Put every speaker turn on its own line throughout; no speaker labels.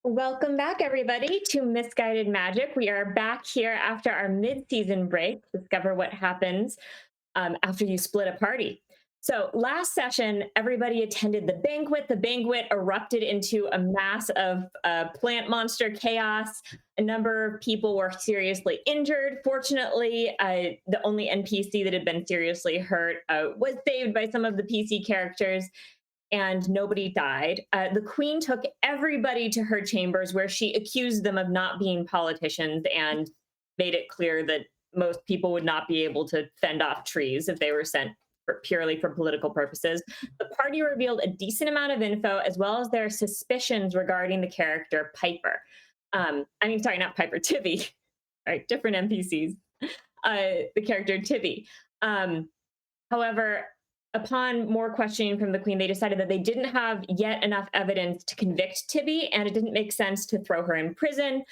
Welcome back, everybody, to Misguided Magic. We are back here after our mid-season break to discover what happens after you split a party. So last session, everybody attended the banquet. The banquet erupted into a mass of plant monster chaos. A number of people were seriously injured. Fortunately, the only NPC that had been seriously hurt was saved by some of the PC characters, and nobody died. The queen took everybody to her chambers where she accused them of not being politicians and made it clear that most people would not be able to fend off trees if they were sent purely for political purposes. The party revealed a decent amount of info as well as their suspicions regarding the character Piper. Sorry, not Piper, Tibby. Right, different NPCs. The character Tibby. However, upon more questioning from the queen, they decided that they didn't have yet enough evidence to convict Tibby, and it didn't make sense to throw her in prison.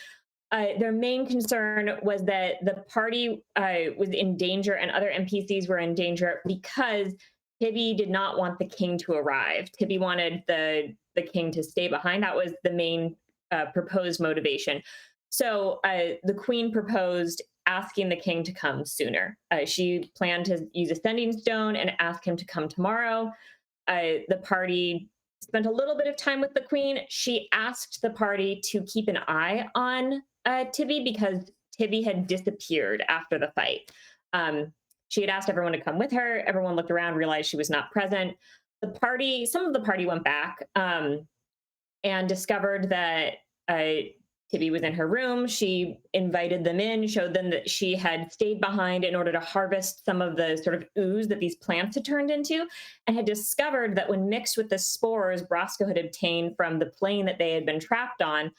Their main concern was that the party was in danger and other NPCs were in danger because Tibby did not want the king to arrive. Tibby wanted the king to stay behind. That was the main proposed motivation. So the queen proposed asking the king to come sooner. She planned to use a sending stone and ask him to come tomorrow. The party spent a little bit of time with the queen. She asked the party to keep an eye on Tibby because Tibby had disappeared after the fight. She had asked everyone to come with her. Everyone looked around, realized she was not present. Some of the party went back and discovered that Tibby was in her room. She invited them in, showed them that she had stayed behind in order to harvest some of the sort of ooze that these plants had turned into, and had discovered that when mixed with the spores Brosco had obtained from the plane that they had been trapped on,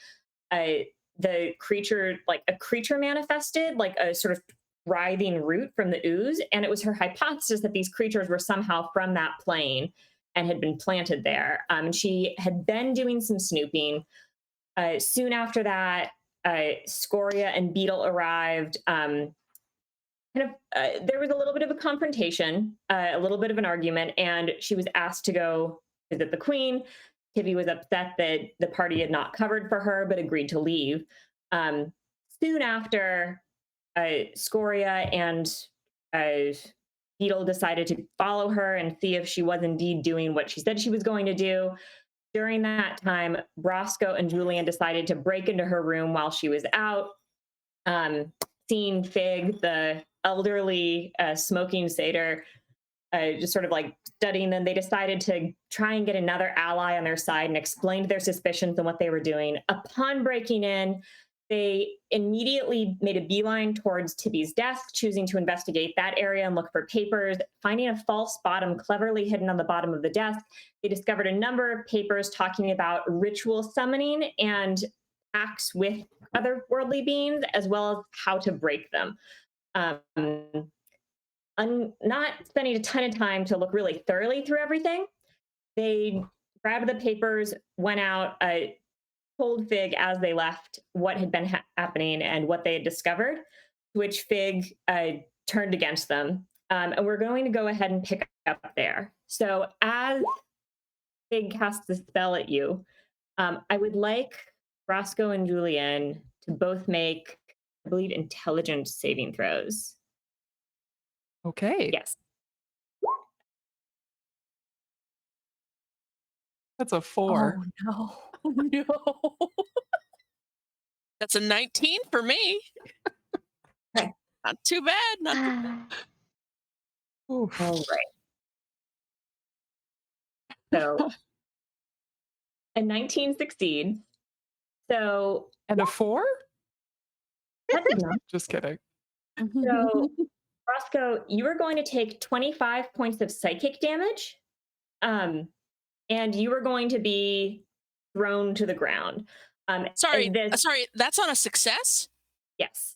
the creature, like a creature manifested, like a sort of writhing root from the ooze. And it was her hypothesis that these creatures were somehow from that plane and had been planted there. She had been doing some snooping. Soon after that, Scoria and Beetle arrived. There was a little bit of a confrontation, a little bit of an argument, and she was asked to go visit the queen. Tibby was upset that the party had not covered for her, but agreed to leave. Soon after, Scoria and Beetle decided to follow her and see if she was indeed doing what she said she was going to do. During that time, Brosco and Julian decided to break into her room while she was out. Seeing Fig, the elderly smoking satyr, just sort of like studying them, they decided to try and get another ally on their side and explained their suspicions and what they were doing. Upon breaking in, they immediately made a beeline towards Tibby's desk, choosing to investigate that area and look for papers. Finding a false bottom cleverly hidden on the bottom of the desk, they discovered a number of papers talking about ritual summoning and acts with otherworldly beings, as well as how to break them. Not spending a ton of time to look really thoroughly through everything, they grabbed the papers, went out, told Fig as they left what had been happening and what they had discovered, which Fig turned against them. And we're going to go ahead and pick up there. So as Fig casts the spell at you, I would like Roscoe and Julian to both make, I believe, intelligence saving throws.
Okay.
Yes.
That's a 4.
Oh no.
Oh, no.
That's a 19 for me.
Okay.
Not too bad. Not too bad.
Oof.
All right. So a 19 succeeds. So
And a 4?
that's enough.
Just kidding.
So Roscoe, you are going to take 25 points of psychic damage. And you are going to be thrown to the ground.
Sorry,
this,
sorry, that's on a success?
yes.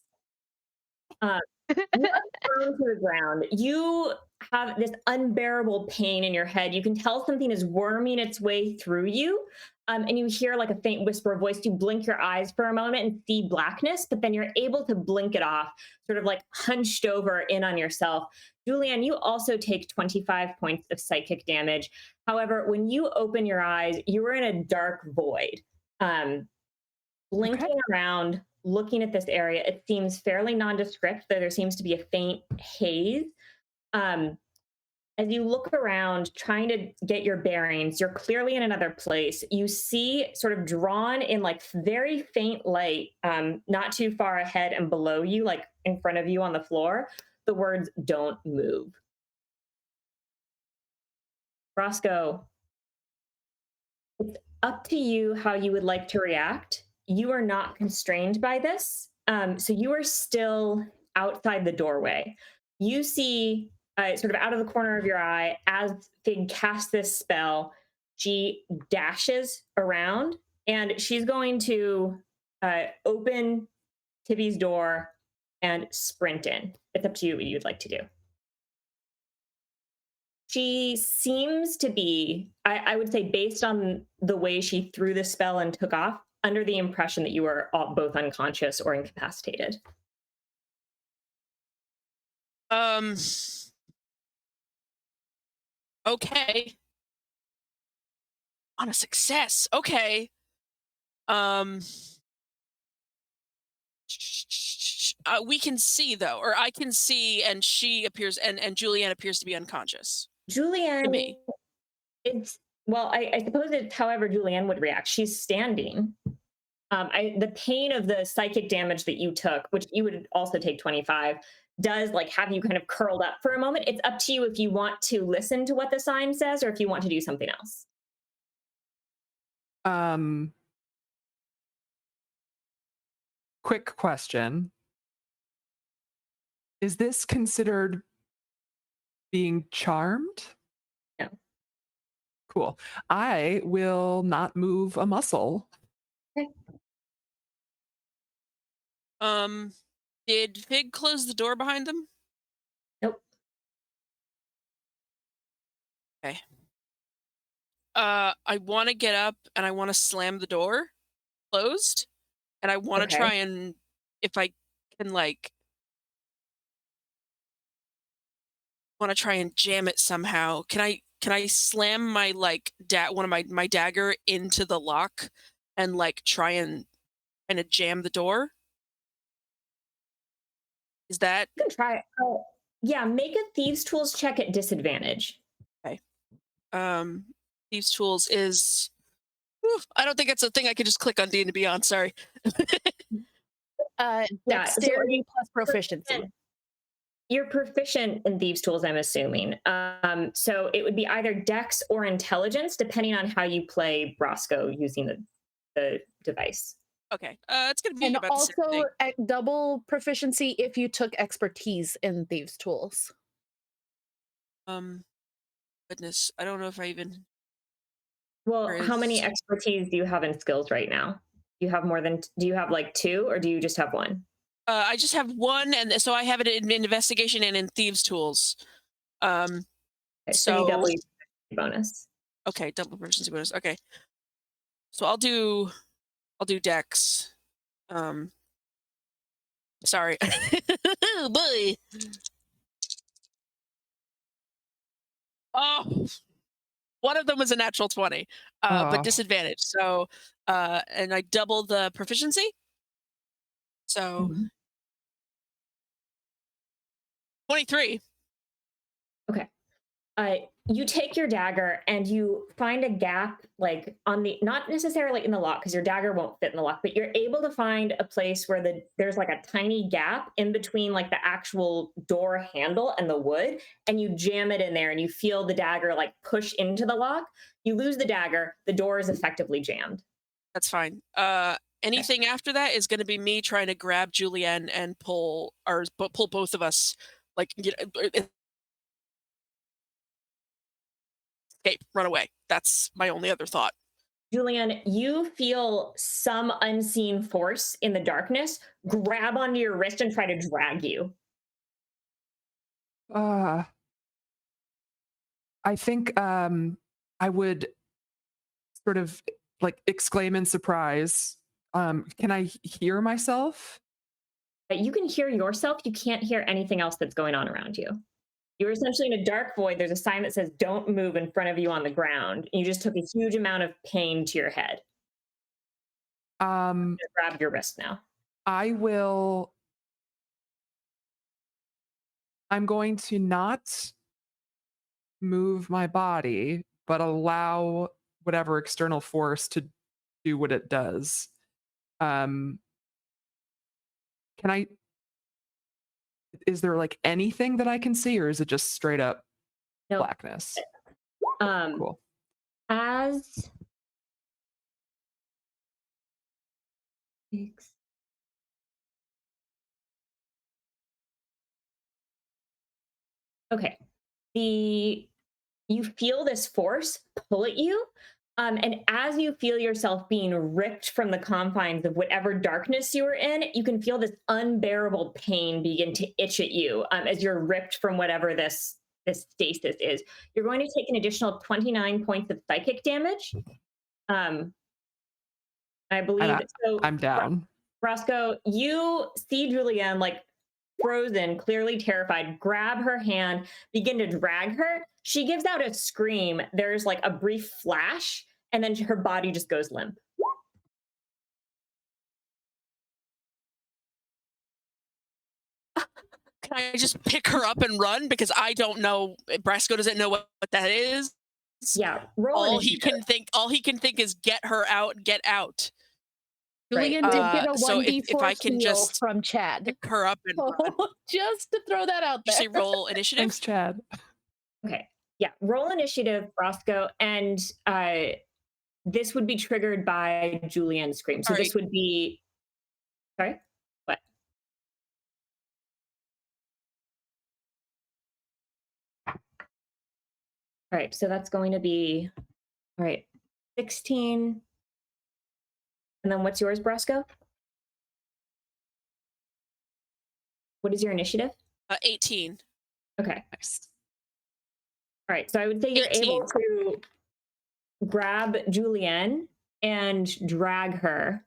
You are thrown to the ground. You have this unbearable pain in your head. You can tell something is worming its way through you. And you hear like a faint whisper of voice. You blink your eyes for a moment and see blackness, but then you're able to blink it off, sort of like hunched over in on yourself. Julianne, you also take 25 points of psychic damage. However, when you open your eyes, you are in a dark void. Blinking around, looking at this area. It seems fairly nondescript, though there seems to be a faint haze. Um, as you look around, trying to get your bearings, you're clearly in another place. You see, sort of drawn in like very faint light, not too far ahead and below you, like in front of you on the floor, the words "Don't move." Roscoe, it's up to you how you would like to react. You are not constrained by this. So you are still outside the doorway. You see, sort of out of the corner of your eye, as Fig casts this spell, she dashes around and she's going to open Tibby's door and sprint in. It's up to you what you'd like to do. She seems to be, I would say, based on the way she threw the spell and took off, under the impression that you were both unconscious or incapacitated.
Okay. On a success. Okay. We can see though, or I can see, and she appears, and Julianne appears to be unconscious. To
Julianne,
me.
it's well, I suppose it's however Julianne would react. She's standing. The pain of the psychic damage that you took, which you would also take 25, does like have you kind of curled up for a moment. It's up to you if you want to listen to what the sign says or if you want to do something else.
Quick question. Is this considered being charmed?
No.
Cool. I will not move a muscle.
Okay.
Did Fig close the door behind them?
Nope.
Okay. I want to get up and I want to slam the door closed, and I want to try and, if I can, like, want to try and jam it somehow. Can I slam my like one of my dagger into the lock and like try and kind of jam the door? Is that
You can try it. Oh, yeah, make a thieves tools check at disadvantage.
okay? Thieves tools is. I don't think it's a thing I could just click on D and be on. Sorry.
Dexterity plus proficiency.
You're proficient in thieves tools, I'm assuming. So it would be either dex or intelligence, depending on how you play Roscoe using the device.
Okay, it's gonna be
And
about the same
also
thing.
at double proficiency if you took expertise in thieves tools.
Goodness, I don't know if I even.
Well, how many expertise do you have in skills right now? Do you have more than? Do you have like 2, or do you just have 1?
I just have 1, and so I have it in investigation and in thieves tools.
Okay, so you double your bonus.
Okay, double proficiency bonus. Okay, so I'll do dex. Sorry. Boy. Oh, one of them was a natural 20, but disadvantage. So, and I double the proficiency. So, 23.
Okay. You take your dagger and you find a gap, like on the, not necessarily in the lock, because your dagger won't fit in the lock, but you're able to find a place where there's like a tiny gap in between like the actual door handle and the wood, and you jam it in there and you feel the dagger like push into the lock. You lose the dagger, the door is effectively jammed.
That's fine. Anything after that is going to be me trying to grab Julianne and pull both of us, like, escape, run away. That's my only other thought.
Julianne, you feel some unseen force in the darkness grab onto your wrist and try to drag you.
I think I would sort of like exclaim in surprise. Can I hear myself?
You can hear yourself. You can't hear anything else that's going on around you. You're essentially in a dark void. There's a sign that says "Don't move" in front of you on the ground. You just took a huge amount of pain to your head. Just grab your wrist now.
I'm going to not move my body, but allow whatever external force to do what it does. Can I is there like anything that I can see, or is it just straight up
Nope.
blackness? Cool.
As okay, you feel this force pull at you, and as you feel yourself being ripped from the confines of whatever darkness you were in, you can feel this unbearable pain begin to itch at you as you're ripped from whatever this stasis is. You're going to take an additional 29 points of psychic damage. I believe so.
I'm down.
Roscoe, you see Julianne like frozen, clearly terrified, grab her hand, begin to drag her. She gives out a scream. There's like a brief flash, and then her body just goes limp.
Can I just pick her up and run? Because I don't know. Brasco doesn't know what that is.
Yeah. Roll
All he
initiative.
can think is get her out, get out.
Julian
Right.
did get a
So
1d4
if I can
heal
just
from Chad.
Pick her up and run.
Just to throw that out
You
there.
say roll initiative?
Thanks, Chad.
Okay. Yeah. Roll initiative, Roscoe, and this would be triggered by Julianne's scream. So this would be. Sorry. What? All right, so that's going to be, all right, 16. And then what's yours, Brasco? What is your initiative?
18.
Okay.
Nice.
All right, so I would say you're
18.
able to grab Julianne and drag her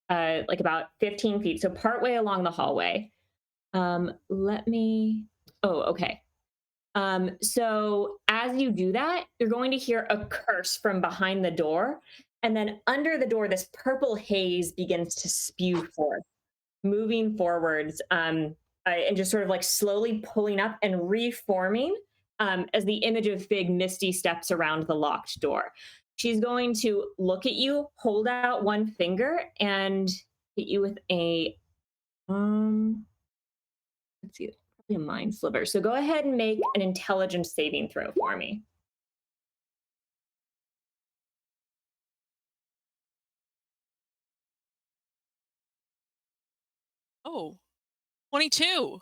like about 15 feet, so partway along the hallway. Okay. So as you do that, you're going to hear a curse from behind the door. And then under the door, this purple haze begins to spew forth, moving forwards and just sort of like slowly pulling up and reforming as the image of Fig Misty steps around the locked door. She's going to look at you, hold out one finger, and hit you with a, let's see, a mind sliver. So go ahead and make an intelligence saving throw for me.
Oh, 22.
All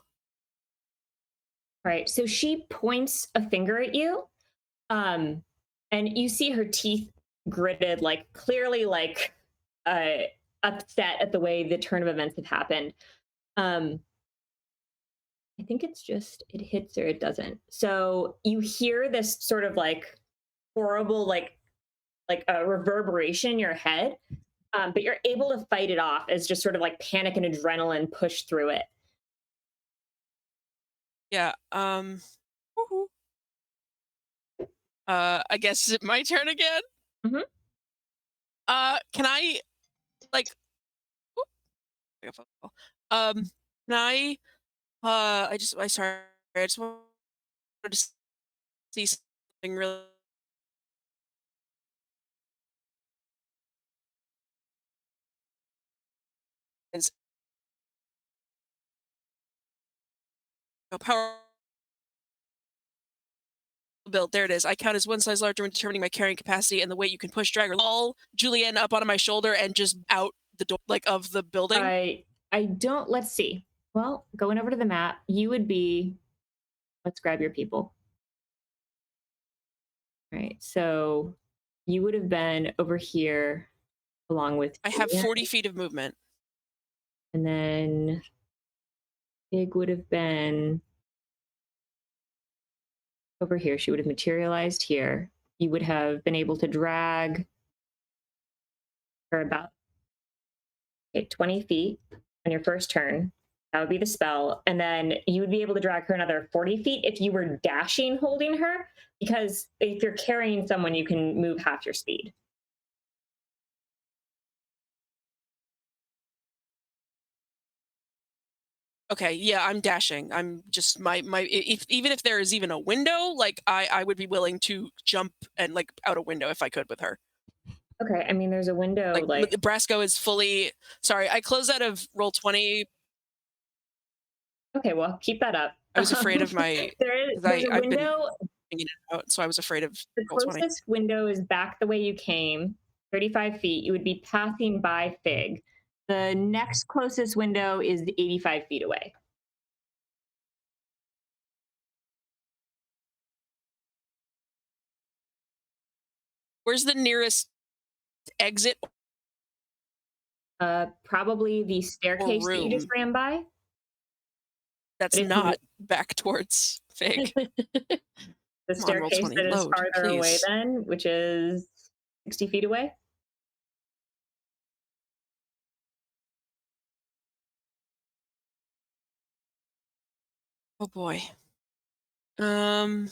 right. So she points a finger at you, and you see her teeth gritted, like clearly like upset at the way the turn of events have happened. I think it's just it hits or it doesn't. So you hear this sort of like horrible like a reverberation in your head, but you're able to fight it off as just sort of like panic and adrenaline push through it.
Yeah. Woohoo. I guess is it my turn again?
Mhm.
Can I like? Can I? I sorry. I just wanted to see something really. Power built. There it is. I count as one size larger when determining my carrying capacity and the weight you can push, drag, or haul Julianne up onto my shoulder and just out the door, like of the building.
I don't. Let's see. Well, going over to the map, you would be. Let's grab your people. All right. So you would have been over here, along with.
I have 40 feet of movement.
And then Big would have been over here. She would have materialized here. You would have been able to drag her about 20 feet on your first turn. That would be the spell. And then you would be able to drag her another 40 feet if you were dashing holding her, because if you're carrying someone, you can move half your speed.
Okay, yeah, I'm dashing. I'm just even if there is even a window, like I would be willing to jump and like out a window if I could with her.
Okay, I mean, there's a window,
Like Brasco is fully sorry. I closed out of roll 20.
Okay, well, keep that up.
I was afraid of my
there's a
I've been
window.
in and out, so I was afraid of
The
roll 20.
closest window is back the way you came, 35 feet. You would be passing by Fig. The next closest window is 85 feet away.
Where's the nearest exit
Probably the staircase that you just
room?
ran by.
That's
But if you-
not back towards Fig.
The
Come on, roll
staircase
20,
that is
load,
farther away
please.
then, which is 60 feet away.
Oh boy. Sorry,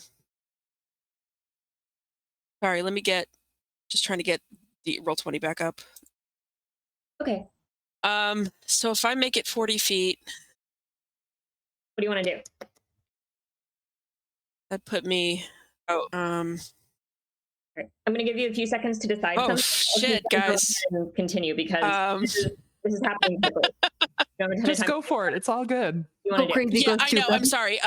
let me just trying to get the roll 20 back up.
Okay.
So if I make it 40 feet,
What do you want to do?
that put me
All right. I'm going to give you a few seconds to decide
oh
something.
shit,
Go ahead
guys.
and continue because this is happening quickly. You don't have a ton of
Just
time.
go for it. It's all good.
You
Go
want to do?
crazy,
Yeah,
go
I know.
stupid.
I'm sorry.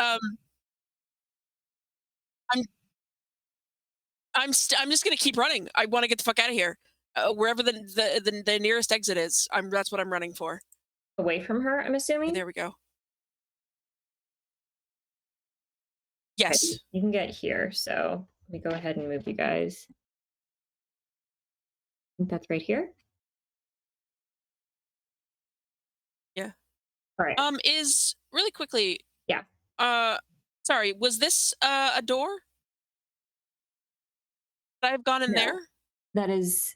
I'm just gonna keep running. I want to get the fuck out of here. Wherever the nearest exit is, that's what I'm running for.
Away from her, I'm assuming.
There we go.
Okay,
Yes.
you can get here. So let me go ahead and move you guys. I think that's right here.
Yeah.
All right.
Is really quickly.
Yeah.
Sorry. Was this a door? That I've gone in
No.
there?
That is.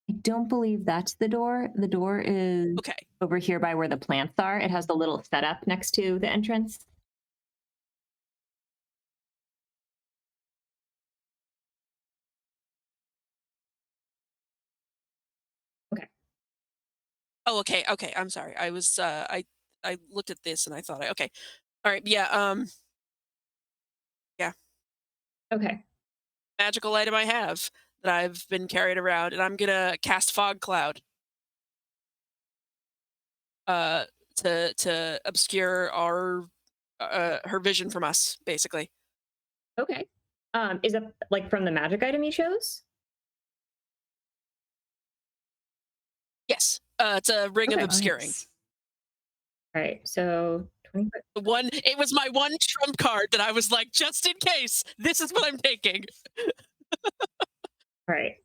I don't believe that's the door. The door is
Okay.
over here by where the plants are. It has the little setup next to the entrance. Okay.
Oh, okay. Okay. I'm sorry. I was I looked at this and I thought okay. All right. Yeah. Yeah.
Okay.
Magical item I have that I've been carried around, and I'm gonna cast fog cloud. To obscure her vision from us, basically.
Okay. Is it like from the magic item you chose?
Yes. It's a ring of
Okay.
obscuring.
Nice.
All right. So 20 foot.
It was my one trump card that I was like, just in case, this is what I'm taking.
All right.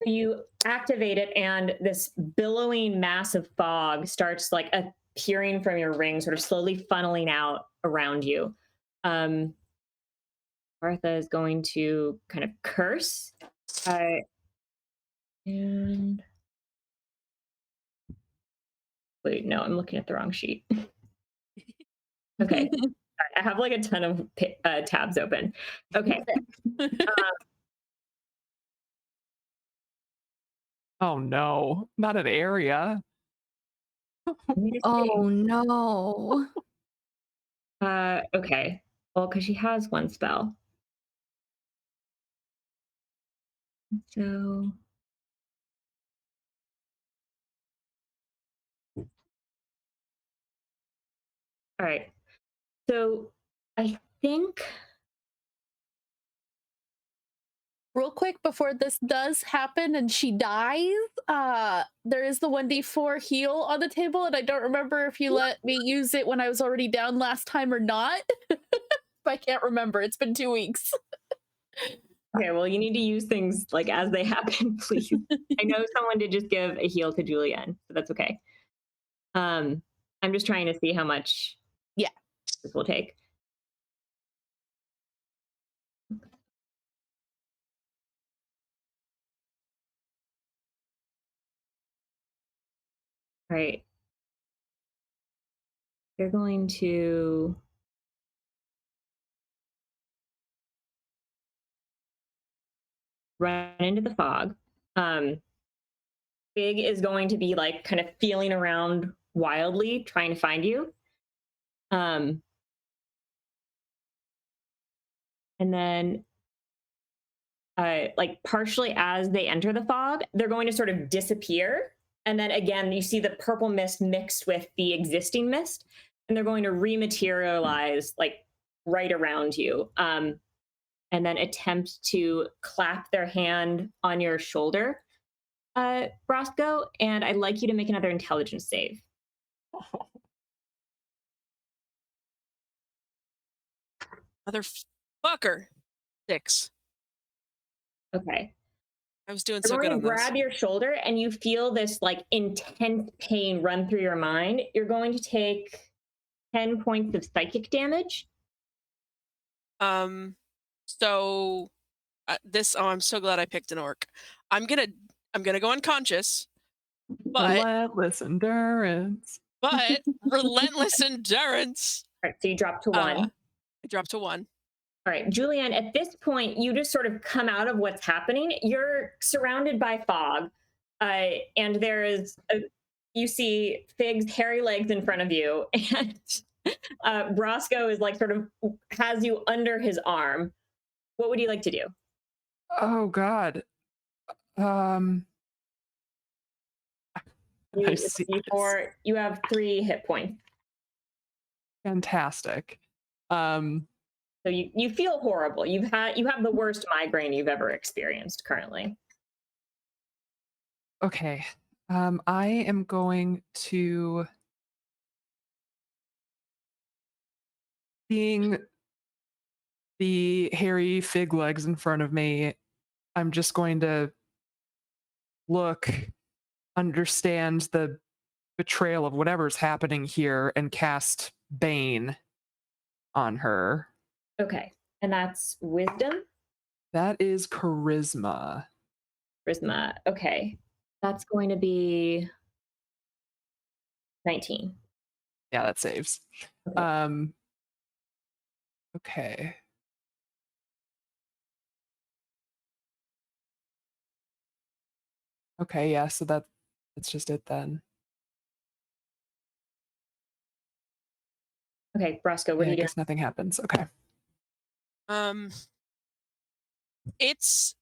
You activate it, and this billowing mass of fog starts like appearing from your ring, sort of slowly funneling out around you. Martha is going to kind of curse. And wait, no, I'm looking at the wrong sheet. Okay. I have like a ton of tabs open. Okay.
Oh no, not an area.
Let me just see.
Oh no.
Okay. Well, because she has one spell. So. All right. So I think.
Real quick before this does happen and she dies, there is the 1d4 heal on the table, and I don't remember if you let me use it when I was already down last time or not. I can't remember. It's been 2 weeks.
Okay, well, you need to use things like as they happen, please. I know someone did just give a heal to Julianne, so that's okay. I'm just trying to see how much this will take. All right. You're going to run into the fog. Big is going to be like kind of feeling around wildly trying to find you. And then like partially as they enter the fog, they're going to sort of disappear. And then again, you see the purple mist mixed with the existing mist, and they're going to rematerialize like right around you. And then attempt to clap their hand on your shoulder, Roscoe. And I'd like you to make another intelligence save.
Motherfucker. 6.
Okay.
I was doing
They're
so good
going
on
to
this.
grab your shoulder, and you feel this like intense pain run through your mind. You're going to take 10 points of psychic damage.
So I'm so glad I picked an orc. I'm gonna go unconscious, but
Relentless endurance.
relentless endurance.
All right, so you drop to 1.
I dropped to 1.
All right, Julianne, at this point, you just sort of come out of what's happening. You're surrounded by fog, and you see Fig's hairy legs in front of you, and Roscoe is like sort of has you under his arm. What would you like to do?
Oh God. I see this.
You have 3 hit points.
Fantastic.
So you feel horrible. You have the worst migraine you've ever experienced currently.
Okay. I am going to, seeing the hairy fig legs in front of me, I'm just going to look, understand the betrayal of whatever's happening here, and cast Bane on her.
Okay. And that's wisdom?
That is charisma.
Charisma. Okay. That's going to be 19.
Yeah, that saves.
Okay.
Okay. Okay, yeah, so that's just it then.
Okay, Roscoe, what
Yeah,
do
I
you do?
guess nothing happens. Okay.
It's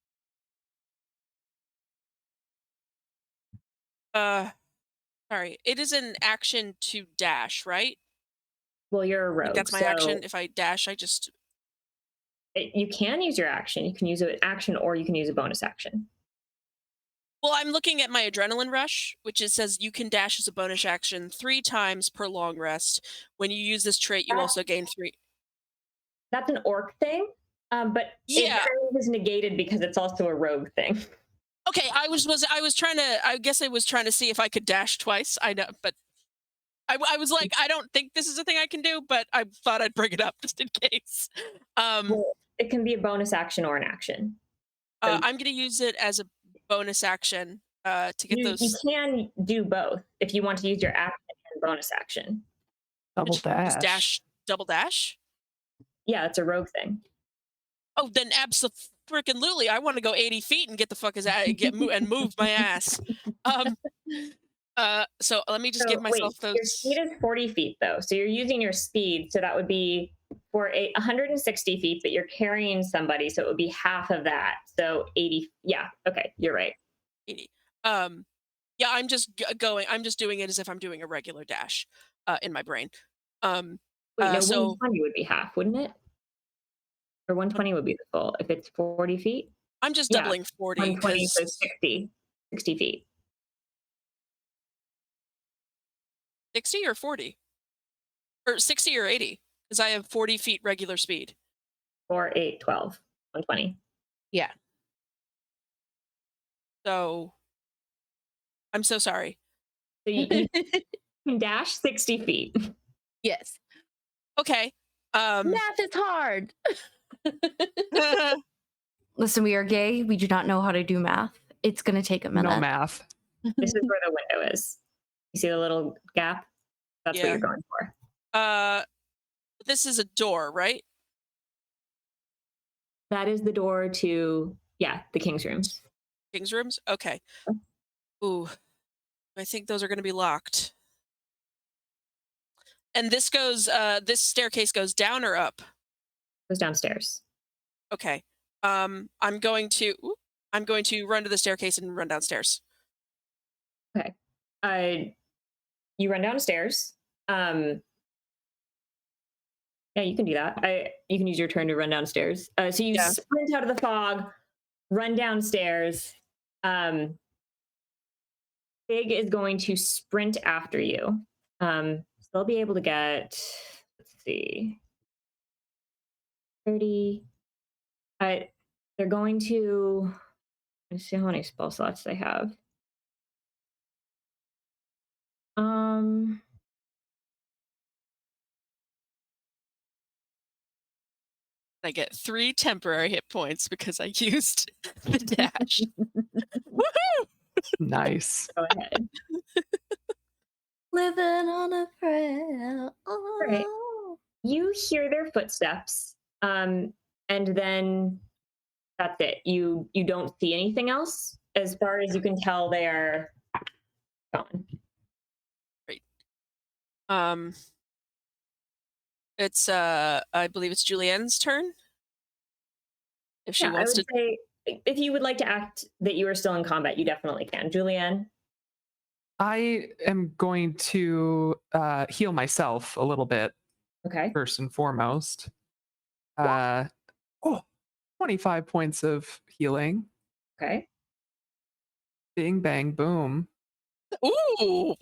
sorry. It is an action to dash, right?
Well, you're a rogue.
Like that's my action. If I dash, I just
you can use your action. You can use an action, or you can use a bonus action.
Well, I'm looking at my adrenaline rush, which it says you can dash as a bonus action 3 times per long rest. When you use this trait, you also gain 3.
That's an orc thing, but it kind of is negated because it's also a rogue thing.
Okay, I was trying to. I guess I was trying to see if I could dash twice. I know, but I was like, I don't think this is a thing I can do, but I thought I'd bring it up just in case.
Well, it can be a bonus action or an action. So
I'm going to use it as a bonus action to get those.
You can do both if you want to use your action and bonus action.
Double
Just
dash.
Double dash?
Yeah, it's a rogue thing.
Oh, then absolutely. I want to go 80 feet and get the fuck and move my ass. So let me just give myself those.
Your speed is 40 feet though, so you're using your speed, so that would be for 160 feet, but you're carrying somebody, so it would be half of that. So 80. Yeah, okay, you're right.
80. Yeah, I'm just doing it as if I'm doing a regular dash in my brain.
Wait, no,
so
120 would be half, wouldn't it? Or 120 would be the full if it's 40 feet.
I'm just doubling 40.
120 so 60 feet.
60 or 40? Or 60 or 80? Because I have 40 feet regular speed.
4, 8, 12, 120.
Yeah.
So, I'm so sorry.
So you can dash 60 feet.
Yes.
Okay.
Math is hard.
Listen, we are gay. We do not know how to do math. It's going to take a minute.
No math.
This is where the window is. You see the little gap? That's what you're going for.
This is a door, right?
That is the door to, the king's rooms.
King's rooms? Okay. Ooh. I think those are going to be locked. And this goes. This staircase goes down or up?
Goes downstairs.
Okay. I'm going to run to the staircase and run downstairs.
Okay. You run downstairs. Yeah, you can do that. You can use your turn to run downstairs. So you
Yeah.
sprint out of the fog, run downstairs. Big is going to sprint after you. So they'll be able to get, let's see, 30. They're going to, let's see how many spell slots they have.
I get 3 temporary hit points because I used the dash. Woohoo!
Nice.
Go ahead.
Living on a prayer.
Right.
Oh.
You hear their footsteps, and then that's it. You don't see anything else. As far as you can tell, they are gone.
Great. It's I believe it's Julianne's turn. If she
Yeah, I
wants
would
to.
say if you would like to act that you are still in combat, you definitely can. Julianne?
I am going to heal myself a little bit
Okay.
first and foremost. 25 points of healing.
Okay.
Bing, bang, boom.
Ooh,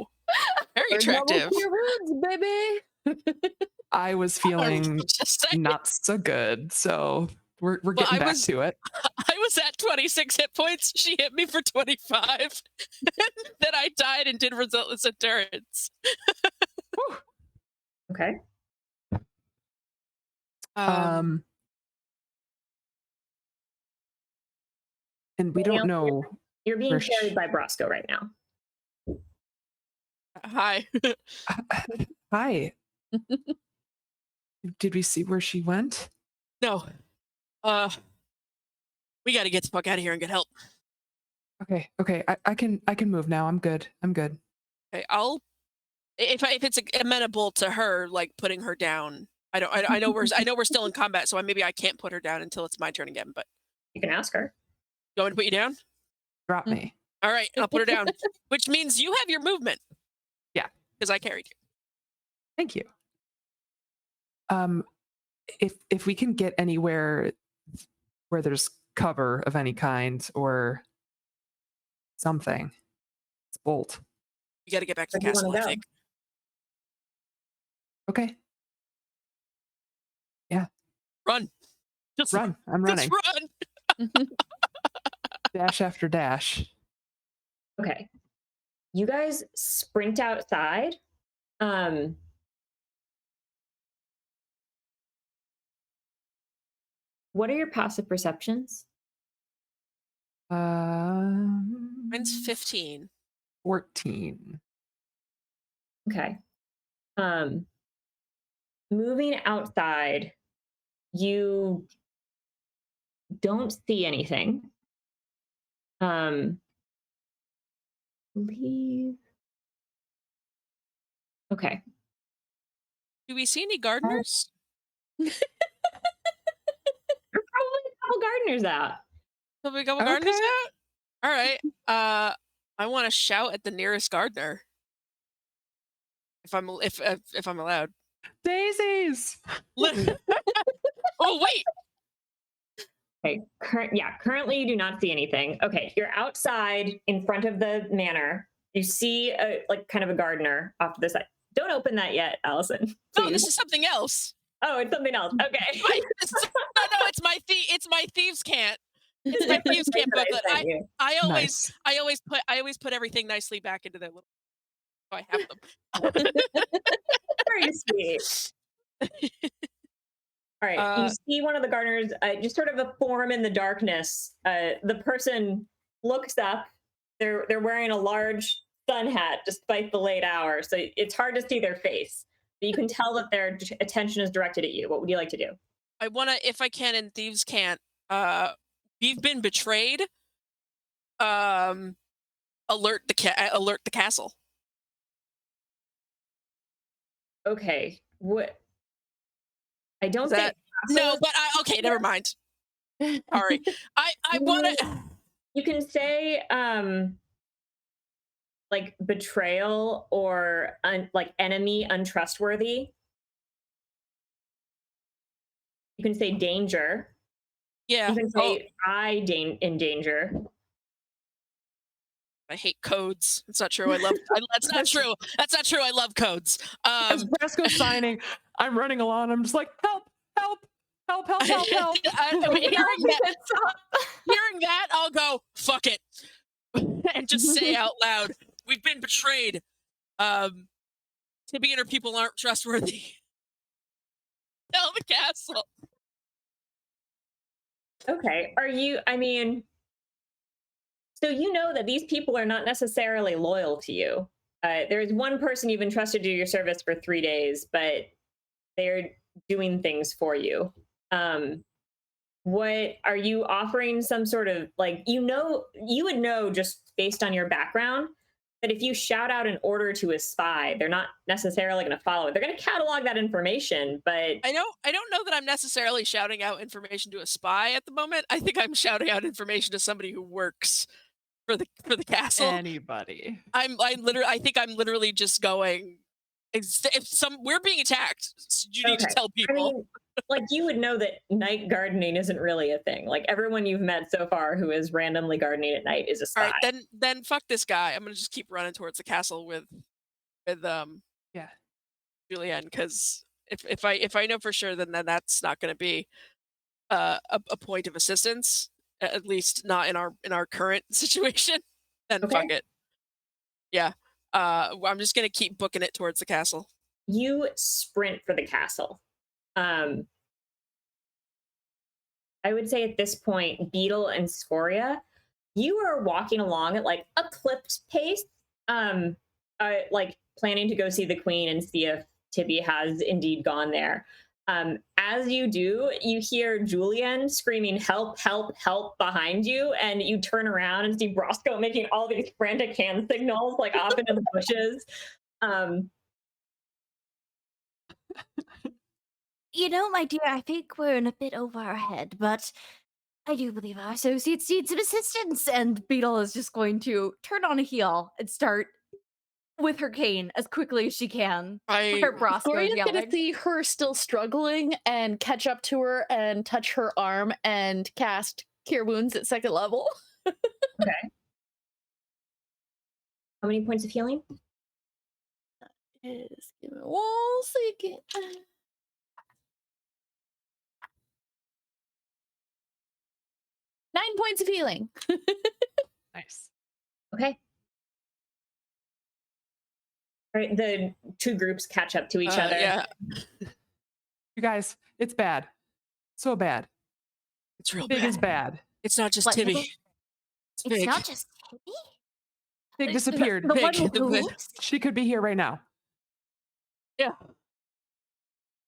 very attractive.
Your wounds, baby.
I was feeling
Just saying.
not so good, so we're
Well,
getting
I
back
was-
to it.
I was at 26 hit points. She hit me for 25. Then I died and did resultless endurance.
Okay.
And we
Anything
don't
else?
know.
You're being
Where
carried by Brosco right now.
Hi.
Hi. Did we see where she went?
No. We got to get the fuck out of here and get help.
Okay. I can move now. I'm good.
Okay, if it's amenable to her, like putting her down. I know we're still in combat, so maybe I can't put her down until it's my turn again. But
You can ask her.
you want me to put you down?
Drop me.
All right, I'll put her down. Which means you have your movement.
Yeah.
Because I carried you.
Thank you. If we can get anywhere where there's cover of any kind or something, let's bolt.
You got to get back to the
Where do you
castle,
wanna
I
go?
think.
Okay.
Run. Just
Run. I'm running.
Just run.
Dash after dash.
Okay. You guys sprint outside. What are your passive perceptions?
Mine's 15.
14.
Okay. Moving outside, you don't see anything. Leave. Okay.
Do we see any gardeners?
There are probably a couple gardeners out.
Have we got gardeners
Okay.
out? All right. I want to shout at the nearest gardener. If I'm allowed.
Daisies.
Oh wait.
Okay. Currently you do not see anything. Okay, you're outside in front of the manor. You see kind of a gardener off to the side. Don't open that yet, Allison.
No,
Please.
this is something else.
Oh, it's something else. Okay.
No, it's my thieves' cant. It's my thieves' cant booklet. I always put everything nicely back into their little. So I have them.
Very sweet. All right, you see one of the gardeners, just sort of a form in the darkness. The person looks up. They're wearing a large sun hat despite the late hour, so it's hard to see their face. But you can tell that their attention is directed at you. What would you like to do?
I want to, if I can, in thieves' cant. We've been betrayed. Alert the castle.
Okay. What? I don't
Is that
think
no? But okay, never mind. Sorry, I want to.
you can say like betrayal or like enemy untrustworthy. You can say danger.
Yeah.
You can
Oh,
say in danger.
I hate codes. It's not true. That's not true. That's not true. I love codes.
As Brasco's signing, I'm running along. I'm just like, help, help, help, help, help, help.
Hearing that, I'll go, fuck it. And just say out loud, we've been betrayed. Tibby and her people aren't trustworthy. Tell the castle.
Okay. I mean, so you know that these people are not necessarily loyal to you. There's one person you've entrusted to your service for 3 days, but they're doing things for you. What are you offering? Some sort of like, you would know just based on your background that if you shout out an order to a spy, they're not necessarily going to follow it. They're going to catalog that information, but
I don't know that I'm necessarily shouting out information to a spy at the moment. I think I'm shouting out information to somebody who works for the castle.
Anybody.
I think I'm literally just going. If we're being attacked, you need to tell people.
I mean, like you would know that night gardening isn't really a thing. Like everyone you've met so far who is randomly gardening at night is a spy.
All right, then fuck this guy. I'm gonna just keep running towards the castle with Julianne, because if I know for sure, then that's not gonna be a point of assistance, at least not in our current situation. Then fuck it. Yeah. I'm just gonna keep booking it towards the castle.
You sprint for the castle. I would say at this point, Beetle and Scoria, you are walking along at like a clipped pace, like planning to go see the queen and see if Tibby has indeed gone there. As you do, you hear Julian screaming, help, help, help behind you. And you turn around and see Brosco making all these frantic hand signals, like off into the bushes.
You know, my dear, I think we're in a bit over our head, but I do believe our associates need some assistance. And Beetle is just going to turn on a heel and start with her cane as quickly as she can. Where Brosco's
Gloria's
yelling.
gonna see her still struggling and catch up to her and touch her arm and cast Cure Wounds at 2nd level.
Okay. How many points of healing?
Is give me 1 second. 9 points of healing.
Nice.
Okay. All right, the two groups catch up to each other.
Yeah.
You guys, it's bad. So bad.
It's real
Big
bad.
is bad.
It's not just
What,
Tibby.
Tibby?
It's
It's
big.
not just Tibby?
Big disappeared.
The
Big,
one
the
who
big.
moves?
She could be here right now.
Yeah.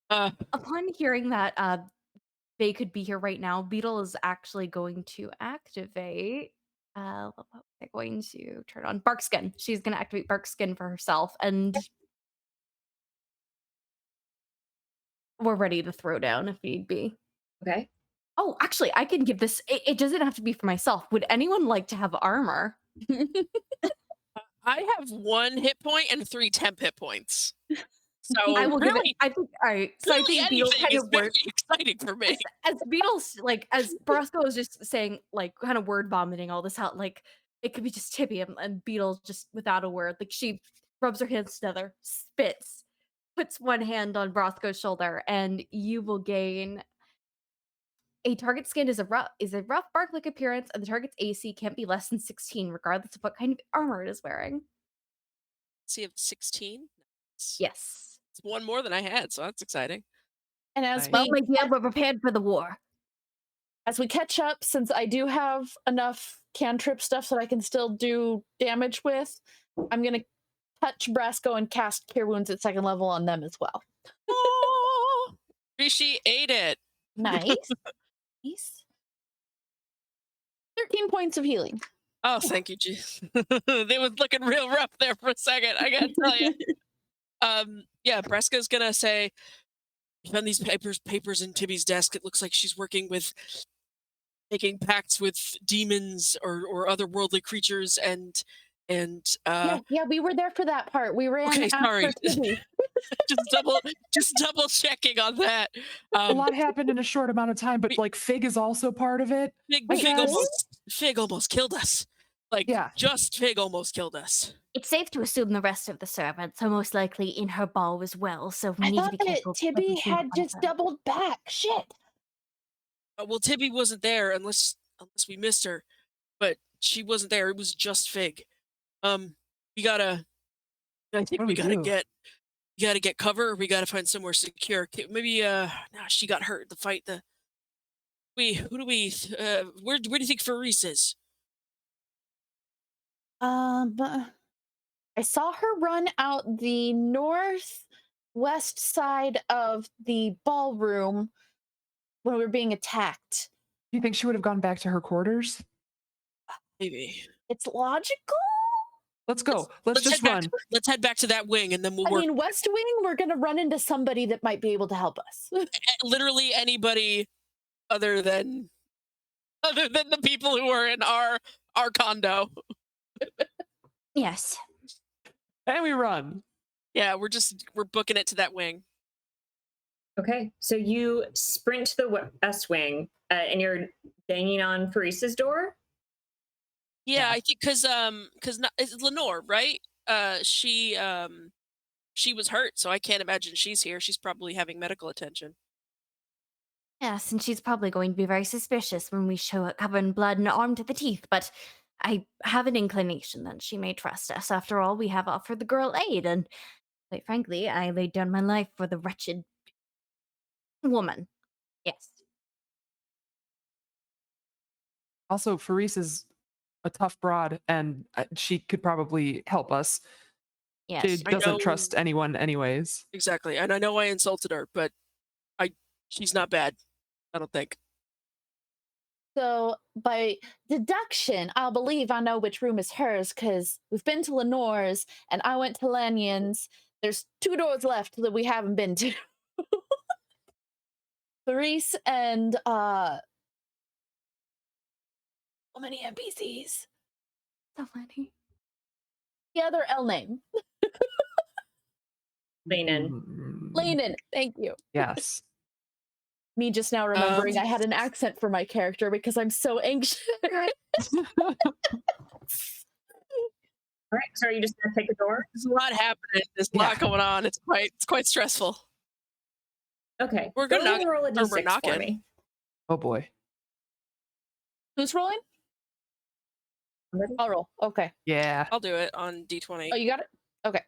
Upon hearing that they could be here right now, Beetle is actually going to activate. What was I going to turn on? Barkskin. She's going to activate Barkskin for herself, and we're ready to throw down if need be.
Okay.
Oh, actually, I can give this. It doesn't have to be for myself. Would anyone like to have armor?
I have 1 hit point and 3 temp hit points. So
I will give it.
really,
I think. All right. So I think Beetle
anything
kind
is
of
very
works.
exciting for me.
As Beetle's as Brosco is just saying, like, kind of word vomiting all this out, like it could be just Tibby, and Beetle just without a word, like she rubs her hands together, spits, puts one hand on Brosco's shoulder, and you will gain a target skin is a rough bark-like appearance, and the target's AC can't be less than 16, regardless of what kind of armor it is wearing.
See, of 16.
Yes.
It's 1 more than I had, so that's exciting.
And as
Well,
we
my dear, we're prepared for the war.
as we catch up, since I do have enough cantrip stuff that I can still do damage with, I'm gonna touch Brasco and cast Cure Wounds at 2nd level on them as well.
Oh, appreciate it.
Nice. Nice. 13 points of healing.
Oh, thank you, jeez. They was looking real rough there for a second. I gotta tell you. Yeah, Breska's gonna say, "We found these papers in Tibby's desk. It looks like she's working with making pacts with demons or otherworldly creatures
Yeah, we were there for that part. We ran
okay,
after
sorry.
Tibby.
just double checking on that.
A lot happened in a short amount of time, but
we-
like Fig is also part of it. I guess.
Fig almost killed us. Like,
Yeah.
just Fig almost killed us.
It's safe to assume the rest of the servants are most likely in her ball as well, so we
I
need to
thought
be
that
careful.
Tibby had just doubled back. Shit.
Well, Tibby wasn't there unless we missed her, but she wasn't there. It was just Fig. We gotta. I think
What do
we
we
gotta
do?
get cover. Or we gotta find somewhere secure. Maybe nah, she got hurt in the fight. Who do we? Where do you think Faris is?
I saw her run out the northwest side of the ballroom when we were being attacked.
Do you think she would have gone back to her quarters?
Maybe.
It's logical.
Let's go. Let's just run.
Let's head back to that wing, and then we'll
I
work.
mean, West Wing, we're gonna run into somebody that might be able to help us.
Literally anybody other than the people who are in our condo.
Yes.
And we run.
Yeah, we're booking it to that wing.
Okay, so you sprint to the West Wing, and you're banging on Faris's door.
Yeah, I think because it's Lenore, right? She was hurt, so I can't imagine she's here. She's probably having medical attention.
Yes, and she's probably going to be very suspicious when we show up covered in blood and armed to the teeth, but I have an inclination that she may trust us. After all, we have offered the girl aid, and quite frankly, I laid down my life for the wretched woman. Yes.
Also, Faris is a tough broad, and she could probably help us.
Yes.
She
I
doesn't
know-
trust anyone, anyways.
Exactly, and I know I insulted her, but she's not bad. I don't think.
So, by deduction, I'll believe I know which room is hers because we've been to Lenore's and I went to Lanyon's. There's 2 doors left that we haven't been to. Faris and how many NPCs?
So funny.
The other L name.
Leanin.
Leanin, thank you.
Yes.
Me just now remembering I had an accent for my character because I'm so anxious.
All right, so are you just gonna take a door?
There's a lot happening. There's a lot going on. It's quite stressful.
Okay,
We're
go
gonna
ahead and roll a
knock- or we're
d6 for
knocking.
me.
Oh boy.
Who's rolling?
Somebody?
I'll roll. Okay.
Yeah.
I'll do it on D20.
Oh, you got it? Okay.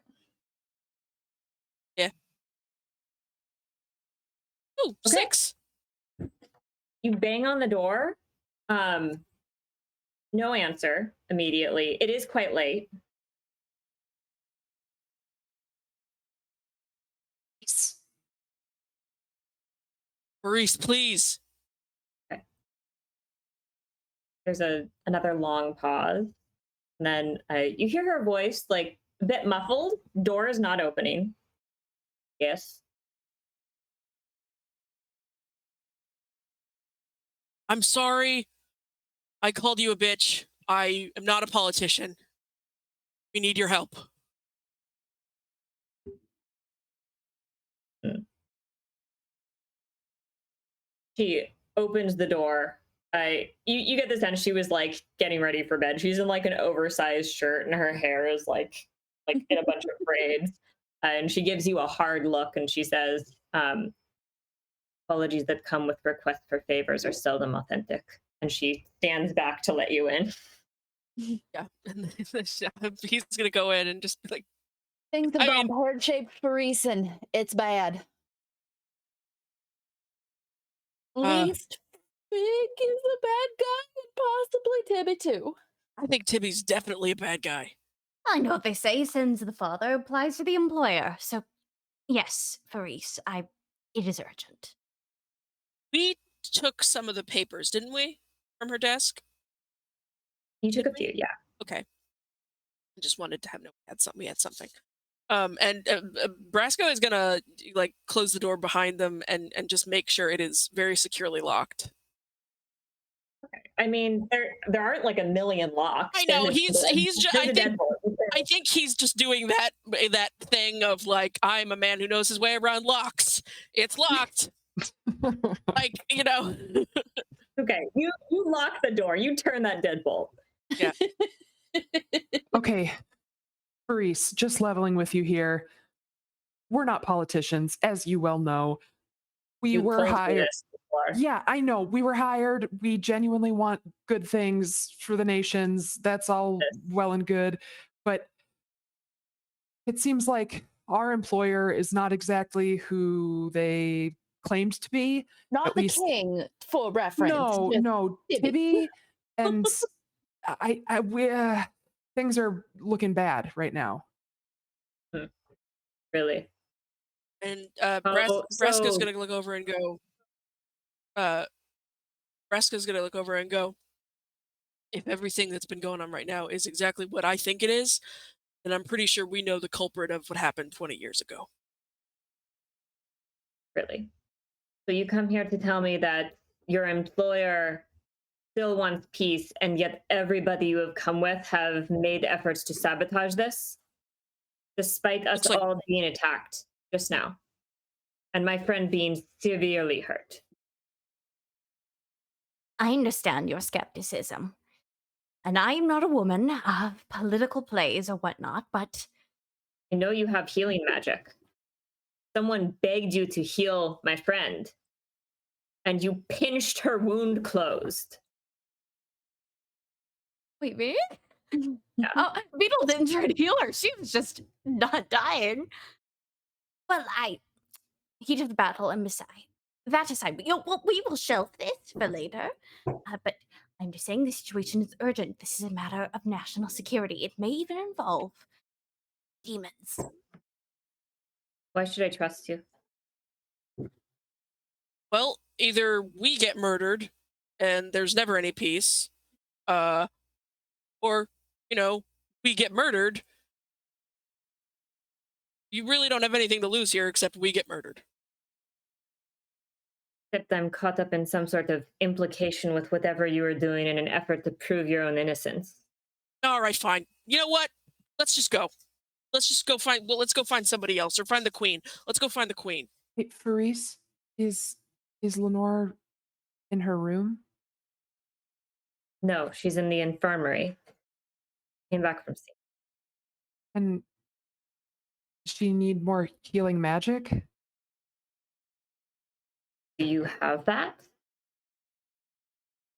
Ooh,
Okay.
6.
You bang on the door. No answer immediately. It is quite late.
Maurice, please.
There's another long pause. And then you hear her voice, like a bit muffled. Door is not opening. Yes.
I'm sorry. I called you a bitch. I am not a politician. We need your help.
She opens the door. You get the sense she was like getting ready for bed. She's in like an oversized shirt and her hair is like in a bunch of braids. And she gives you a hard look and she says, apologies that come with requests for favors are seldom authentic. And she stands back to let you in.
Yeah. And he's going to go in and just be like,
Things have gone pear-shaped for reason. It's bad. Least Fig is a bad guy and possibly Tibby too.
I think Tibby's definitely a bad guy.
I know what they say, sins of the father applies to the employer. So, yes, Faris, it is urgent.
We took some of the papers, didn't we? From her desk?
You took a few, yeah.
Okay. I just wanted to have we had something. Brasco is gonna like close the door behind them and just make sure it is very securely locked.
I mean, there aren't like a million locks.
I know he's just.
There's a deadbolt.
I think he's just doing that thing of like, I'm a man who knows his way around locks. It's locked. Like, you know.
Okay, you lock the door. You turn that deadbolt.
Yeah.
Okay, Maurice, just leveling with you here. We're not politicians, as you well know. We
You
were
told me
hired.
this before.
Yeah, I know. We were hired. We genuinely want good things for the nations. That's all well and good. But it seems like our employer is not exactly who they claimed to be.
Not
At
the
least-
king, for reference.
No,
just
no,
Tibby.
Tibby, and things are looking bad right now.
Really?
And
Oh,
Brasco's
so-
gonna look over and go. Brasco's gonna look over and go. If everything that's been going on right now is exactly what I think it is, then I'm pretty sure we know the culprit of what happened 20 years ago.
Really? So you come here to tell me that your employer still wants peace, and yet everybody you have come with have made efforts to sabotage this, despite us
Looks like-
all being attacked just now, and my friend being severely hurt.
I understand your skepticism. And I am not a woman of political plays or whatnot, but
I know you have healing magic. Someone begged you to heal my friend, and you pinched her wound closed.
wait, me? Oh, Beetle didn't try to heal her. She was just not dying. Well, heat of the battle, and beside that aside, we will shelve this for later. But I'm just saying the situation is urgent. This is a matter of national security. It may even involve demons.
Why should I trust you?
Well, either we get murdered and there's never any peace, or, you know, we get murdered. You really don't have anything to lose here except we get murdered.
Except I'm caught up in some sort of implication with whatever you were doing in an effort to prove your own innocence.
All right, fine. You know what? Let's just go. Let's go find somebody else or find the queen. Let's go find the queen.
Hey, Faris, is Lenore in her room?
No, she's in the infirmary. Came back from sea.
And does she need more healing magic?
Do you have that?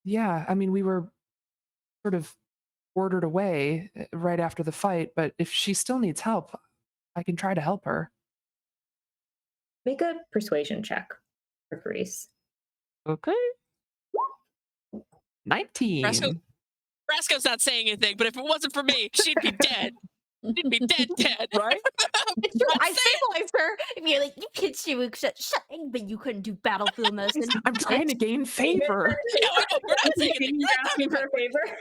Yeah, I mean, we were sort of ordered away right after the fight, but if she still needs help, I can try to help her.
Make a persuasion check for Greece.
Okay. 19.
Brasco's not saying anything, but if it wasn't for me, she'd be dead. She'd be dead.
Right?
It's true. I stabilized her. If you're like, you kids, she would shut, but you couldn't do battlefield medicine.
I'm trying to gain favor.
No, I know, we're not saying anything.
He's asking for a favor.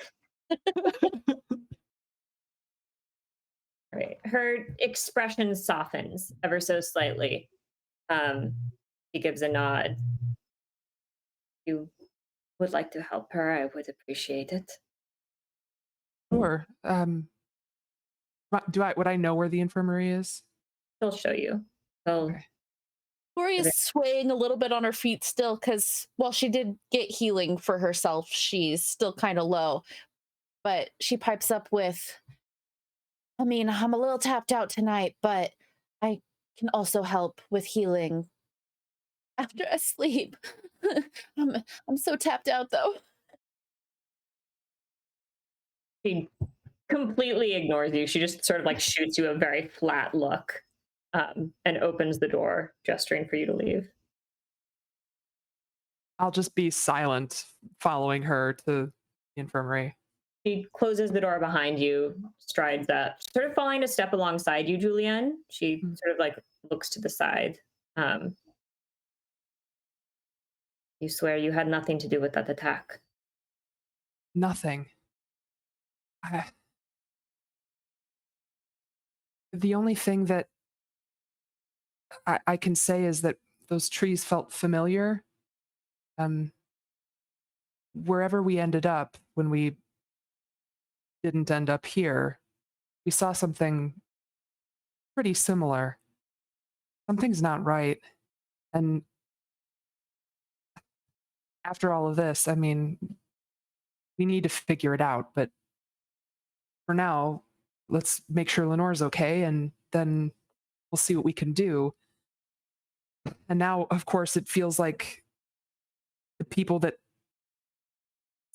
All right. Her expression softens ever so slightly. She gives a nod. You would like to help her, I would appreciate it.
Sure. Would I know where the infirmary is?
She'll show you. She'll
Okay.
Tori is swaying a little bit on her feet still because while she did get healing for herself, she's still kind of low. But she pipes up with, I mean, I'm a little tapped out tonight, but I can also help with healing after I sleep. I'm so tapped out though.
She completely ignores you. She just sort of like shoots you a very flat look, and opens the door, gesturing for you to leave.
I'll just be silent following her to the infirmary.
She closes the door behind you, strides up, sort of following a step alongside you, Julianne. She sort of like looks to the side. You swear you had nothing to do with that attack.
Nothing. The only thing that I can say is that those trees felt familiar. Um, Wherever we ended up, when we didn't end up here, we saw something pretty similar. Something's not right. And after all of this, I mean, we need to figure it out. But for now, let's make sure Lenore's okay, and then we'll see what we can do. And now, of course, it feels like the people that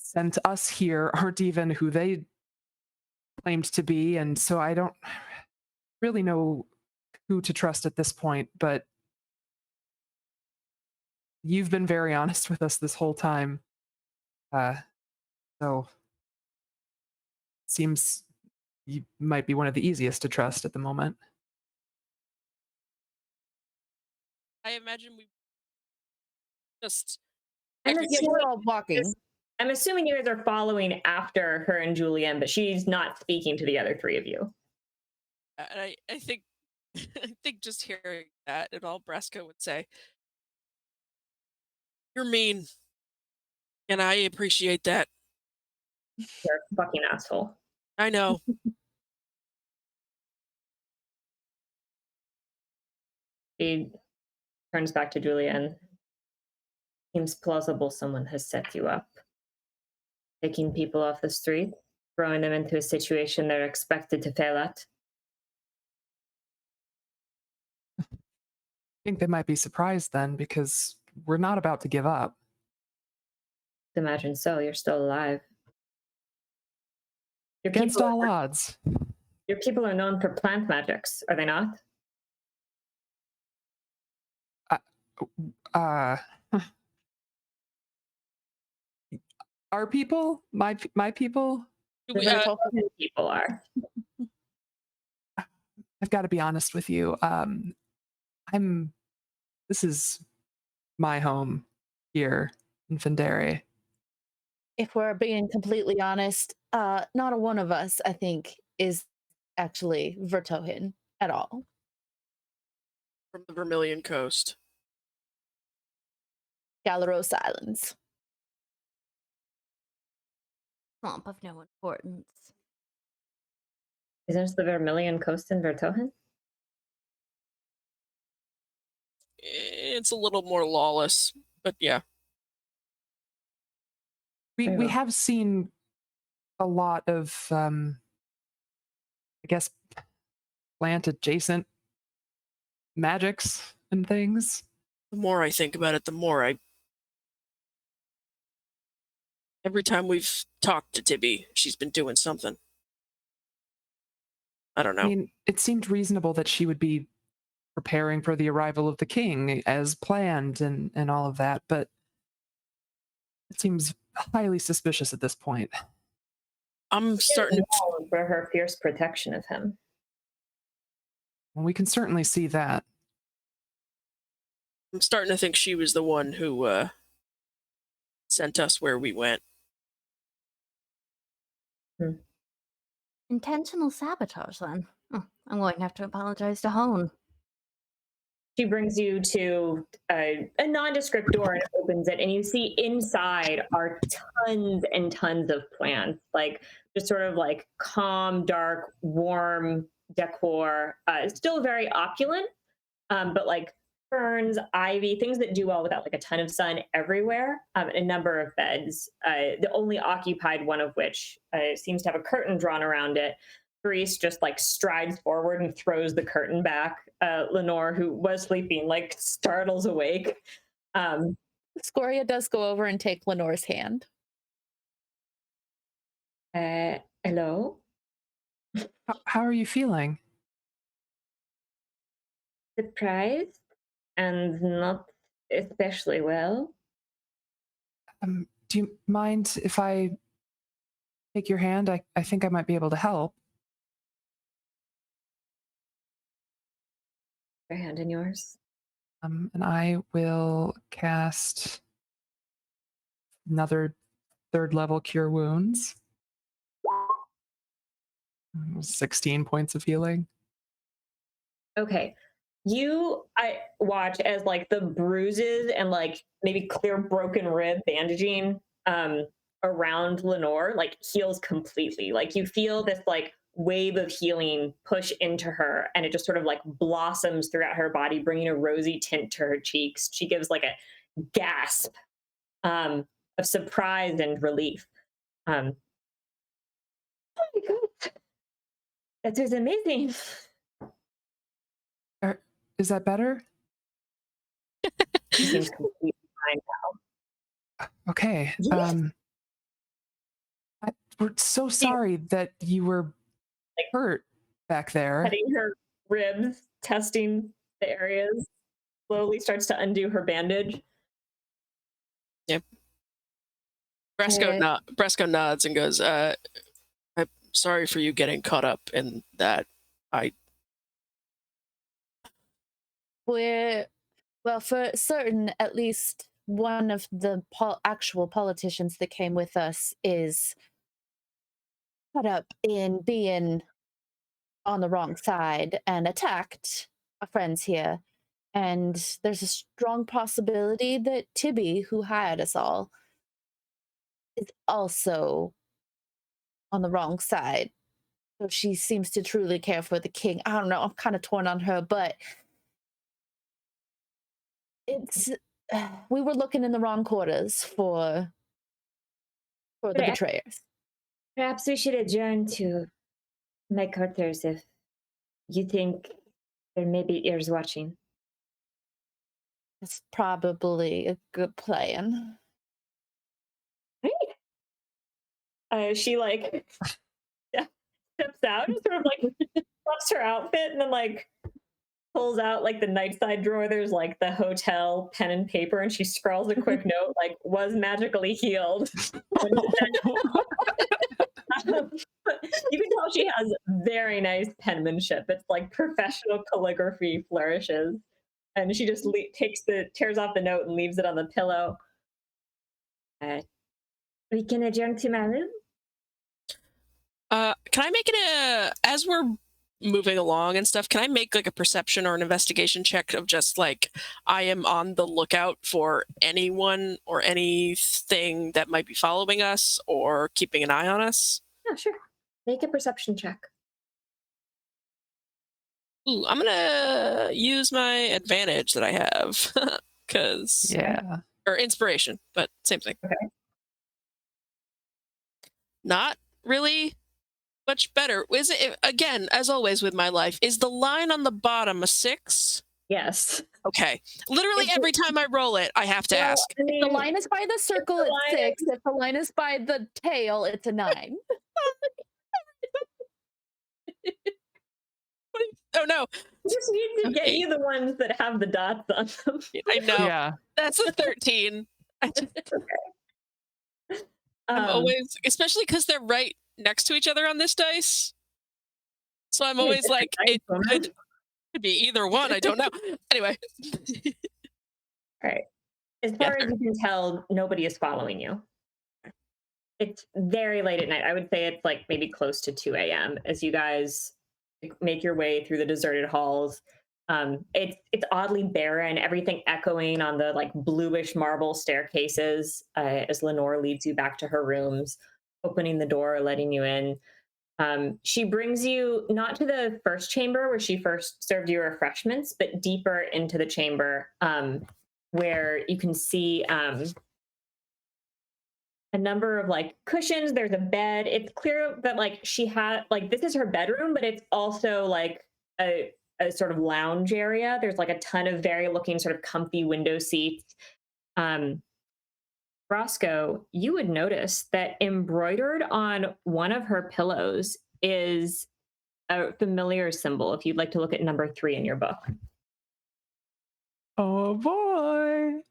sent us here aren't even who they claimed to be. And so I don't really know who to trust at this point, but you've been very honest with us this whole time. So seems you might be one of the easiest to trust at the moment.
I imagine we just
I'm
technically-
Yeah, we're all walking.
I'm assuming you guys are following after her and Julianne, but she's not speaking to the other three of you.
and I think I think just hearing that and all Brasco would say, "You're mean," and I appreciate that.
You're a fucking asshole.
I know.
He turns back to Julianne. Seems plausible someone has set you up. Taking people off the street, throwing them into a situation they're expected to fail at.
I think they might be surprised then, because we're not about to give up.
Imagine so, you're still alive. Your
Against
people,
all odds.
your people are known for plant magics, are they not?
Uh, our people? My people?
Do
The
we,
Vertolfen people are.
I've got to be honest with you. This is my home here in Findere.
If we're being completely honest, not a one of us, I think, is actually Vertohin at all.
from the Vermilion Coast.
Galaros Islands.
Swamp of no importance.
Isn't the Vermilion Coast in Vertohen?
It's a little more lawless, but yeah.
Very
We
well.
have seen a lot of I guess plant adjacent magics and things.
The more I think about it, the more I. Every time we've talked to Tibby, she's been doing something. I don't know.
I mean, it seemed reasonable that she would be preparing for the arrival of the king as planned and all of that, but it seems highly suspicious at this point.
I'm starting to.
Known for her fierce protection of him.
Well, we can certainly see that.
I'm starting to think she was the one who sent us where we went.
Intentional sabotage, then. I'm going to have to apologize to Honne.
She brings you to a nondescript door and opens it, and you see inside are tons and tons of plants, like just sort of like calm, dark, warm decor. Still very opulent, but like ferns, ivy, things that do well without like a ton of sun everywhere. A number of beds, the only occupied one of which seems to have a curtain drawn around it. Therese just like strides forward and throws the curtain back. Lenore, who was sleeping, like startles awake.
Scoria does go over and take Lenore's hand.
Hello?
How are you feeling?
Surprised and not especially well.
Do you mind if I take your hand? I think I might be able to help.
Your hand in yours.
And I will cast another 3rd level Cure Wounds. 16 points of healing.
Okay. I watch as like the bruises and like maybe clear broken rib bandaging around Lenore like heals completely. Like you feel this like wave of healing push into her and it just sort of like blossoms throughout her body, bringing a rosy tint to her cheeks. She gives like a gasp of surprise and relief. Oh my God. That was amazing.
Is that better?
She seems completely fine.
Okay.
Yes.
We're so sorry that you were hurt back there.
Petting her ribs, testing the areas, slowly starts to undo her bandage.
Yep. Bresco nods and goes, I'm sorry for you getting caught up in that.
Well, for certain, at least one of the actual politicians that came with us is caught up in being on the wrong side and attacked our friends here. And there's a strong possibility that Tibby, who hired us all, is also on the wrong side. So she seems to truly care for the king. I don't know. I'm kind of torn on her, but it's we were looking in the wrong quarters for the betrayers.
Perhaps we should adjourn to my quarters if you think there may be ears watching.
It's probably a good plan.
She like steps out and sort of like fluffs her outfit and then like pulls out like the nightside drawer. There's like the hotel pen and paper, and she scrawls a quick note like "was magically healed." You can tell she has very nice penmanship. It's like professional calligraphy flourishes, and she just tears off the note and leaves it on the pillow. We can adjourn to my room.
Can I make it as we're moving along and stuff, can I make like a perception or an investigation check of just like I am on the lookout for anyone or anything that might be following us or keeping an eye on us?
Yeah, sure. Make a perception check.
Ooh, I'm gonna use my advantage that I have because or inspiration, but same thing.
Okay.
Not really much better. Is it, again, as always with my life, is the line on the bottom a 6?
Yes.
Okay. Literally every time I roll it, I have to ask.
I mean, if the line is by the circle, it's 6. If the line is by the tail, it's a 9.
Oh no.
Just need to get you the ones that have the dots on them.
I know.
Yeah.
That's a 13. I'm always, especially because they're right next to each other on this dice. So I'm always like, it could be either one. I don't know. Anyway.
All right. As far as you can tell, nobody is following you. It's very late at night. I would say it's like maybe close to 2 a.m. as you guys make your way through the deserted halls. It's oddly barren, everything echoing on the like bluish marble staircases as Lenore leads you back to her rooms, opening the door, letting you in. She brings you not to the first chamber where she first served you refreshments, but deeper into the chamber where you can see a number of like cushions. There's a bed. It's clear that like she had like this is her bedroom, but it's also like a sort of lounge area. There's like a ton of very looking sort of comfy window seats. Roscoe, you would notice that embroidered on one of her pillows is a familiar symbol. If you'd like to look at number 3 in your book.
Oh boy.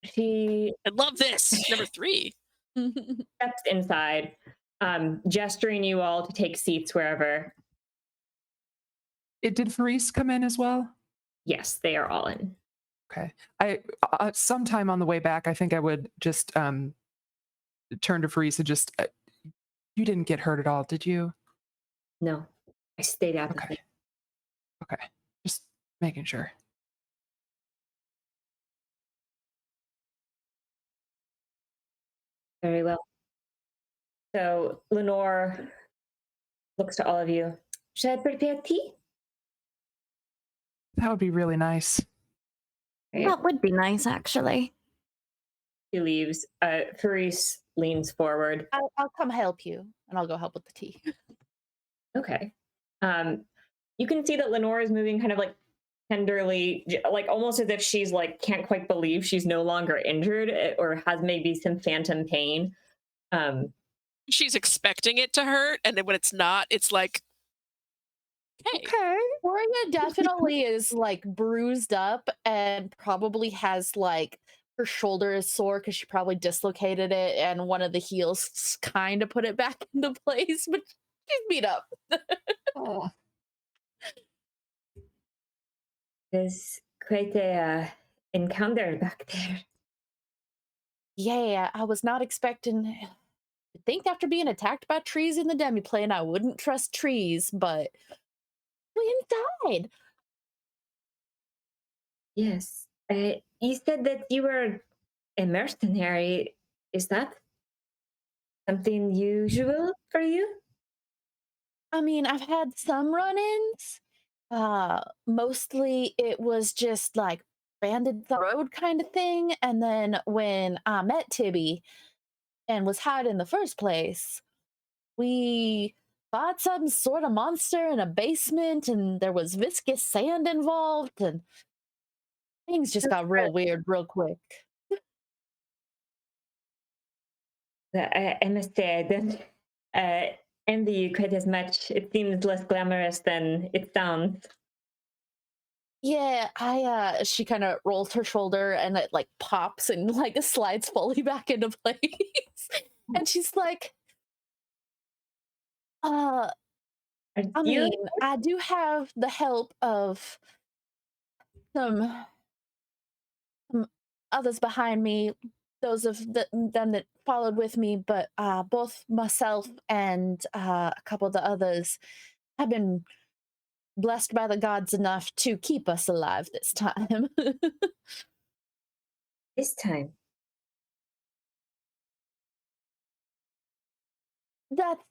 She
I love this. Number 3.
steps inside, gesturing you all to take seats wherever.
Did Faris come in as well?
Yes, they are all in.
Okay. I sometime on the way back, I think I would just turn to Faris and just, you didn't get hurt at all, did you?
No, I stayed out of
Okay.
it.
Okay. Just making sure.
Very well. So Lenore looks to all of you. Should I prepare tea?
That would be really nice.
Okay.
That would be nice, actually.
She leaves. Faris leans forward.
I'll come help you, and I'll go help with the tea.
Okay. You can see that Lenore is moving kind of like tenderly, like almost as if she's like can't quite believe she's no longer injured or has maybe some phantom pain.
She's expecting it to hurt, and then when it's not, it's like, hey.
Okay.
Gloria definitely is like bruised up and probably has like her shoulder is sore because she probably dislocated it, and one of the heels kind of put it back into place, but she's beat up.
Oh.
There's quite a encounter back there.
Yeah, I was not expecting. I think after being attacked by trees in the demiplane, I wouldn't trust trees, but we inside.
Yes. You said that you were a mercenary. Is that something usual for you?
I mean, I've had some run-ins. Mostly it was just like bandits on the road kind of thing. And then when I met Tibby and was hired in the first place, we fought some sort of monster in a basement, and there was viscous sand involved, and things just got real weird real quick.
I must say, I don't envy you quite as much. It seems less glamorous than it sounds.
Yeah, she kind of rolls her shoulder and it like pops and like slides fully back into place. And she's like,
Are
I
you?
mean, I do have the help of some, some others behind me, those of them that followed with me, but both myself and a couple of the others have been blessed by the gods enough to keep us alive this time.
This time.
That's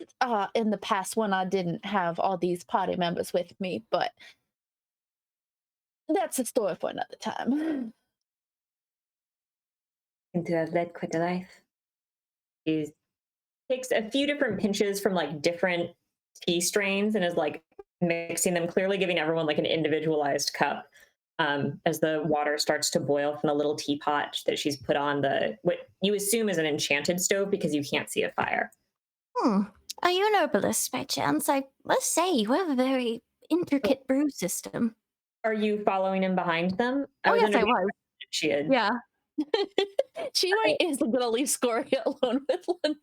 in the past when I didn't have all these party members with me, but that's a story for another time.
Seem to have led quite a life. She takes a few different pinches from like different tea strains and is like mixing them, clearly giving everyone like an individualized cup. As the water starts to boil from the little teapot that she's put on the what you assume is an enchanted stove because you can't see a fire.
Are you an herbalist by chance? I must say, you have a very intricate brew system.
Are you following him behind them?
Oh, yes,
under
I
the
was.
impression she had.
Yeah.
She might is gonna leave Scoria alone with Lenore.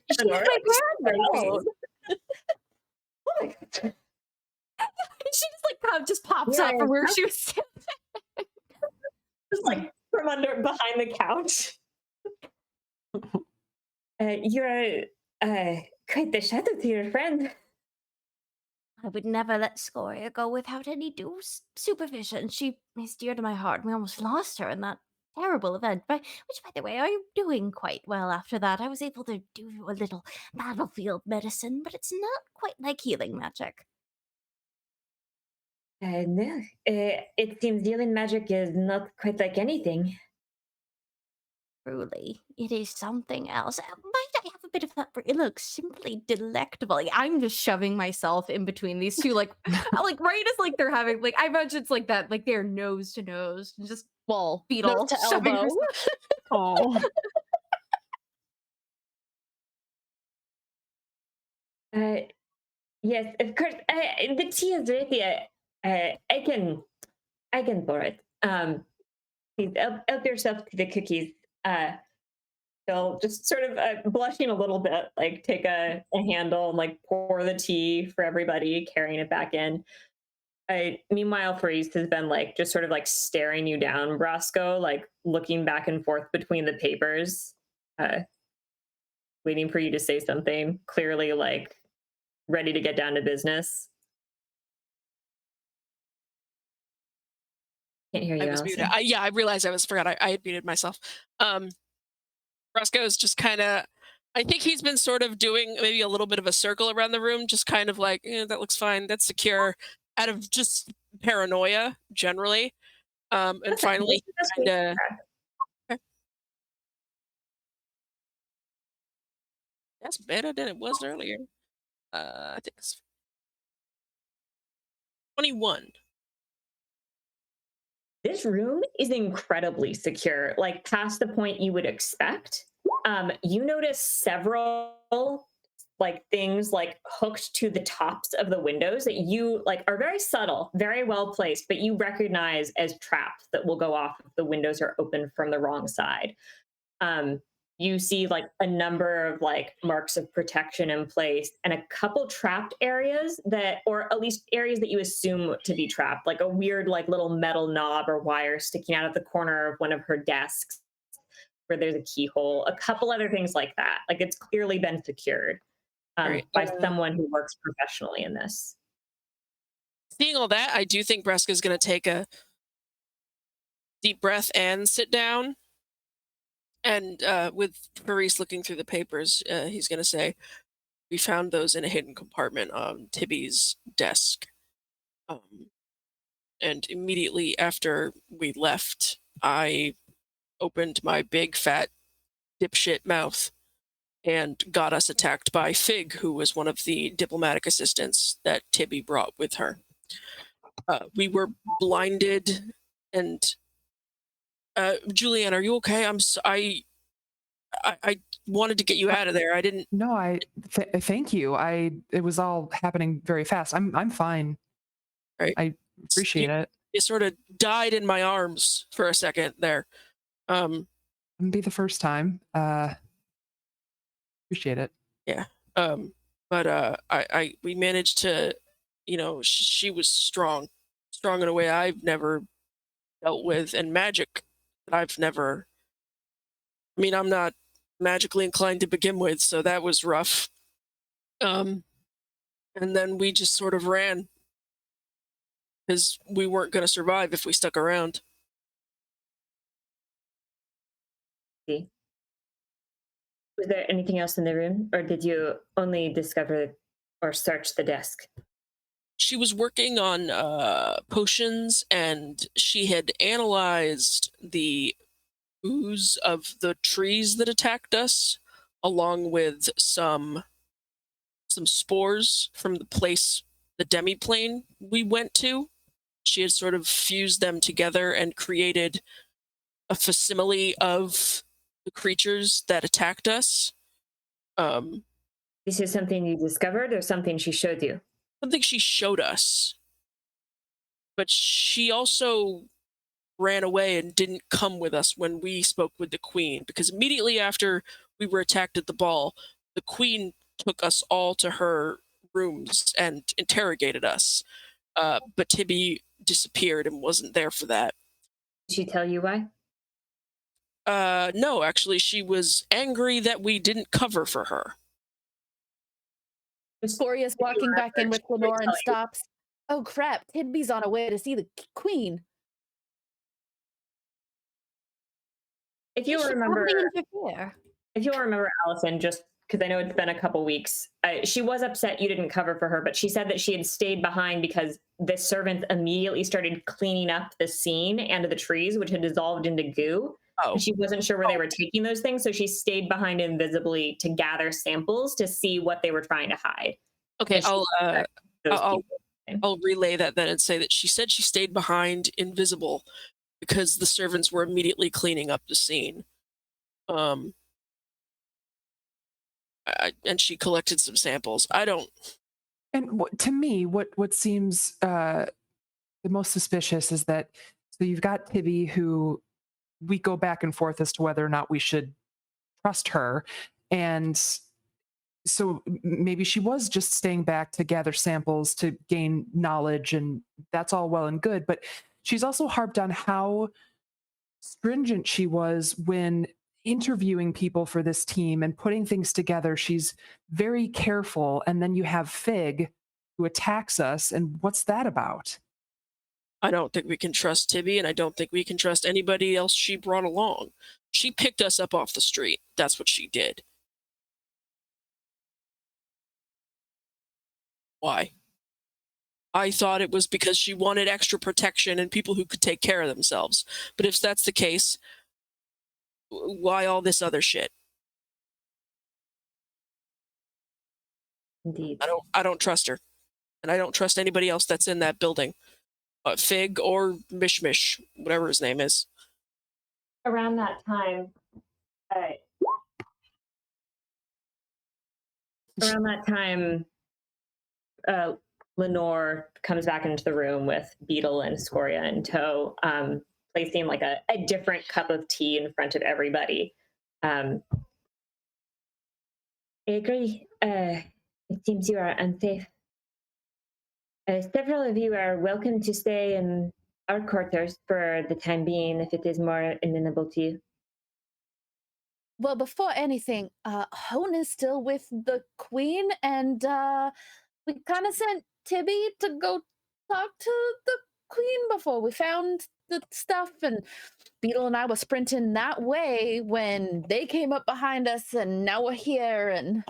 She's
Lenore,
my
like,
grandma. She just like kind of just pops
Yeah,
up from where she was sitting.
just like from under behind the couch. You're quite the shadow to your friend.
I would never let Scoria go without any due supervision. She is dear to my heart. We almost lost her in that terrible event. Which, by the way, are you doing quite well after that? I was able to do a little battlefield medicine, but it's not quite like healing magic.
No, it seems healing magic is not quite like anything.
Truly, it is something else. Might I have a bit of that? It looks simply delectable. Like, I'm just shoving myself in between these two, like, like right as like they're having, like, I imagine it's like that, like they're nose to nose, and just
Well,
Beetle
nose to
shoving
elbow.
herself-
Oh.
Yes, of course. The tea is ready. I can pour it. Please help yourself to the cookies. They'll just sort of blushing a little bit, like take a handle and like pour the tea for everybody, carrying it back in. Meanwhile, Faris has been like just sort of like staring you down, Brasco, like looking back and forth between the papers, waiting for you to say something. Clearly, like ready to get down to business. Can't hear
I
you,
was muted.
Allison.
Yeah, I realized forgot I had muted myself. Roscoe's just kind of, I think he's been sort of doing maybe a little bit of a circle around the room, just kind of like, that looks fine, that's secure, out of just paranoia generally. And
Okay,
finally,
that's
kind
great.
of, that's better than it was earlier. I think it's 21.
This room is incredibly secure, like past the point you would expect. You notice several like things like hooked to the tops of the windows that you like are very subtle, very well placed, but you recognize as traps that will go off if the windows are open from the wrong side. um, you see like a number of like marks of protection in place and a couple trapped areas that, or at least areas that you assume to be trapped, like a weird like little metal knob or wire sticking out of the corner of one of her desks where there's a keyhole, a couple other things like that. Like it's clearly been secured
Right.
by someone who works professionally in this.
Seeing all that, I do think Breska's going to take a deep breath and sit down. And with Maurice looking through the papers, he's going to say, "We found those in a hidden compartment on Tibby's desk." And immediately after we left, I opened my big fat dipshit mouth and got us attacked by Fig, who was one of the diplomatic assistants that Tibby brought with her. We were blinded, and Julianne, are you okay? I wanted to get you out of there. I didn't.
No, thank you. It was all happening very fast. I'm fine.
Right.
I appreciate it.
You sort of died in my arms for a second there.
Wouldn't be the first time. Appreciate it.
Yeah. But we managed to, she was strong in a way I've never dealt with, and magic that I've never. I mean, I'm not magically inclined to begin with, so that was rough. And then we just sort of ran because we weren't going to survive if we stuck around.
See. Was there anything else in the room, or did you only discover or search the desk?
She was working on potions, and she had analyzed the ooze of the trees that attacked us, along with some spores from the demiplane we went to. She had sort of fused them together and created a facsimile of the creatures that attacked us.
This is something you discovered or something she showed you?
Something she showed us. But she also ran away and didn't come with us when we spoke with the Queen, because immediately after we were attacked at the ball, the Queen took us all to her rooms and interrogated us. But Tibby disappeared and wasn't there for that.
Did she tell you why?
No, actually, she was angry that we didn't cover for her.
Victoria's walking back in with Lenore and stops. Oh crap, Tidby's on a way to see the queen.
If you'll remember, Allison, just because I know it's been a couple weeks, she was upset you didn't cover for her, but she said that she had stayed behind because the servants immediately started cleaning up the scene and the trees, which had dissolved into goo.
Oh.
And she wasn't sure where they were taking those things, so she stayed behind invisibly to gather samples to see what they were trying to hide.
Okay, I'll relay that then and say that she said she stayed behind invisible because the servants were immediately cleaning up the scene. And she collected some samples. I don't.
And to me, what seems the most suspicious is that, so you've got Tibby, who we go back and forth as to whether or not we should trust her, and so maybe she was just staying back to gather samples to gain knowledge, and that's all well and good, but she's also harped on how stringent she was when interviewing people for this team and putting things together. She's very careful, and then you have Fig who attacks us, and what's that about?
I don't think we can trust Tibby, and I don't think we can trust anybody else she brought along. She picked us up off the street. That's what she did. Why? I thought it was because she wanted extra protection and people who could take care of themselves. But if that's the case, why all this other shit?
Indeed.
I don't trust her. And I don't trust anybody else that's in that building. Fig or Mishmish, whatever his name is.
Around that time, Lenore comes back into the room with Beetle and Scoria in tow, placing like a different cup of tea in front of everybody. I agree. It seems you are unsafe. Several of you are welcome to stay in our quarters for the time being, if it is more amenable to you.
Well, before anything, Honne is still with the queen, and we kind of sent Tibby to go talk to the queen before we found the stuff, and Beetle and I were sprinting that way when they came up behind us, and now we're here, and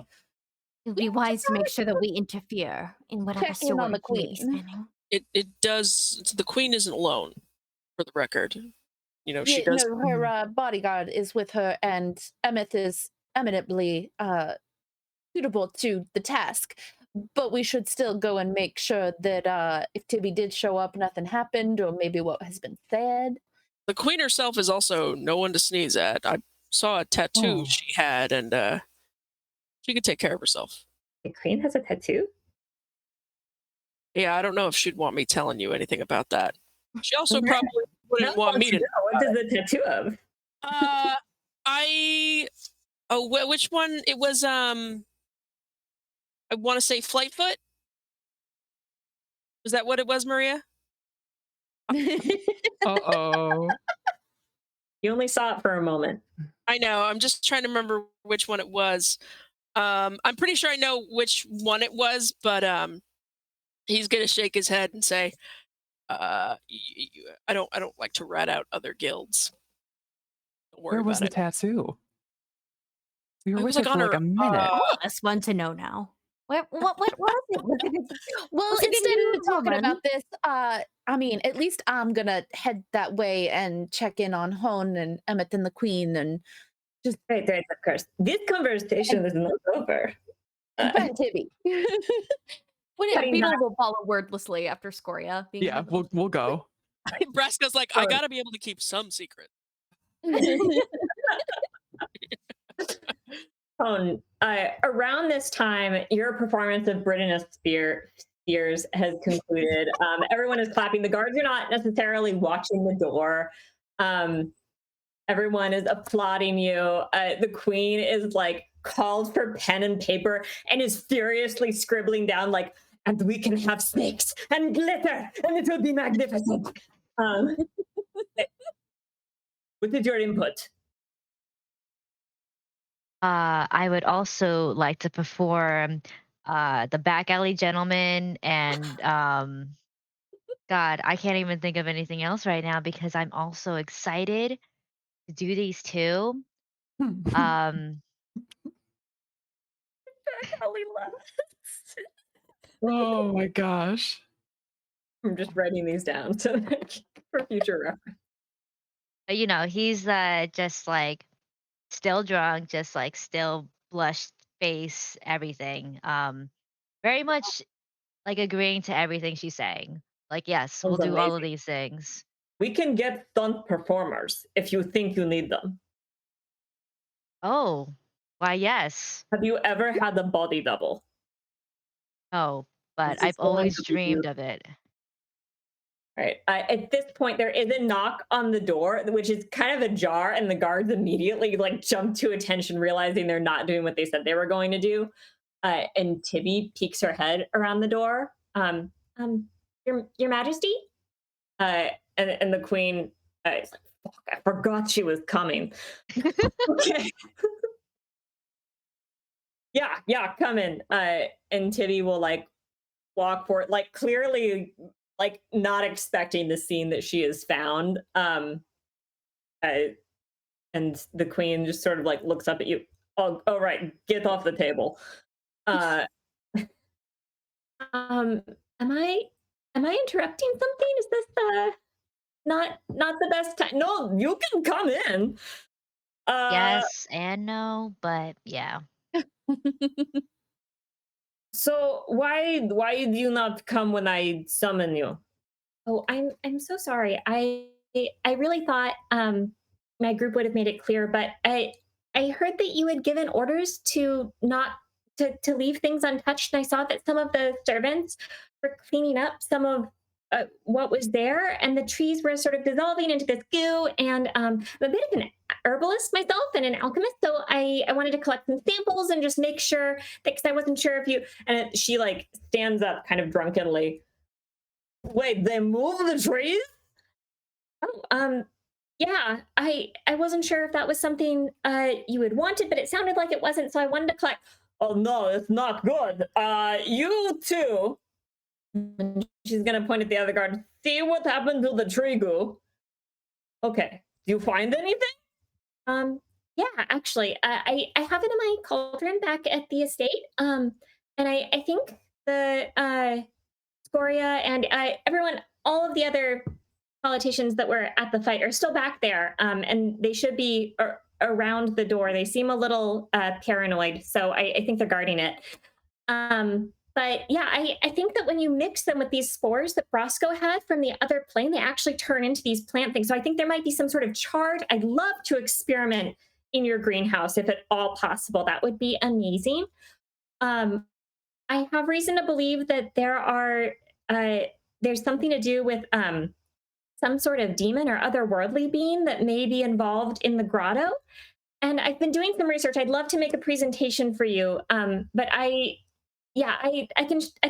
It would be wise to make sure that we interfere in whatever
check in on the
story he may be
queen.
spinning.
It does. The queen isn't alone, for the record. You know, she
Yeah,
does.
no, her bodyguard is with her, and Emmett is eminently suitable to the task. But we should still go and make sure that if Tibby did show up, nothing happened, or maybe what has been said.
The queen herself is also no one to sneeze at. I saw a tattoo she had, and she could take care of herself.
The queen has a tattoo?
Yeah, I don't know if she'd want me telling you anything about that. She also probably wouldn't want me to.
What is the tattoo of?
Which one? It was, I want to say Flightfoot. Was that what it was, Maria?
Uh-oh.
You only saw it for a moment.
I know. I'm just trying to remember which one it was. I'm pretty sure I know which one it was, but he's gonna shake his head and say, I don't like to rat out other guilds. Don't worry
Where was
about
the tattoo? We were
It
with
was
her
like
for
on
like a
her,
minute.
All of us want to know now. What was it? Was it
Well,
Was it
instead
in
of talking
Roman?
about this, I mean, at least I'm gonna head that way and check in on Honne and Emmett and the queen, and just
Right, of course. This conversation is not over.
find Tibby.
Cutting
Beetle
back.
will follow wordlessly after Scoria. Being
Yeah, we'll go.
Braska's like, I gotta be able to keep some secret.
Around this time, your performance of Britannia Spears has concluded. Everyone is clapping. The guards are not necessarily watching the door. Everyone is applauding you. The queen is like called for pen and paper and is furiously scribbling down like, and we can have snakes and glitter and it will be magnificent. What is your input?
I would also like to perform the back alley gentleman and God, I can't even think of anything else right now because I'm also excited to do these two. Um,
Oh my gosh.
I'm just writing these down so for future reference.
you know, he's just like still drunk, just like still blushed face, everything. Very much like agreeing to everything she's saying. Like, yes, we'll
Sounds
do all of
amazing.
these things.
We can get stunt performers if you think you need them.
Oh, why, yes.
Have you ever had a body double?
No, but
This is
I've
going
always
to be
dreamed of it.
Right. At this point, there is a knock on the door, which is kind of ajar, and the guards immediately like jump to attention, realizing they're not doing what they said they were going to do. And Tibby peeks her head around the door. Your Majesty? And the queen is like, fuck, I forgot she was coming. Okay. Yeah, come in. And Tibby will like walk forward, like clearly like not expecting the scene that she has found. Uh, and the queen just sort of like looks up at you. Oh, right, get off the table. Uh, um, am I am I interrupting something? Is this not the best time? No, you can come in. Uh,
Yes and no, but yeah.
so why do you not come when I summon you? Oh, I'm so sorry. I really thought my group would have made it clear, but I heard that you had given orders to not to leave things untouched, and I saw that some of the servants were cleaning up some of what was there, and the trees were sort of dissolving into this goo. And I'm a bit of an herbalist myself and an alchemist, so I wanted to collect some samples and just make sure that because I wasn't sure if you. And she like stands up, kind of drunkenly. Wait, they moved the trees? Oh, yeah. I wasn't sure if that was something you had wanted, but it sounded like it wasn't, so I wanted to collect. Oh no, it's not good. You too. And she's gonna point at the other guard. See what happened to the tree goo? Okay. Do you find anything? Yeah, actually, I have it in my cauldron back at the estate. And I think the Scoria and everyone, all of the other politicians that were at the fight are still back there, and they should be around the door. They seem a little paranoid, so I think they're guarding it. But yeah, I think that when you mix them with these spores that Brosco had from the other plane, they actually turn into these plant things. So I think there might be some sort of charge. I'd love to experiment in your greenhouse if at all possible. That would be amazing. Um, I have reason to believe that there's something to do with some sort of demon or otherworldly being that may be involved in the grotto. And I've been doing some research. I'd love to make a presentation for you, but I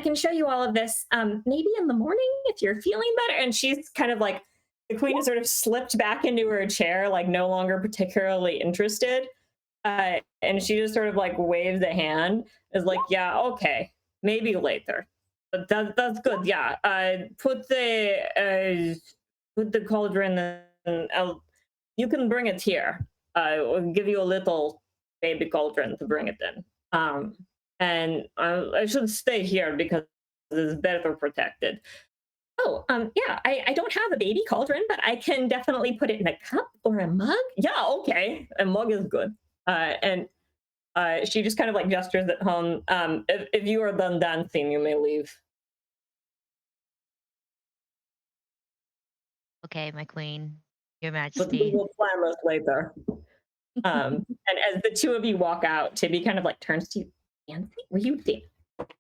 can show you all of this maybe in the morning if you're feeling better. And she's kind of like the queen has sort of slipped back into her chair, like no longer particularly interested. And she just sort of like waves a hand, is like, yeah, okay, maybe later. But that's good. Yeah, put the cauldron and you can bring it here. I'll give you a little baby cauldron to bring it in. And I should stay here because it's better protected. Oh, yeah, I don't have a baby cauldron, but I can definitely put it in a cup or a mug. Yeah, okay, a mug is good. And she just kind of like gestures at home. If you are done dancing, you may leave.
Okay, my queen, Your
But we
Majesty.
will plan this later. And as the two of you walk out, Tibby kind of like turns to you. Dancing? Were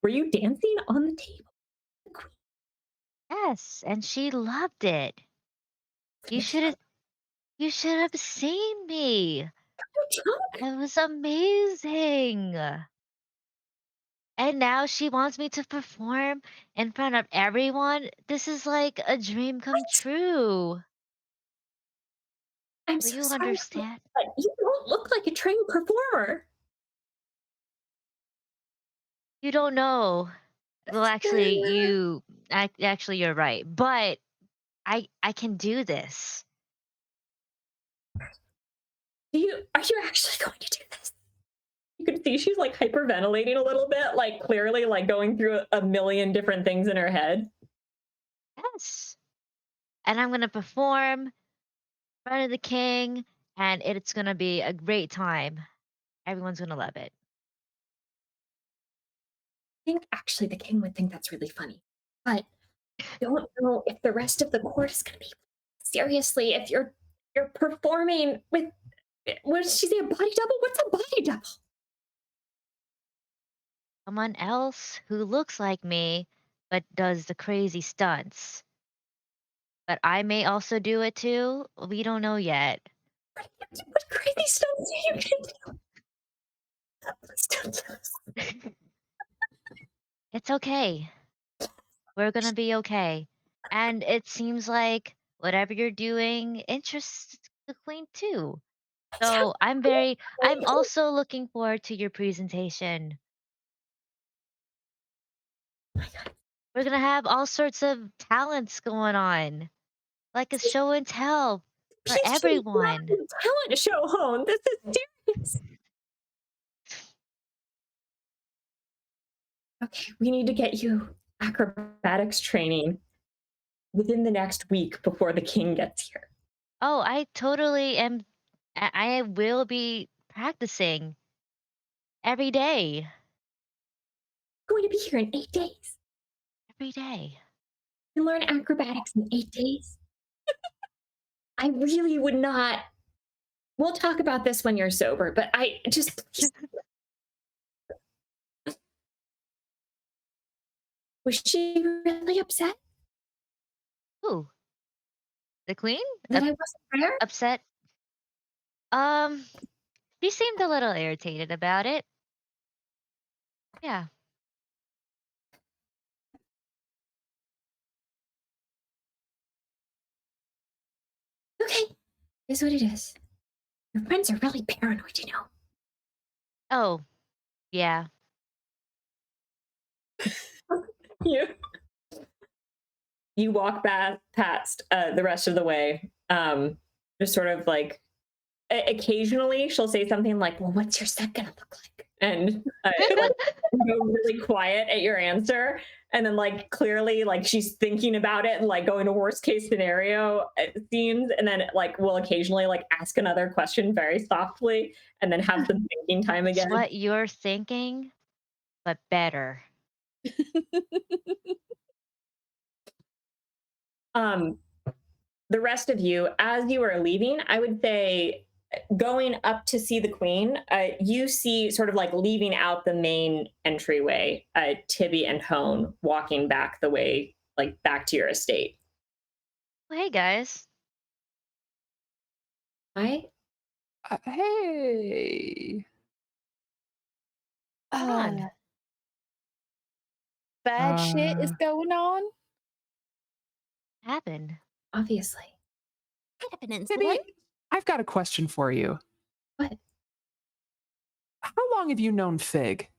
you dancing on the table?
Yes, and she loved it. You should have seen me. It was amazing. And now she wants me to perform in front of everyone. This is like a dream come true.
I'm
Will
so
you
sorry,
understand?
but you don't look like a trained performer.
You don't know. Well, actually, actually you're right. But I can do this.
Are you actually going to do this? You can see she's like hyperventilating a little bit, like clearly like going through a million different things in her head.
Yes. And I'm gonna perform in front of the king, and it's gonna be a great time. Everyone's gonna love it.
I think actually the king would think that's really funny. But I don't know if the rest of the court is gonna be seriously if you're performing with what did she say, a body double? What's a body double?
Someone else who looks like me but does the crazy stunts. But I may also do it too. We don't know yet.
What crazy stuff do you can do? Please don't do this.
It's okay. We're gonna be okay. And it seems like whatever you're doing interests the queen too. So I'm also looking forward to your presentation.
Oh my God.
We're gonna have all sorts of talents going on, like a show and tell for
Peach Tea is not
everyone.
a talent show, Hone. This is serious. Okay, we need to get you acrobatics training within the next week before the king gets here.
Oh, I totally am. I will be practicing every day.
Going to be here in 8 days.
Every day.
You learn acrobatics in 8 days. I really would not. We'll talk about this when you're sober, but I just. Was she really upset
Ooh, the queen?
that I wasn't there?
Upset? Um, she seemed a little irritated about it. Yeah.
Okay, is what it is. Your friends are really paranoid, you know.
Oh, yeah.
You you walk past the rest of the way. Just sort of like occasionally she'll say something like, "Well, what's your set gonna look like?" And like go really quiet at your answer, and then like clearly like she's thinking about it and like going to worst case scenario scenes, and then like will occasionally like ask another question very softly, and then have some thinking time
It's
again.
what you're thinking, but better.
Um, the rest of you, as you are leaving, I would say going up to see the queen, you see sort of like leaving out the main entryway, Tibby and Hone walking back the way, like back to your estate.
Well, hey, guys.
Hi.
Hey.
What's going on?
Bad shit is
Uh,
going on.
Happened.
Obviously.
Maybe I've got a question for you.
What?
How long have you known Fig?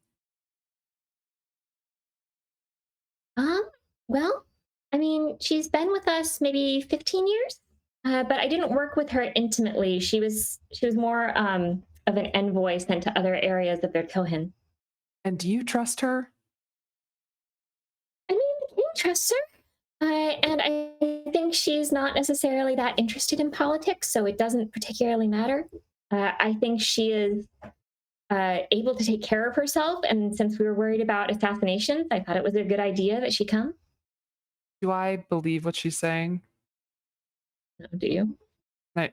Well, I mean, she's been with us maybe 15 years, but I didn't work with her intimately. She was more of an envoy sent to other areas of their Tohin.
And do you trust her?
I mean, the king trusts her, and I think she's not necessarily that interested in politics, so it doesn't particularly matter. I think she is able to take care of herself, and since we were worried about assassinations, I thought it was a good idea that she come.
Do I believe what she's saying?
Do you?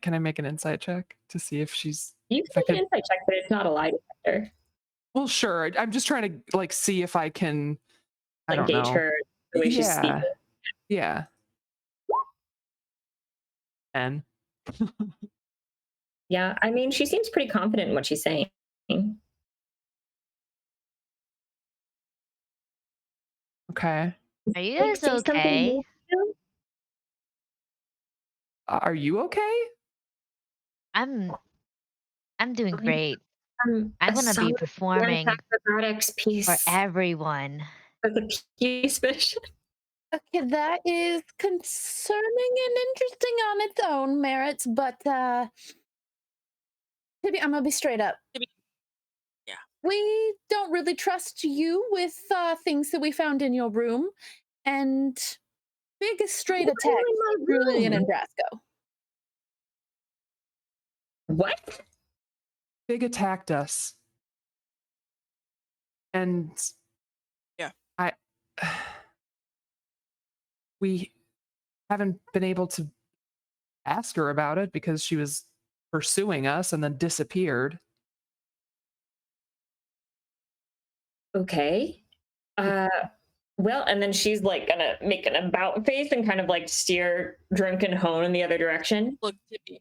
Can I make an insight check to see if she's
You
if I
can make an
could?
insight check, but it's not a lie detector.
Well, sure. I'm just trying to like see if I can. I
Like
don't
gauge
know.
her the way she's speaking.
Yeah. Yeah. And
Yeah, I mean, she seems pretty confident in what she's saying.
okay.
Are you
Like,
guys
say something
okay?
more to you?
Are you okay?
I'm I'm doing
I-
great. I'm
a
gonna be
solid dance
performing
acrobatics
for
piece
everyone.
for the peace mission.
Okay, that is concerning and interesting on its own merits, but maybe I'm gonna be straight up.
Yeah.
We don't really trust you with things that we found in your room, and biggest straight
What are
attack
you in my
Julian
room?
and Brasco.
What?
Fig attacked us. And
Yeah.
I we haven't been able to ask her about it because she was pursuing us and then disappeared.
Okay. Uh, well, and then she's like gonna make an about face and kind of like steer drunken Hone in the other direction.
Look, Tibby,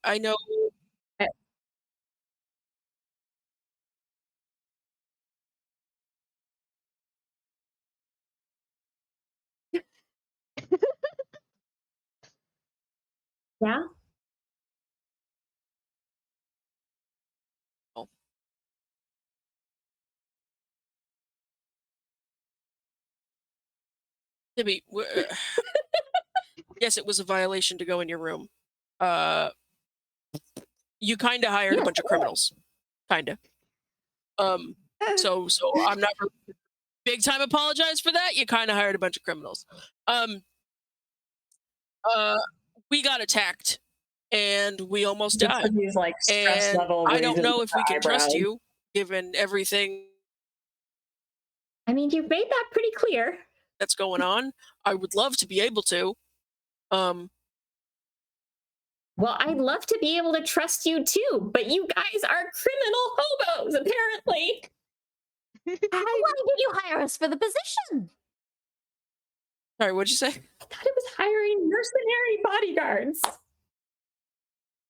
I know.
Uh, Yeah.
Oh, Tibby, yes, it was a violation to go in your room. You kind of hired a bunch of criminals, kind of. So I'm not big time apologize for that. You kind of hired a bunch of criminals. We got attacked, and we almost died.
He's like stress
And
level.
I don't know if we can trust
eyebrows.
you, given everything
I mean, you've made that pretty clear.
that's going on. I would love to be able to.
Well, I'd love to be able to trust you too, but you guys are criminal hobos, apparently.
Why did you hire us for the position?
Sorry, what'd you say?
I thought it was hiring mercenary bodyguards.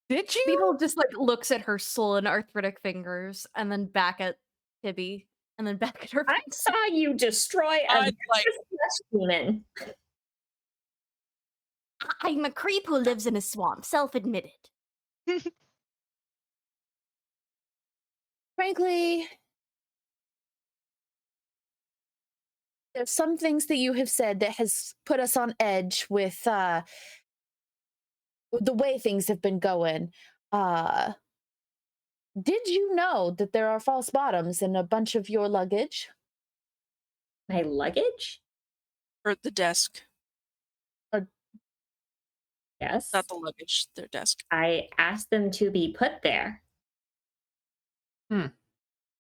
Did you?
Beetle just like looks at her swollen arthritic fingers and then back at Tibby and then back at her.
I saw you destroy a
I'd like
flesh demon.
I'm a creep who lives in a swamp, self-admitted.
Frankly, there's some things that you have said that has put us on edge with the way things have been going. Did you know that there are false bottoms in a bunch of your luggage?
My luggage?
or the desk,
Yes.
not the luggage, their desk.
I asked them to be put there.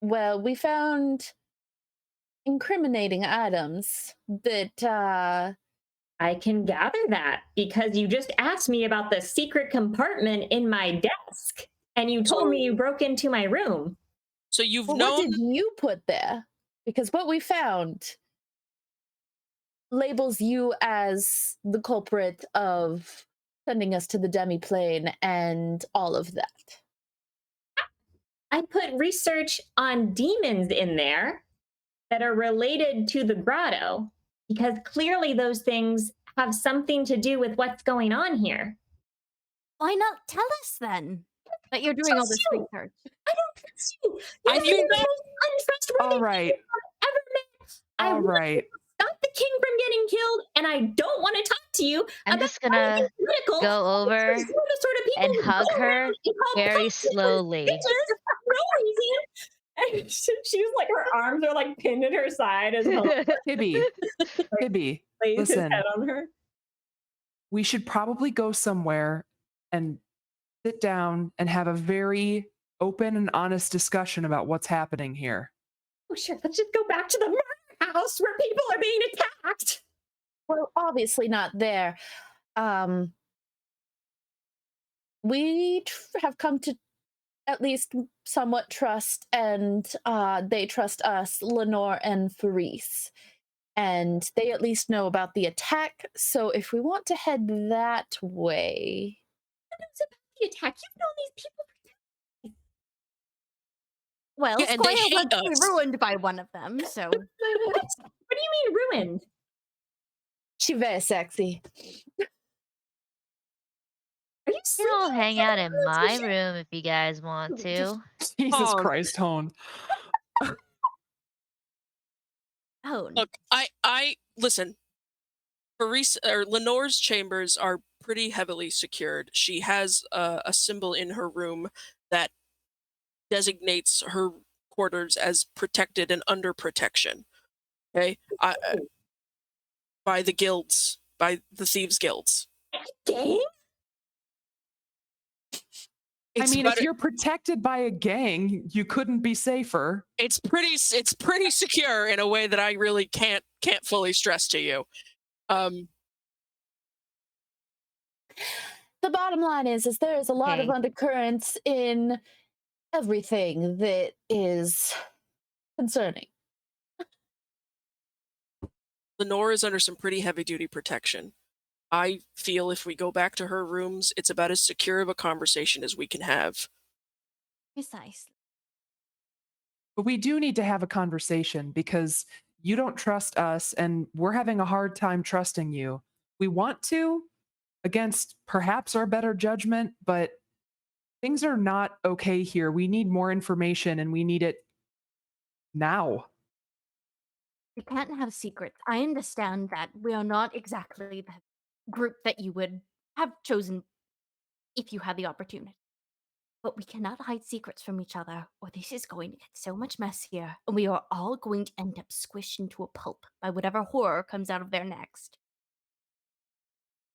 Well, we found incriminating items that
I can gather that because you just asked me about the secret compartment in my desk and you told me you broke into my room.
So you've
well,
known.
what did you put there? Because what we found labels you as the culprit of sending us to the demi-plane and all of that.
I put research on demons in there that are related to the grotto because clearly those things have something to do with what's going on here.
Why not tell us then that you're doing all this
Trust you.
research?
I don't trust you.
I
You're
think
the
that-
most untrustworthy
All right.
people I've ever met. I
All
want
right.
to stop the king from getting killed, and I don't want to talk to you.
I'm
about
just gonna
anything political
go over
because you're the sort of people
and
who
hug
go
her
around and call
very
cops and
slowly.
bitches for no reason. And she's like, her arms are like pinned at her side as well.
Tibby, Tibby,
Lays his
listen.
head on her.
We should probably go somewhere and sit down and have a very open and honest discussion about what's happening here.
Oh, sure. Let's just go back to the murder house where people are being attacked.
Well, obviously not there. We have come to at least somewhat trust, and they trust us, Lenore and Faris. And they at least know about the attack. So if we want to head that way.
What knows about the attack? You've known these people for
Well,
Yeah, and they
Squire
hate
was
us.
ruined by one of them, so
What do you mean ruined?
She's very sexy.
Are you
You can all
serious?
hang out in
That's
my
for sure.
room if you guys want to.
Jesus
Oh.
Christ, Honne.
oh,
Look, I listen. Lenore's chambers are pretty heavily secured. She has a symbol in her room that designates her quarters as protected and under protection. Okay, by the guilds, by the thieves' guilds.
Gang?
I
It's
mean, if
better-
you're protected by a gang, you couldn't be safer.
it's pretty secure in a way that I really can't fully stress to you.
The bottom line is there is a lot of
Okay.
undercurrents in everything that is concerning.
Lenore is under some pretty heavy duty protection. I feel if we go back to her rooms, it's about as secure of a conversation as we can have.
precisely.
But we do need to have a conversation because you don't trust us and we're having a hard time trusting you. We want to, against perhaps our better judgment, but things are not okay here. We need more information and we need it now.
You can't have secrets. I understand that we are not exactly the group that you would have chosen if you had the opportunity. But we cannot hide secrets from each other, or this is going to get so much messier, and we are all going to end up squished into a pulp by whatever horror comes out of there next.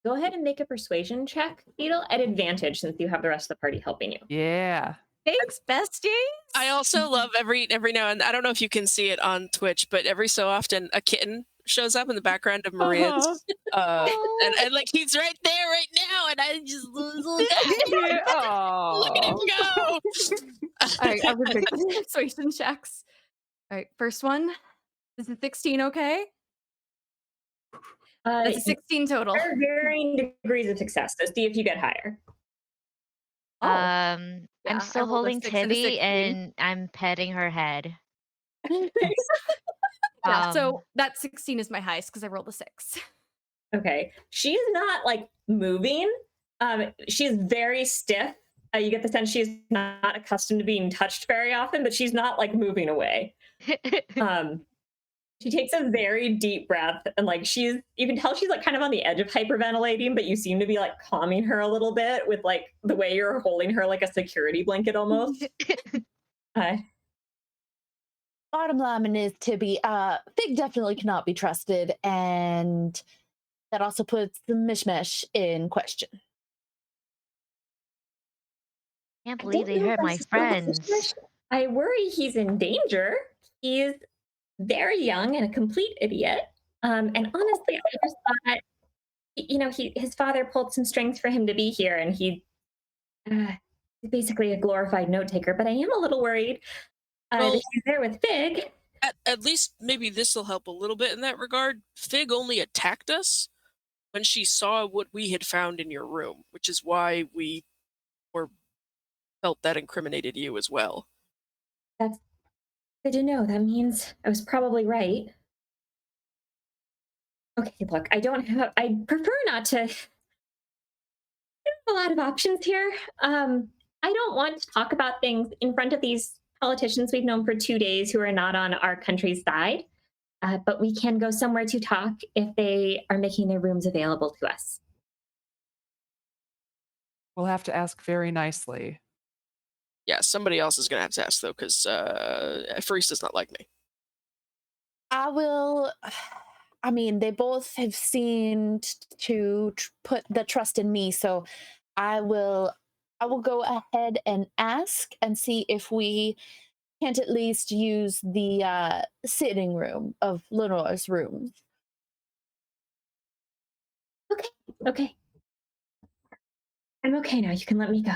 Go ahead and make a persuasion check, Beetle, at advantage since you have the rest of the party helping you.
Yeah.
Thanks, bestie.
I also love every now and I don't know if you can see it on Twitch, but every so often a kitten shows up in the background of Maria's. And like he's right there right now, and I just look at him go.
All right, I'm gonna make persuasion checks. All right, first one. Is a 16 okay? That's a 16 total.
There are varying degrees of success, so see if you get higher.
Oh,
I'm
yeah, I
still
rolled a
holding
6 and a
Tibby
16.
and I'm petting her head.
Yeah,
Um,
so that 16 is my highest because I rolled a 6.
Okay. She's not like moving. She's very stiff. You get the sense she's not accustomed to being touched very often, but she's not like moving away. She takes a very deep breath and like you can tell she's like kind of on the edge of hyperventilating, but you seem to be like calming her a little bit with like the way you're holding her like a security blanket almost.
Bottom line is, Tibby, Fig definitely cannot be trusted, and that also puts the mishmash in question.
Can't
I
believe
don't
they
know
hurt
if
my
I'm still
friends.
suspicious. I worry he's in danger. He's very young and a complete idiot. And honestly, I just thought, his father pulled some strings for him to be here, and he's basically a glorified note taker. But I am a little worried that he's there with Fig.
At least maybe this will help a little bit in that regard. Fig only attacked us when she saw what we had found in your room, which is why we felt that incriminated you as well.
That's good to know. That means I was probably right. Okay, look, I prefer not to. There's a lot of options here. I don't want to talk about things in front of these politicians we've known for 2 days who are not on our country's side. But we can go somewhere to talk if they are making their rooms available to us.
We'll have to ask very nicely.
Yeah, somebody else is going to have to ask, though, because Faris does not like me.
I will. I mean, they both have seemed to put the trust in me, so I will go ahead and ask and see if we can't at least use the sitting room of Lenore's room.
Okay. I'm okay now. You can let me go.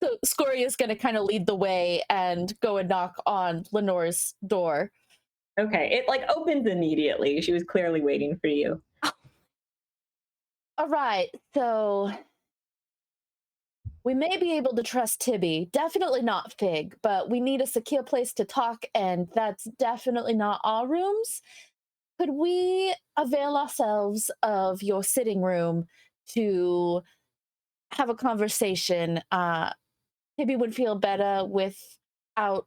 So Scoria is going to kind of lead the way and go and knock on Lenore's door.
Okay, it like opens immediately. She was clearly waiting for you.
All right, so we may be able to trust Tibby. Definitely not Fig, but we need a secure place to talk, and that's definitely not our rooms. Could we avail ourselves of your sitting room to have a conversation? Tibby would feel better without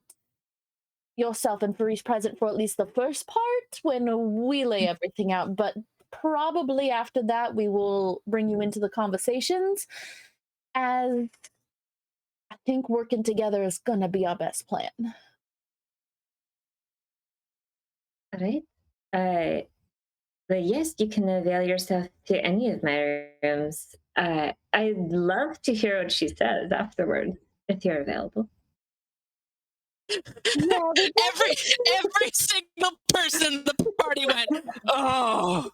yourself and Faris present for at least the first part when we lay everything out, but probably after that we will bring you into the conversations, as I think working together is gonna be our best plan.
All right. But yes, you can avail yourself to any of my rooms. I'd love to hear what she says afterward, if you're available.
Every single person in the party went, oh.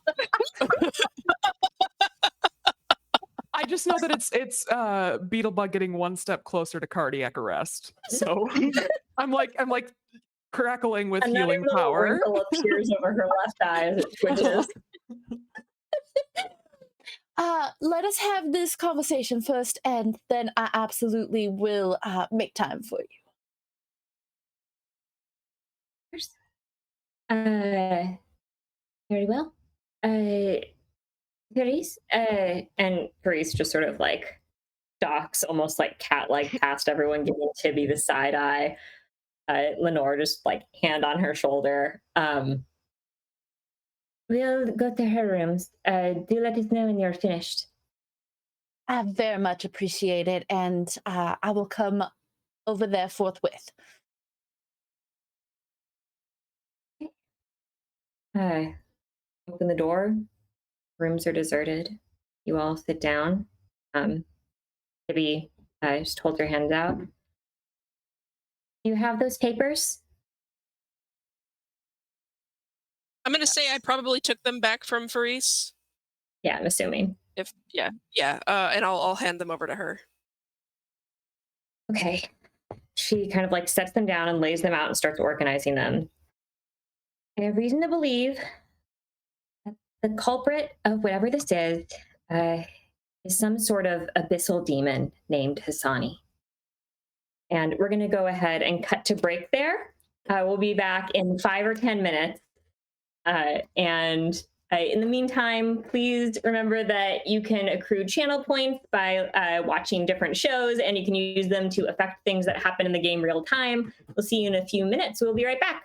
I just know that it's Beetlebug getting one step closer to cardiac arrest. So I'm like crackling with
Another
healing
little
power.
wrinkle appears over her left eye as it twitches.
Let us have this conversation first, and then I absolutely will make time for you.
Very well. Paris, and Paris just sort of like stalks, almost like cat-like, past everyone, giving Tibby the side eye. Lenore, just like hand on her shoulder. We'll go to her rooms. Do let us know when you're finished.
I very much appreciate it, and I will come over there forthwith.
Open the door. Rooms are deserted. You all sit down. Maybe just hold your hands out. You have those papers?
I'm gonna say I probably took them back from Faris.
Yeah, I'm assuming.
Yeah. And I'll hand them over to her.
Okay. She kind of like sets them down and lays them out and starts organizing them. I have reason to believe that the culprit of whatever this is some sort of abyssal demon named Hassani. And we're going to go ahead and cut to break there. We'll be back in 5 or 10 minutes. In the meantime, please remember that you can accrue channel points by watching different shows, and you can use them to affect things that happen in the game real time. We'll see you in a few minutes. We'll be right back.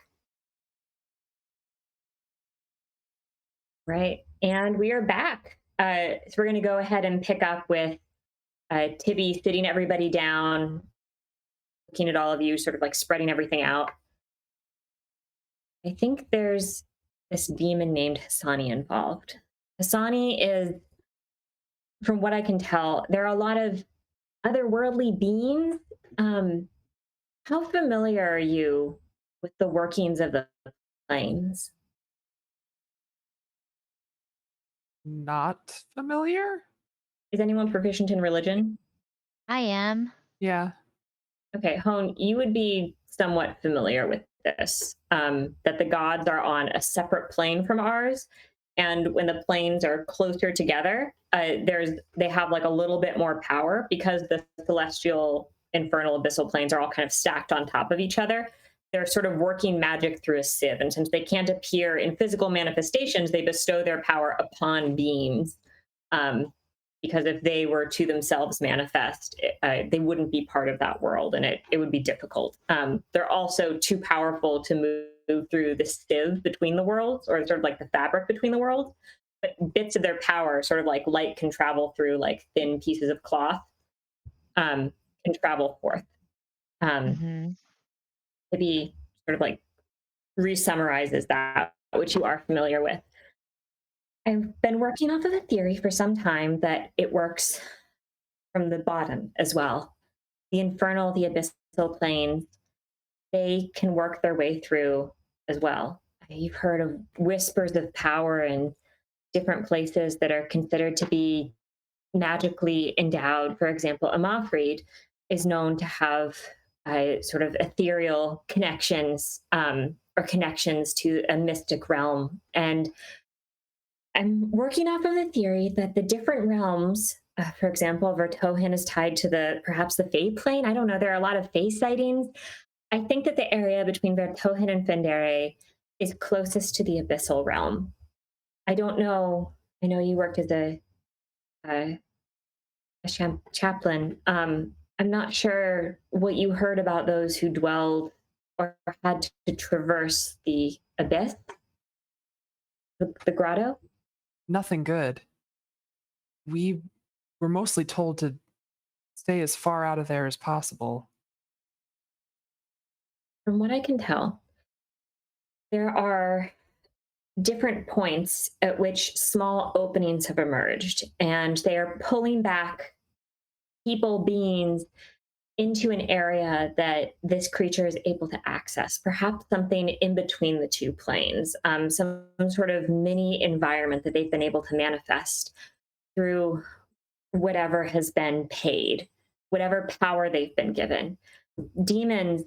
Right, and we are back. So we're going to go ahead and pick up with Tibby sitting everybody down, looking at all of you, sort of like spreading everything out. I think there's this demon named Hassani involved. Hassani is, from what I can tell, there are a lot of otherworldly beings. How familiar are you with the workings of the planes?
Not familiar?
Is anyone proficient in religion?
I am.
Yeah.
Okay, Honne, you would be somewhat familiar with this, that the gods are on a separate plane from ours. And when the planes are closer together, they have like a little bit more power because the celestial, infernal, abyssal planes are all kind of stacked on top of each other. They're sort of working magic through a sieve. And since they can't appear in physical manifestations, they bestow their power upon beings. Because if they were to themselves manifest, they wouldn't be part of that world, and it would be difficult. They're also too powerful to move through the sieve between the worlds, or sort of like the fabric between the worlds. But bits of their power, sort of like light can travel through like thin pieces of cloth, can travel forth. Maybe sort of like re-summarizes that, which you are familiar with. I've been working off of a theory for some time that it works from the bottom as well. The infernal, the abyssal planes, they can work their way through as well. You've heard of whispers of power in different places that are considered to be magically endowed. For example, Amafrid is known to have sort of ethereal connections or connections to a mystic realm. And I'm working off of the theory that the different realms, for example, Vertohen is tied to perhaps the Fae plane. I don't know. There are a lot of Fae sightings. I think that the area between Vertohen and Fendere is closest to the abyssal realm. I don't know. I know you worked as a chaplain. I'm not sure what you heard about those who dwelled or had to traverse the abyss, the grotto.
Nothing good. We were mostly told to stay as far out of there as possible.
From what I can tell, there are different points at which small openings have emerged, and they are pulling back people, beings, into an area that this creature is able to access, perhaps something in between the two planes, some sort of mini environment that they've been able to manifest through whatever has been paid, whatever power they've been given. Demons,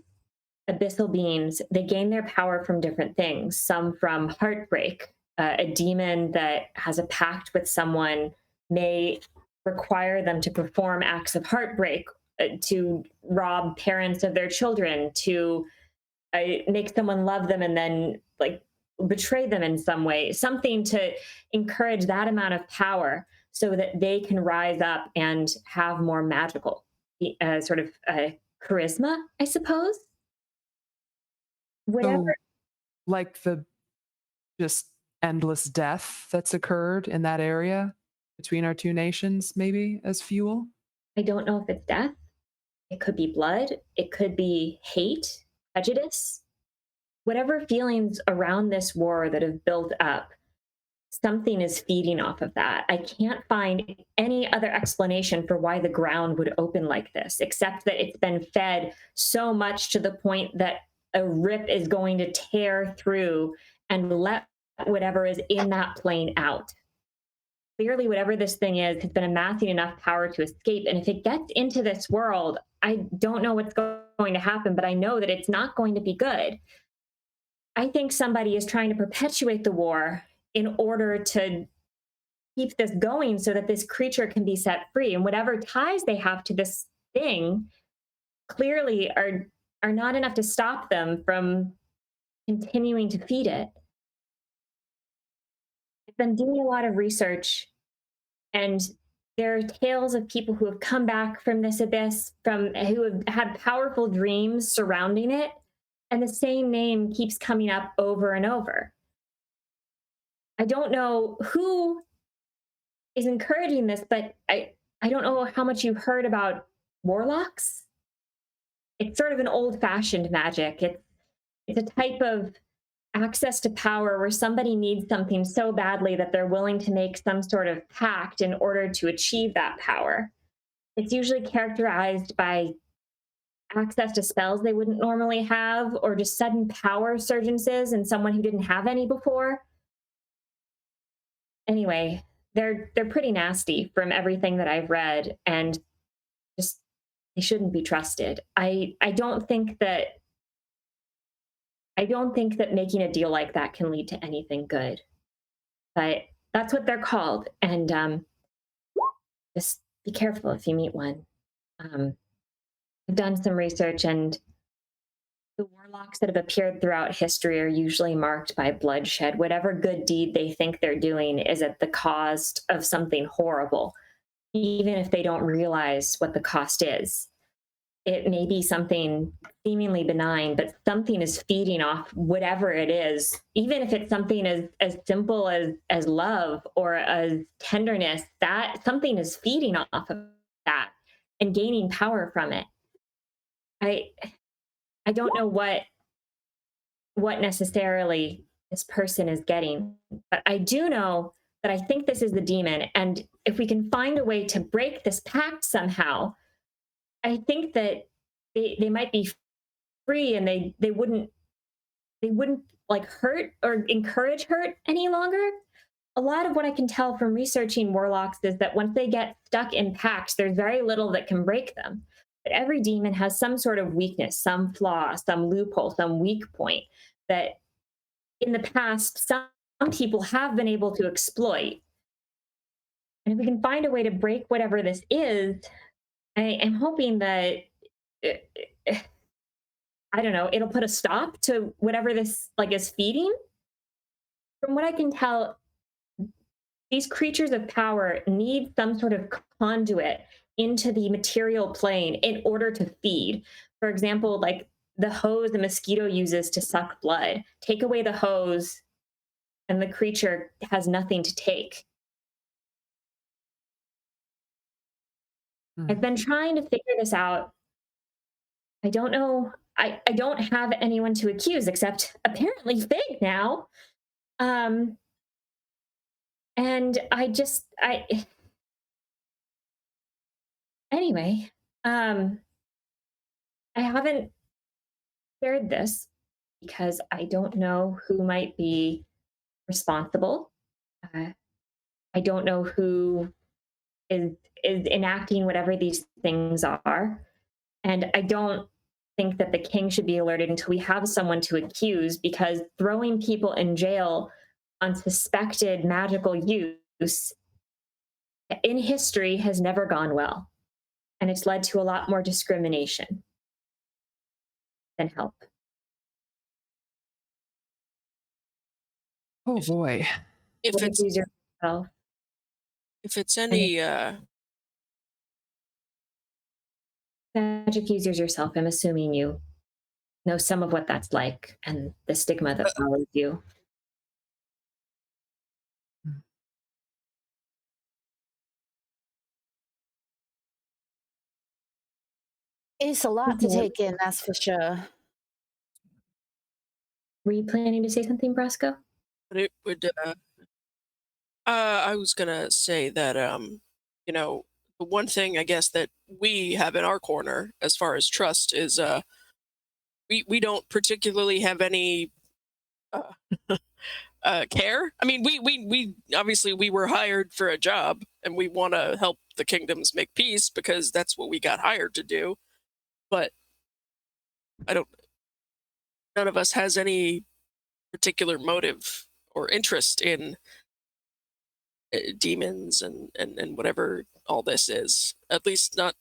abyssal beings, they gain their power from different things, some from heartbreak. A demon that has a pact with someone may require them to perform acts of heartbreak, to rob parents of their children, to make someone love them and then like betray them in some way, something to encourage that amount of power so that they can rise up and have more magical sort of charisma, I suppose. Whatever.
So, like the just endless death that's occurred in that area between our two nations, maybe as fuel?
I don't know if it's death. It could be blood. It could be hate, prejudice. Whatever feelings around this war that have built up, something is feeding off of that. I can't find any other explanation for why the ground would open like this, except that it's been fed so much to the point that a rip is going to tear through and let whatever is in that plane out. Clearly, whatever this thing is has been amassing enough power to escape. And if it gets into this world, I don't know what's going to happen, but I know that it's not going to be good. I think somebody is trying to perpetuate the war in order to keep this going so that this creature can be set free. And whatever ties they have to this thing clearly are not enough to stop them from continuing to feed it. I've been doing a lot of research, and there are tales of people who have come back from this abyss, who have had powerful dreams surrounding it, and the same name keeps coming up over and over. I don't know who is encouraging this, but I don't know how much you've heard about warlocks. It's sort of an old-fashioned magic. It's a type of access to power where somebody needs something so badly that they're willing to make some sort of pact in order to achieve that power. It's usually characterized by access to spells they wouldn't normally have, or just sudden power surgences in someone who didn't have any before. Anyway, they're pretty nasty from everything that I've read, and just they shouldn't be trusted. I don't think that making a deal like that can lead to anything good. But that's what they're called, and just be careful if you meet one. I've done some research, and the warlocks that have appeared throughout history are usually marked by bloodshed. Whatever good deed they think they're doing is at the cost of something horrible, even if they don't realize what the cost is. It may be something seemingly benign, but something is feeding off whatever it is, even if it's something as simple as love or as tenderness, that something is feeding off of that and gaining power from it. I don't know what necessarily this person is getting, but I do know that I think this is the demon. And if we can find a way to break this pact somehow, I think that they might be free, and they wouldn't like hurt or encourage hurt any longer. A lot of what I can tell from researching warlocks is that once they get stuck in pacts, there's very little that can break them. But every demon has some sort of weakness, some flaw, some loophole, some weak point that in the past some people have been able to exploit. And if we can find a way to break whatever this is, I am hoping that I don't know, it'll put a stop to whatever this like is feeding. From what I can tell, these creatures of power need some sort of conduit into the material plane in order to feed. For example, like the hose the mosquito uses to suck blood. Take away the hose, and the creature has nothing to take. I've been trying to figure this out. I don't know. I don't have anyone to accuse except apparently Fig now. And anyway, I haven't shared this because I don't know who might be responsible. I don't know who is enacting whatever these things are. And I don't think that the king should be alerted until we have someone to accuse, because throwing people in jail on suspected magical use in history has never gone well. And it's led to a lot more discrimination than help.
Oh boy.
If
Would
it's
accuse yourself.
if it's any
Magic users yourself. I'm assuming you know some of what that's like and the stigma that follows you.
It's a lot to
Okay.
take in, that's for sure.
Were you planning to say something, Brasco?
But it would. I was gonna say that you know, the one thing I guess that we have in our corner as far as trust is we don't particularly have any uh, care. I mean, we obviously we were hired for a job and we want to help the kingdoms make peace because that's what we got hired to do. But I don't. None of us has any particular motive or interest in demons and whatever all this is. At least not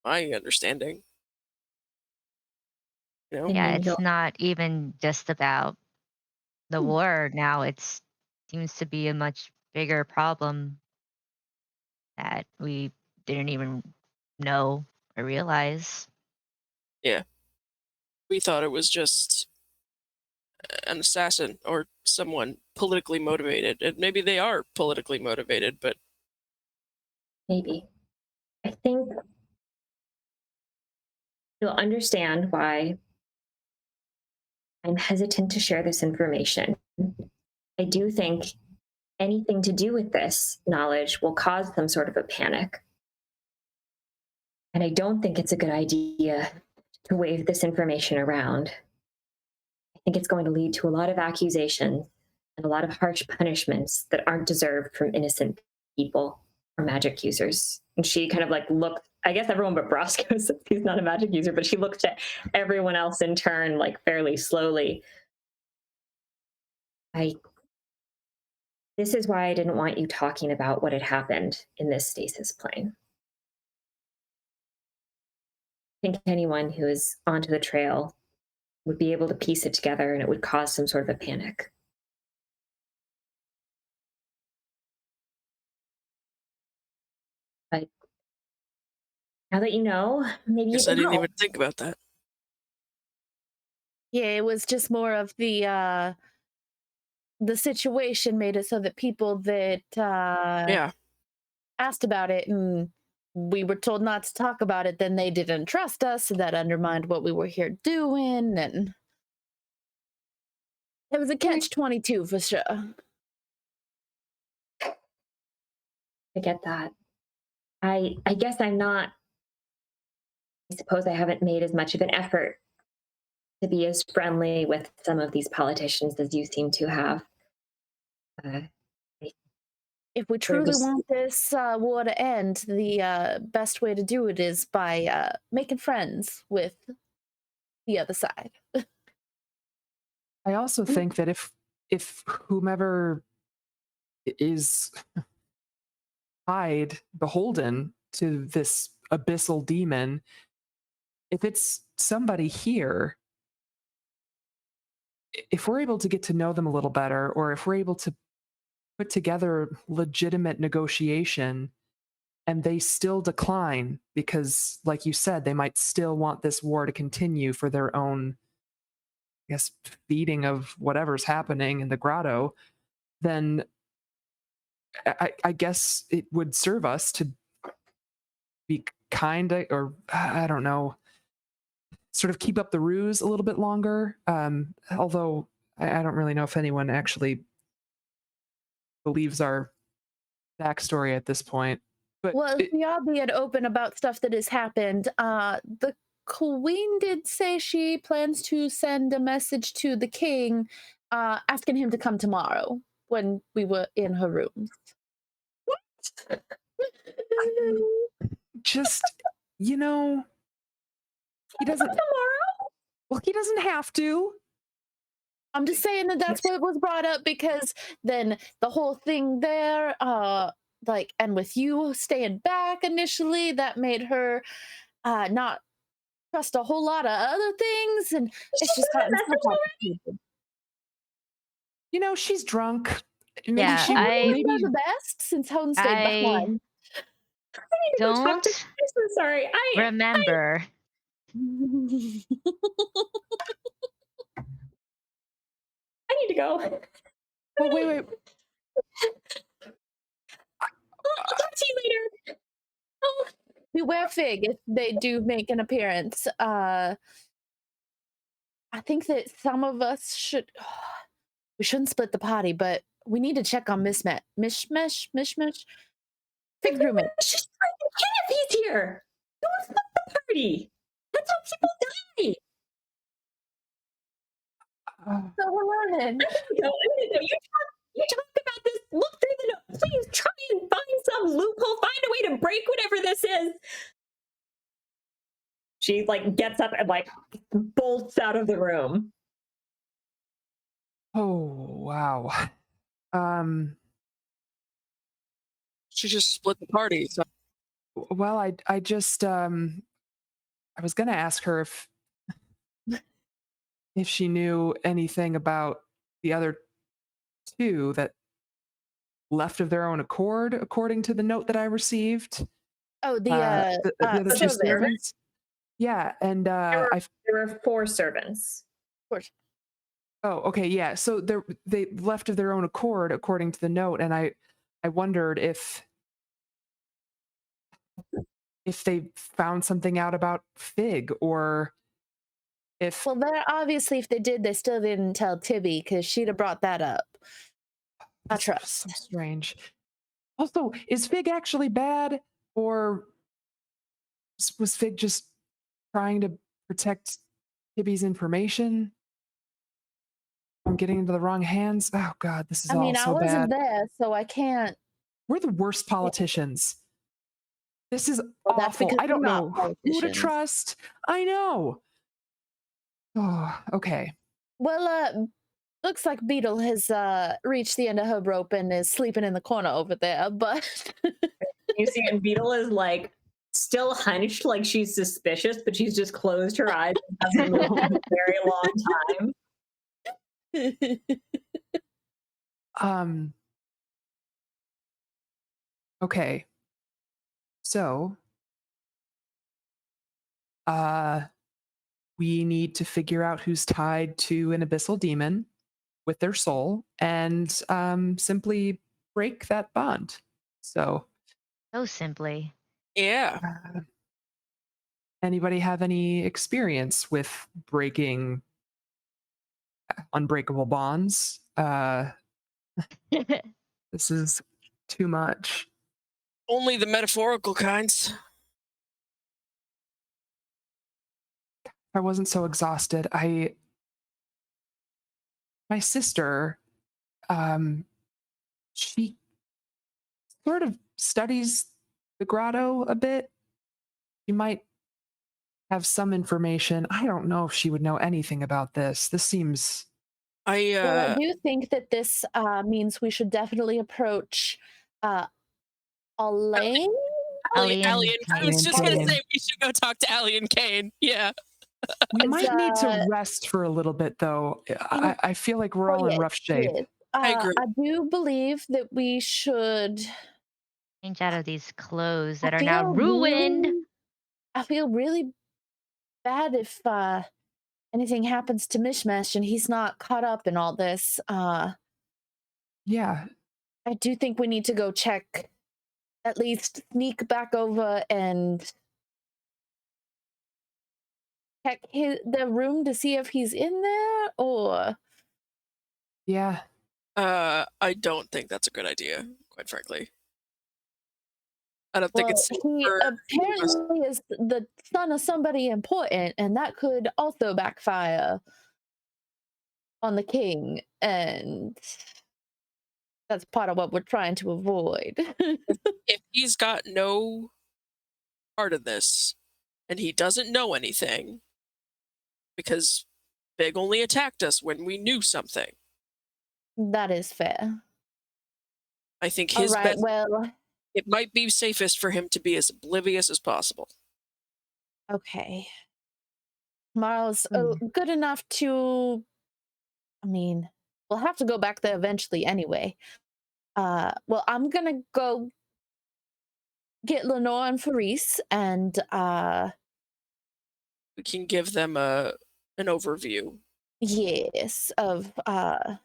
my understanding. You know.
An
Yeah,
angel.
it's not even just about the
Hmm.
war now. It seems to be a much bigger problem that we didn't even know or realize.
Yeah. We thought it was just an assassin or someone politically motivated, and maybe they are politically motivated, but
Maybe. I think you'll understand why I'm hesitant to share this information. I do think anything to do with this knowledge will cause some sort of a panic. And I don't think it's a good idea to wave this information around. I think it's going to lead to a lot of accusations and a lot of harsh punishments that aren't deserved from innocent people or magic users. And she kind of like looked, I guess everyone but Brosco, since he's not a magic user, but she looked at everyone else in turn, like fairly slowly. This is why I didn't want you talking about what had happened in this stasis plane. I think anyone who is onto the trail would be able to piece it together and it would cause some sort of a panic. But now that you know, maybe you
guess I
can
didn't
help.
even think about that.
Yeah, it was just more of the situation made it so that people that
Yeah.
asked about it and we were told not to talk about it, then they didn't trust us, so that undermined what we were here doing, and it was a catch-22 for sure.
I get that. I guess I'm not, I suppose I haven't made as much of an effort to be as friendly with some of these politicians as you seem to have. Uh,
If we
there
truly
was,
want this war to end, the best way to do it is by making friends with the other side.
I also think that if whomever is tied, beholden to this abyssal demon, if it's somebody here, if we're able to get to know them a little better, or if we're able to put together legitimate negotiation and they still decline because, like you said, they might still want this war to continue for their own, I guess, feeding of whatever's happening in the grotto, then I guess it would serve us to be kind of, or I don't know, sort of keep up the ruse a little bit longer. Although I don't really know if anyone actually believes our backstory at this point. But
Well, if we are being open about stuff that has happened, the queen did say she plans to send a message to the king, asking him to come tomorrow when we were in her room.
just, you know, he doesn't, well, he doesn't have to.
I'm just saying that that's what was brought up, because then the whole thing there, like, and with you staying back initially, that made her not trust a whole lot of other things, and it's just gotten so complicated.
You know, she's drunk. Maybe
Yeah,
she,
I
maybe
The best since Hone stayed
I
behind.
I need to go talk to.
don't
I'm so sorry.
remember
I need to go.
Oh, wait.
I'll talk to you later. Oh,
Beware Fig if they do make an appearance. I think that some of us should. We shouldn't split the party, but we need to check on Mishmesh. Fig's roommate.
she's freaking king if he's here. Don't split the party. That's how people die.
So we're learning.
You talk about this. Look through the notes. Please try and find some loophole. Find a way to break whatever this is. She like gets up and like bolts out of the room.
Oh, wow.
She just split the party. So
Well, I just I was gonna ask her if she knew anything about the other two that left of their own accord, according to the note that I received.
Oh,
The other two
servant.
servants. Yeah, and
There
I
were 4 servants.
Of course.
oh, okay, yeah. So they left of their own accord, according to the note, and I wondered if they found something out about Fig, or if
Well, they're obviously, if they did, they still didn't tell Tibby because she'd have brought that up. I
that's
trust.
so strange. Also, is Fig actually bad, or was Fig just trying to protect Tibby's information? I'm getting into the wrong hands. Oh God, this is
I mean,
all
I
so
wasn't
bad.
there, so I can't.
We're the worst politicians. This is
Well, that's
awful.
because
I don't
we're not
know who to
politicians.
trust. I know. Oh, okay.
Well, looks like Beetle has reached the end of her rope and is sleeping in the corner over there. But
You see, and Beetle is like still hunched, like she's suspicious, but she's just closed her eyes and hasn't moved in a very long time.
Okay. So, we need to figure out who's tied to an abyssal demon with their soul and simply break that bond. So,
So simply.
yeah.
anybody have any experience with breaking unbreakable bonds? This is too much.
Only the metaphorical kinds.
I wasn't so exhausted. My sister, she sort of studies the grotto a bit. She might have some information. I don't know if she would know anything about this. This seems.
well, I do think that this means we should definitely approach Elaine.
Allie
Alien
and I was just
Kane.
gonna say we should go talk to Allie and Kane. Yeah.
We
It's,
might need to rest for a little bit, though. I feel like we're all in
yes,
rough shape.
yes.
I agree.
I do believe that we should
Change out of these clothes that
I
are now
feel
ruined.
I feel really bad if anything happens to Mishmash and he's not caught up in all this.
Yeah.
I do think we need to go check, at least sneak back over and check the room to see if he's in there, or
Yeah.
I don't think that's a good idea, quite frankly. I don't think
well,
it's safe
he
for
apparently is the son of somebody important, and that could also backfire on the king, and that's part of what we're trying to avoid.
if he's got no part of this and he doesn't know anything because Big only attacked us when we knew something.
That is fair.
I think
All
his
right,
best
well,
it might be safest for him to be as oblivious as possible.
okay. Tomorrow's
Hmm.
good enough to, I mean, we'll have to go back there eventually anyway. Well, I'm gonna go get Lenore and Faris and
we can give them an overview.
Yes, of other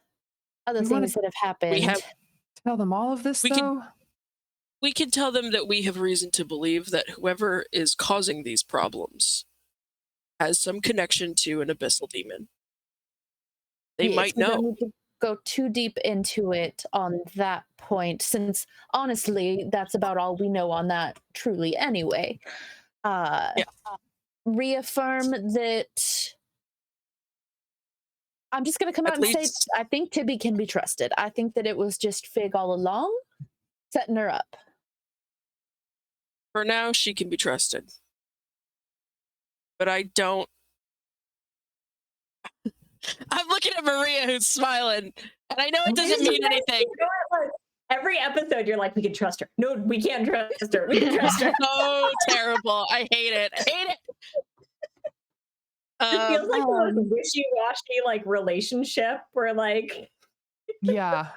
You wanna-
things that have
We
happened.
have
Tell them all of this,
we can
though?
we can tell them that we have reason to believe that whoever is causing these problems has some connection to an abyssal demon. They
Yes,
might
we don't
know.
need to go too deep into it on that point, since honestly, that's about all we know on that truly anyway.
Yeah.
Reaffirm that I'm just gonna come out
At
and say
least
I think Tibby can be trusted. I think that it was just Fig all along, setting her up.
for now, she can be trusted. But I don't. I'm looking at Maria, who's smiling, and I know it doesn't mean anything.
You know what, like, every episode, you're like, we can trust her. No, we can't trust her. We can trust her.
So terrible. I hate it. I hate it.
It feels like the most
Um,
wishy-washy like relationship where like
Yeah.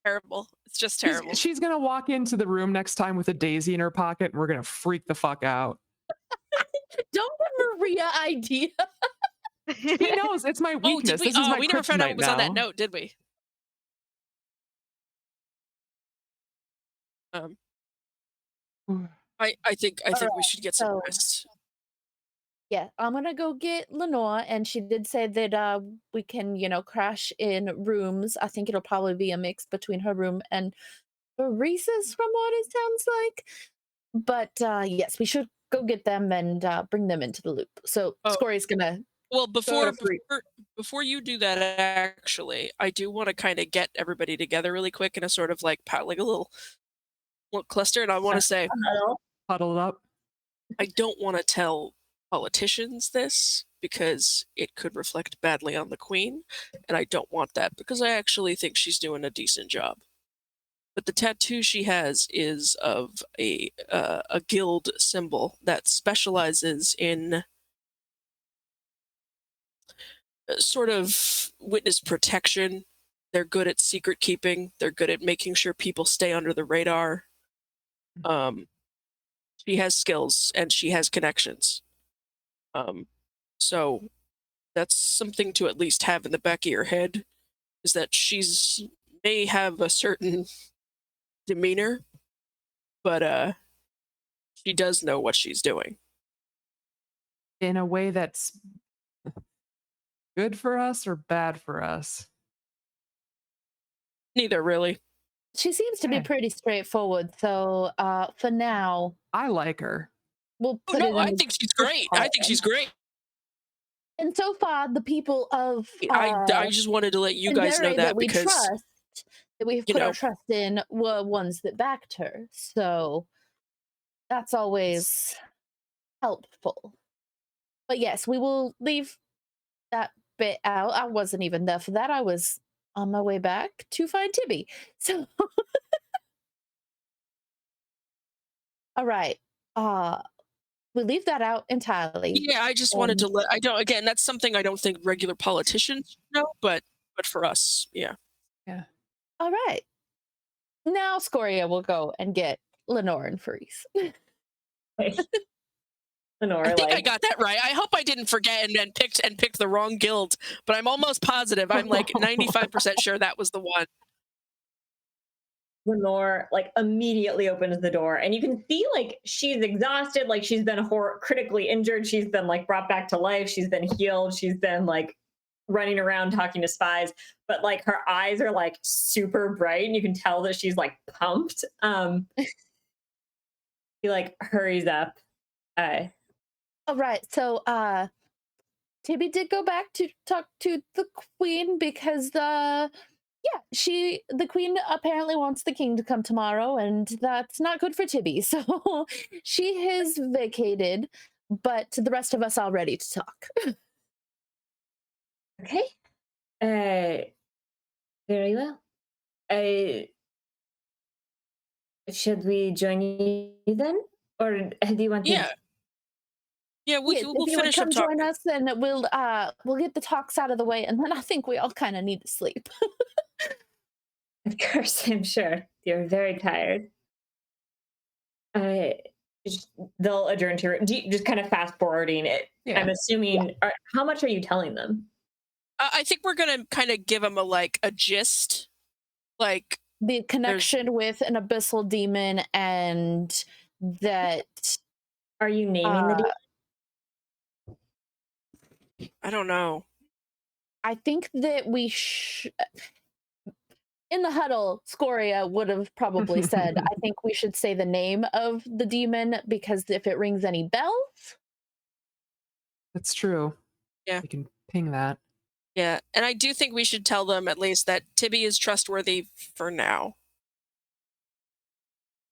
Terrible. It's just
She's,
terrible.
she's gonna walk into the room next time with a daisy in her pocket, and we're gonna freak the fuck out.
don't give Maria idea.
She knows it's my
Oh,
weakness.
did we?
This is
Oh,
my
we never found out
kryptonite
it was on that
now.
note, did we? Um, I think we should get some
so-
rest.
Yeah, I'm gonna go get Lenore, and she did say that we can, crash in rooms. I think it'll probably be a mix between her room and Teresa's, from what it sounds like. But yes, we should go get them and bring them into the loop. So
Oh.
Scory's gonna
Well,
to sleep.
before you do that, actually, I do want to kind of get everybody together really quick in a sort of like a little cluster, and I want to say
Huddled up.
I don't want to tell politicians this because it could reflect badly on the queen, and I don't want that because I actually think she's doing a decent job. But the tattoo she has is of a guild symbol that specializes in sort of witness protection. They're good at secret keeping. They're good at making sure people stay under the radar. She has skills and she has connections. So that's something to at least have in the back of your head, is that she's may have a certain demeanor, but she does know what she's doing.
In a way that's good for us or bad for us.
Neither really.
She seems to be
Okay.
pretty straightforward. So for now,
I like her.
we'll
Oh,
put it
no,
in
I
the
think she's great. I think she's great.
And so far, the people of
I just wanted to let you guys know
Indere
that
we
because
trust, that we've
you
put
know.
our trust in, were ones that backed her. So that's always helpful. But yes, we will leave that bit out. I wasn't even there for that. I was on my way back to find Tibby. So all right. We leave that out entirely.
Yeah, I just wanted to let. I don't. Again, that's something I don't think regular politicians know, but for us, yeah.
All right. Now Scoria will go and get Lenore and Faris.
Lenore,
I think I
like,
got that right. I hope I didn't forget and picked the wrong guild, but I'm almost positive. I'm like 95% sure that was the one.
Lenore like immediately opens the door, and you can see like she's exhausted, like she's been critically injured, she's been like brought back to life, she's been healed, she's been like running around talking to spies, but like her eyes are like super bright, and you can tell that she's like pumped. He like hurries up.
All right. So Tibby did go back to talk to the queen because the queen apparently wants the king to come tomorrow, and that's not good for Tibby. So she has vacated, but the rest of us are ready to talk.
Okay. Very well. Should we join you then? Or do you want to?
Yeah, we'll
if you would
finish up
come
talking.
join us, then we'll get the talks out of the way, and then I think we all kind of need to sleep.
Of course, I'm sure. You're very tired. They'll adjourn to just kind of fast forwarding it.
Yeah.
I'm assuming. How much are you telling them?
I think we're gonna kind of give them a gist, like
The connection with an abyssal demon, and that
Are you naming the demon?
I don't know.
I think that we in the huddle, Scoria would have probably said, I think we should say the name of the demon, because if it rings any bells.
That's true.
Yeah.
We can ping that.
Yeah, and I do think we should tell them at least that Tibby is trustworthy for now.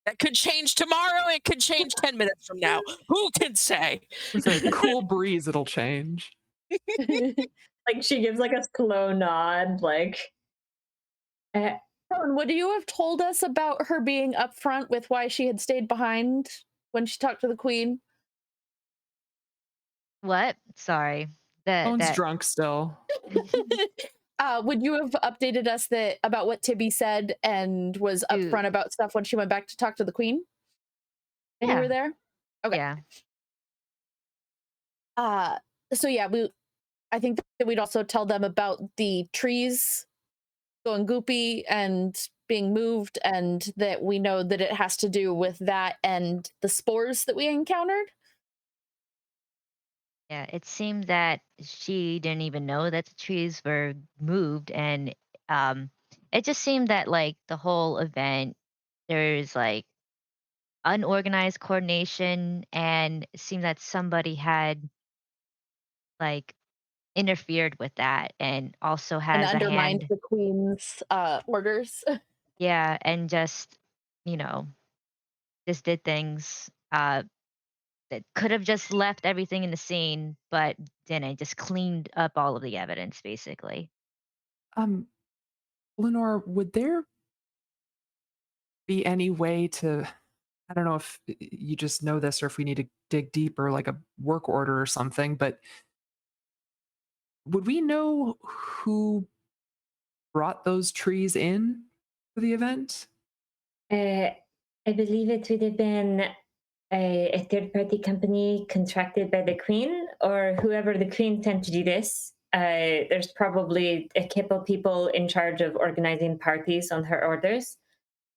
That could change tomorrow. It could change 10 minutes from now. Who can say?
With a cool breeze, it'll change.
Like she gives like a slow nod, like.
Would you have told us about her being upfront with why she had stayed behind when she talked to the queen?
What? Sorry.
Phone's drunk still.
Would you have updated us about what Tibby said and was upfront about stuff when she went back to talk to the queen? When you were there? Okay.
Yeah.
So yeah, I think that we'd also tell them about the trees going goopy and being moved, and that we know that it has to do with that and the spores that we encountered.
Yeah, it seemed that she didn't even know that the trees were moved, and it just seemed that like the whole event, there's like unorganized coordination, and it seemed that somebody had like interfered with that, and also
And
has a
undermined
hand.
the queen's orders.
Yeah, and just you know just did things that could have just left everything in the scene, but didn't. Just cleaned up all of the evidence, basically.
Lenore, would there be any way to, I don't know if you just know this or if we need to dig deeper, like a work order or something, but would we know who brought those trees in for the event?
I believe it would have been a third-party company contracted by the Queen, or whoever the Queen sent to do this. There's probably a couple people in charge of organizing parties on her orders,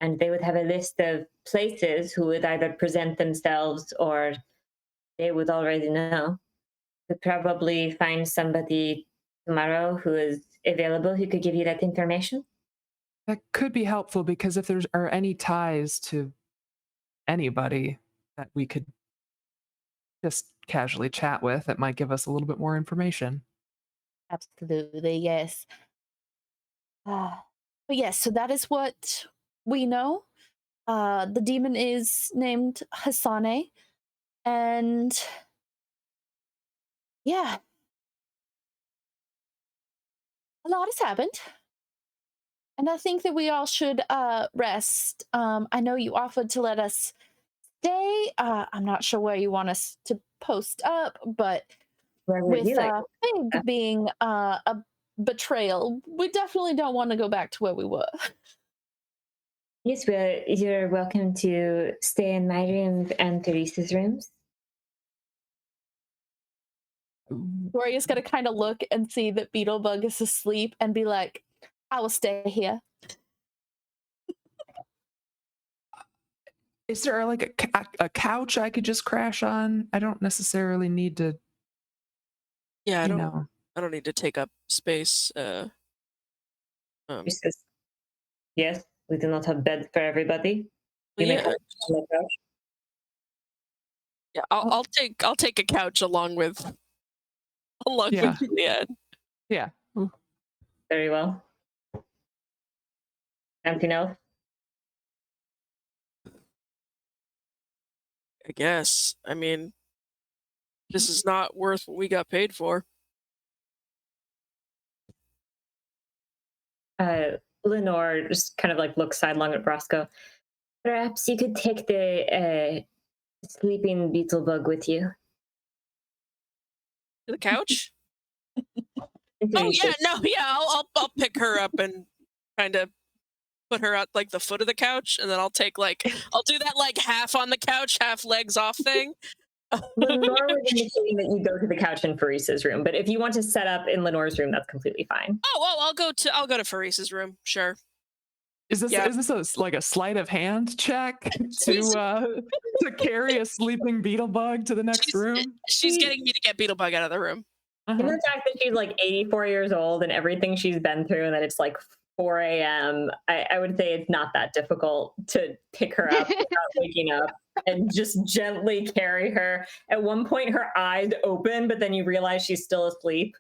and they would have a list of places who would either present themselves or they would already know. Could probably find somebody tomorrow who is available who could give you that information.
That could be helpful, because if there are any ties to anybody that we could just casually chat with, it might give us a little bit more information.
Absolutely, yes. But yes, so that is what we know. The demon is named Hasane, and yeah, a lot has happened. And I think that we all should rest. I know you offered to let us stay. I'm not sure where you want us to post up, but
Where would
with
you like?
Fig being a betrayal, we definitely don't want to go back to where we were.
Yes, well, you're welcome to stay in my room and Teresa's rooms.
Gloria's gonna kind of look and see that Beetlebug is asleep and be like, I will stay here.
Is there like a couch I could just crash on? I don't necessarily need to,
Yeah,
you know.
I don't need to take up space.
She says, yes, we do not have beds for everybody. You may
Yeah,
have on the couch.
yeah. I'll take a couch along with
Yeah.
Juliet.
Yeah.
Very well. Anything else?
I guess. I mean, this is not worth what we got paid for.
Lenore just kind of like looks sidelong at Brosco. Perhaps you could take the sleeping beetlebug with you.
The couch?
And
Oh yeah,
Teresa,
no, yeah. I'll pick her up and kind of put her at like the foot of the couch, and then I'll take like I'll do that like half on the couch, half legs off thing.
Lenore was indicating that you go to the couch in Farisa's room, but if you want to set up in Lenore's room, that's completely fine.
Oh, I'll go to Farisa's room. Sure.
Is this
Yeah.
like a sleight of hand check to carry a sleeping Beetlebug to the next room?
She's getting me to get Beetlebug out of the room.
And the fact that she's like 84 years old and everything she's been through, and that it's like 4 a.m., I would say it's not that difficult to pick her up without waking up and just gently carry her. At one point, her eyes open, but then you realize she's still asleep.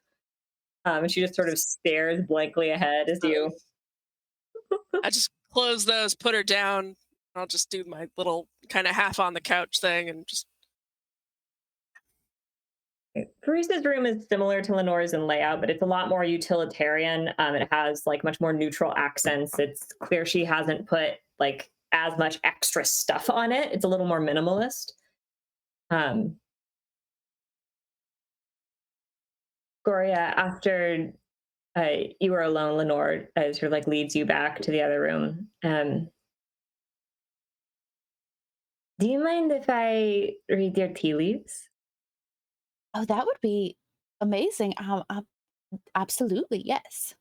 And she just sort of stares blankly ahead as you.
I just close those, put her down. I'll just do my little kind of half on the couch thing and just.
Farisa's room is similar to Lenore's in layout, but it's a lot more utilitarian. It has like much more neutral accents. It's clear she hasn't put like as much extra stuff on it. It's a little more minimalist. Gloria, after you were alone, Lenore sort of like leads you back to the other room. Do you mind if I read your tea leaves?
Oh, that would be amazing. Absolutely, yes.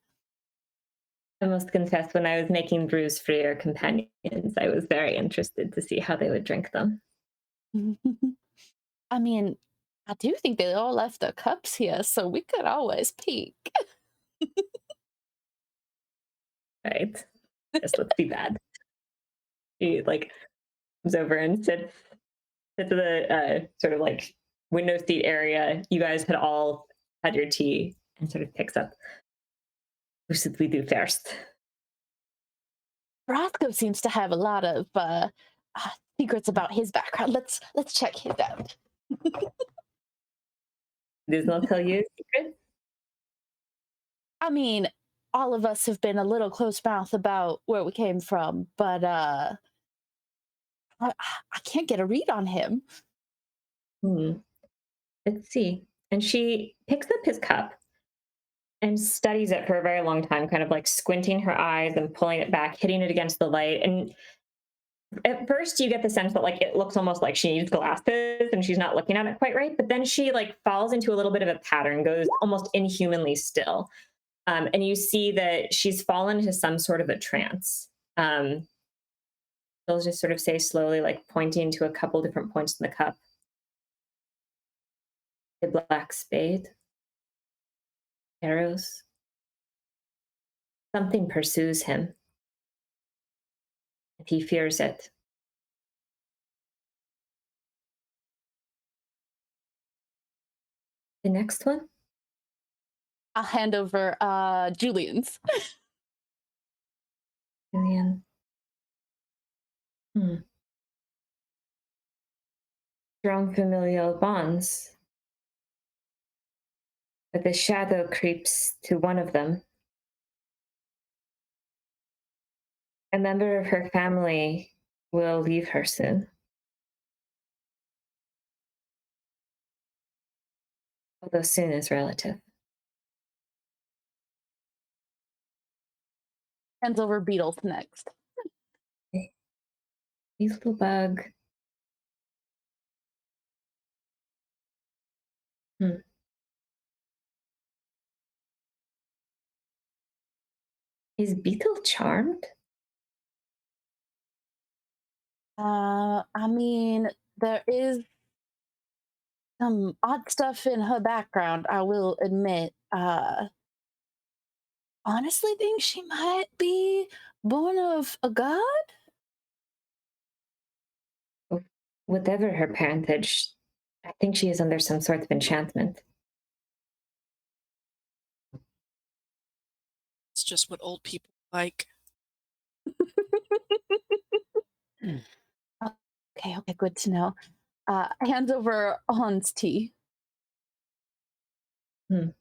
I must confess, when I was making brews for your companions, I was very interested to see how they would drink them.
I mean, I do think they all left their cups here, so we could always peek.
Right. Just let's be bad. She like comes over and sits at the sort of like window seat area. You guys had all had your tea, and sort of picks up. Who should we do first?
Roscoe seems to have a lot of secrets about his background. Let's check his out.
Does not tell you a secret?
I mean, all of us have been a little close mouth about where we came from, but I can't get a read on him.
Let's see. And she picks up his cup and studies it for a very long time, kind of like squinting her eyes and pulling it back, hitting it against the light. And at first you get the sense that like it looks almost like she needs glasses and she's not looking at it quite right. But then she like falls into a little bit of a pattern, goes almost inhumanly still. And you see that she's fallen into some sort of a trance. She'll just sort of say slowly, like pointing to a couple different points in the cup. The black spade. Arrows. Something pursues him. And he fears it. The next one?
I'll hand over Julian's.
Julian. Strong familial bonds. But the shadow creeps to one of them. A member of her family will leave her soon. Although soon is relative.
Hands over Beetles next.
Beetlebug. Is Beetle charmed?
I mean, there is some odd stuff in her background, I will admit. Honestly think she might be born of a god?
Whatever her parentage, I think she is under some sort of enchantment.
It's just what old people like.
Okay, good to know. Hands over Honne's tea.
She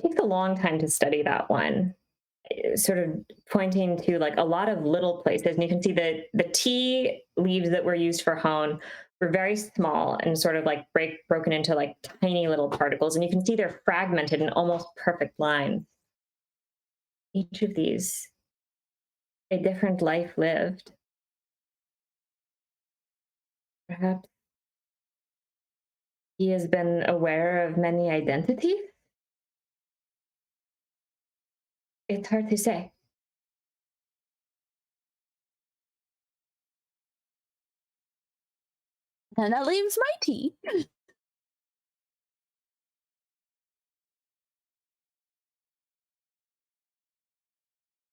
takes a long time to study that one, sort of pointing to like a lot of little places. And you can see that the tea leaves that were used for Honne were very small and sort of like broken into like tiny little particles. And you can see they're fragmented in almost perfect lines. each of these a different life lived. Perhaps he has been aware of many identities. It's hard to say.
And that leaves my tea.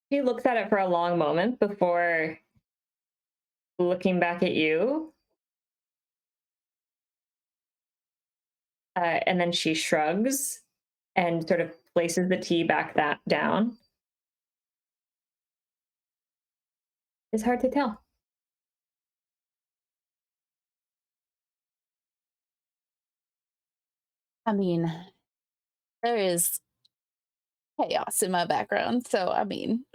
He looks at it for a long moment before looking back at you. And then she shrugs and sort of places the tea back down. It's hard to tell.
I mean, there is chaos in my background, so I mean,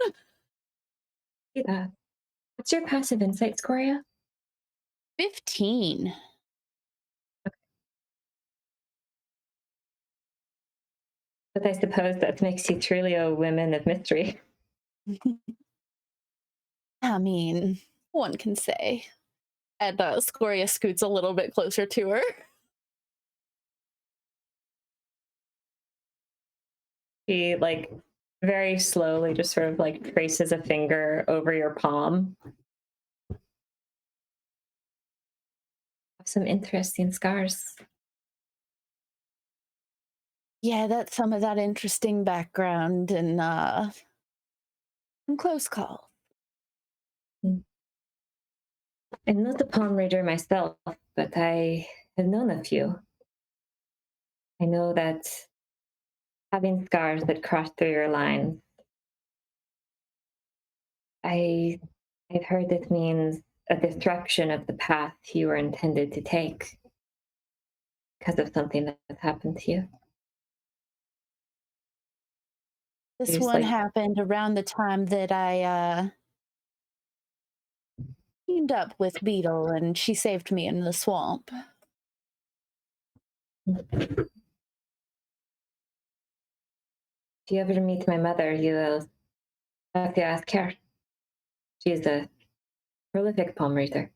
See that. What's your passive insight score, yeah?
15.
But I suppose that makes you truly a woman of mystery.
I mean, one can say. And Scoria scoots a little bit closer to her.
She, like, very slowly just sort of, like, traces a finger over your palm. Some interesting scars.
Yeah, that's some of that interesting background and some close call.
I'm not a palm reader myself, but I have known a few. I know that having scars that cross through your line, I've heard it means a disruption of the path you were intended to take because of something that has happened to you.
This
Just
one
like-
happened around the time that I teamed up with Beetle and she saved me in the swamp.
If you ever meet my mother, you will have to ask her. She is a prolific palm reader.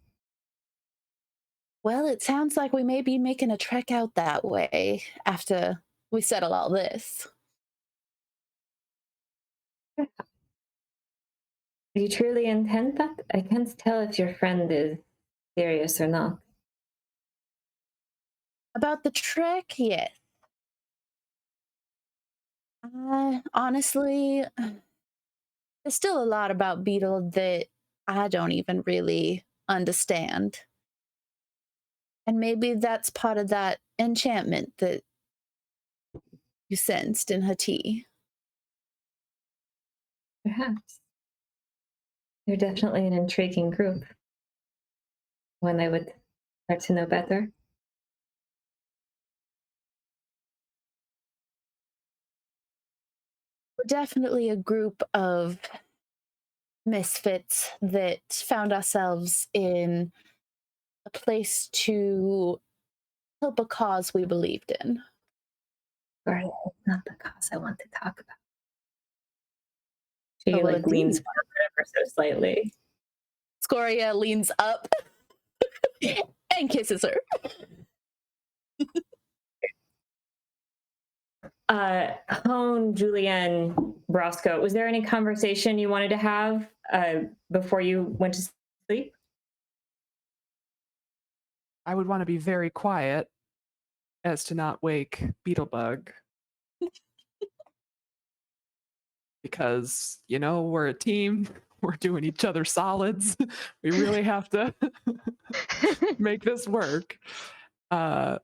Well, it sounds like we may be making a trek out that way after we settle all this.
Do you truly intend that? I can't tell if your friend is serious or not.
About the trek, yes. Honestly, there's still a lot about Beetle that I don't even really understand. And maybe that's part of that enchantment that you sensed in her tea.
Perhaps. They're definitely an intriguing group. One I would like to know better.
We're definitely a group of misfits that found ourselves in a place to help a cause we believed in.
Sorry, it's not the cause I want to talk about. She
Oh, well,
leans
indeed.
forward ever so slightly.
Scoria leans up and kisses her.
Honne, Julianne, Brosco, was there any conversation you wanted to have before you went to sleep?
I would want to be very quiet as to not wake Beetlebug. Because, we're a team. We're doing each other solids. We really have to make this work. Yeah.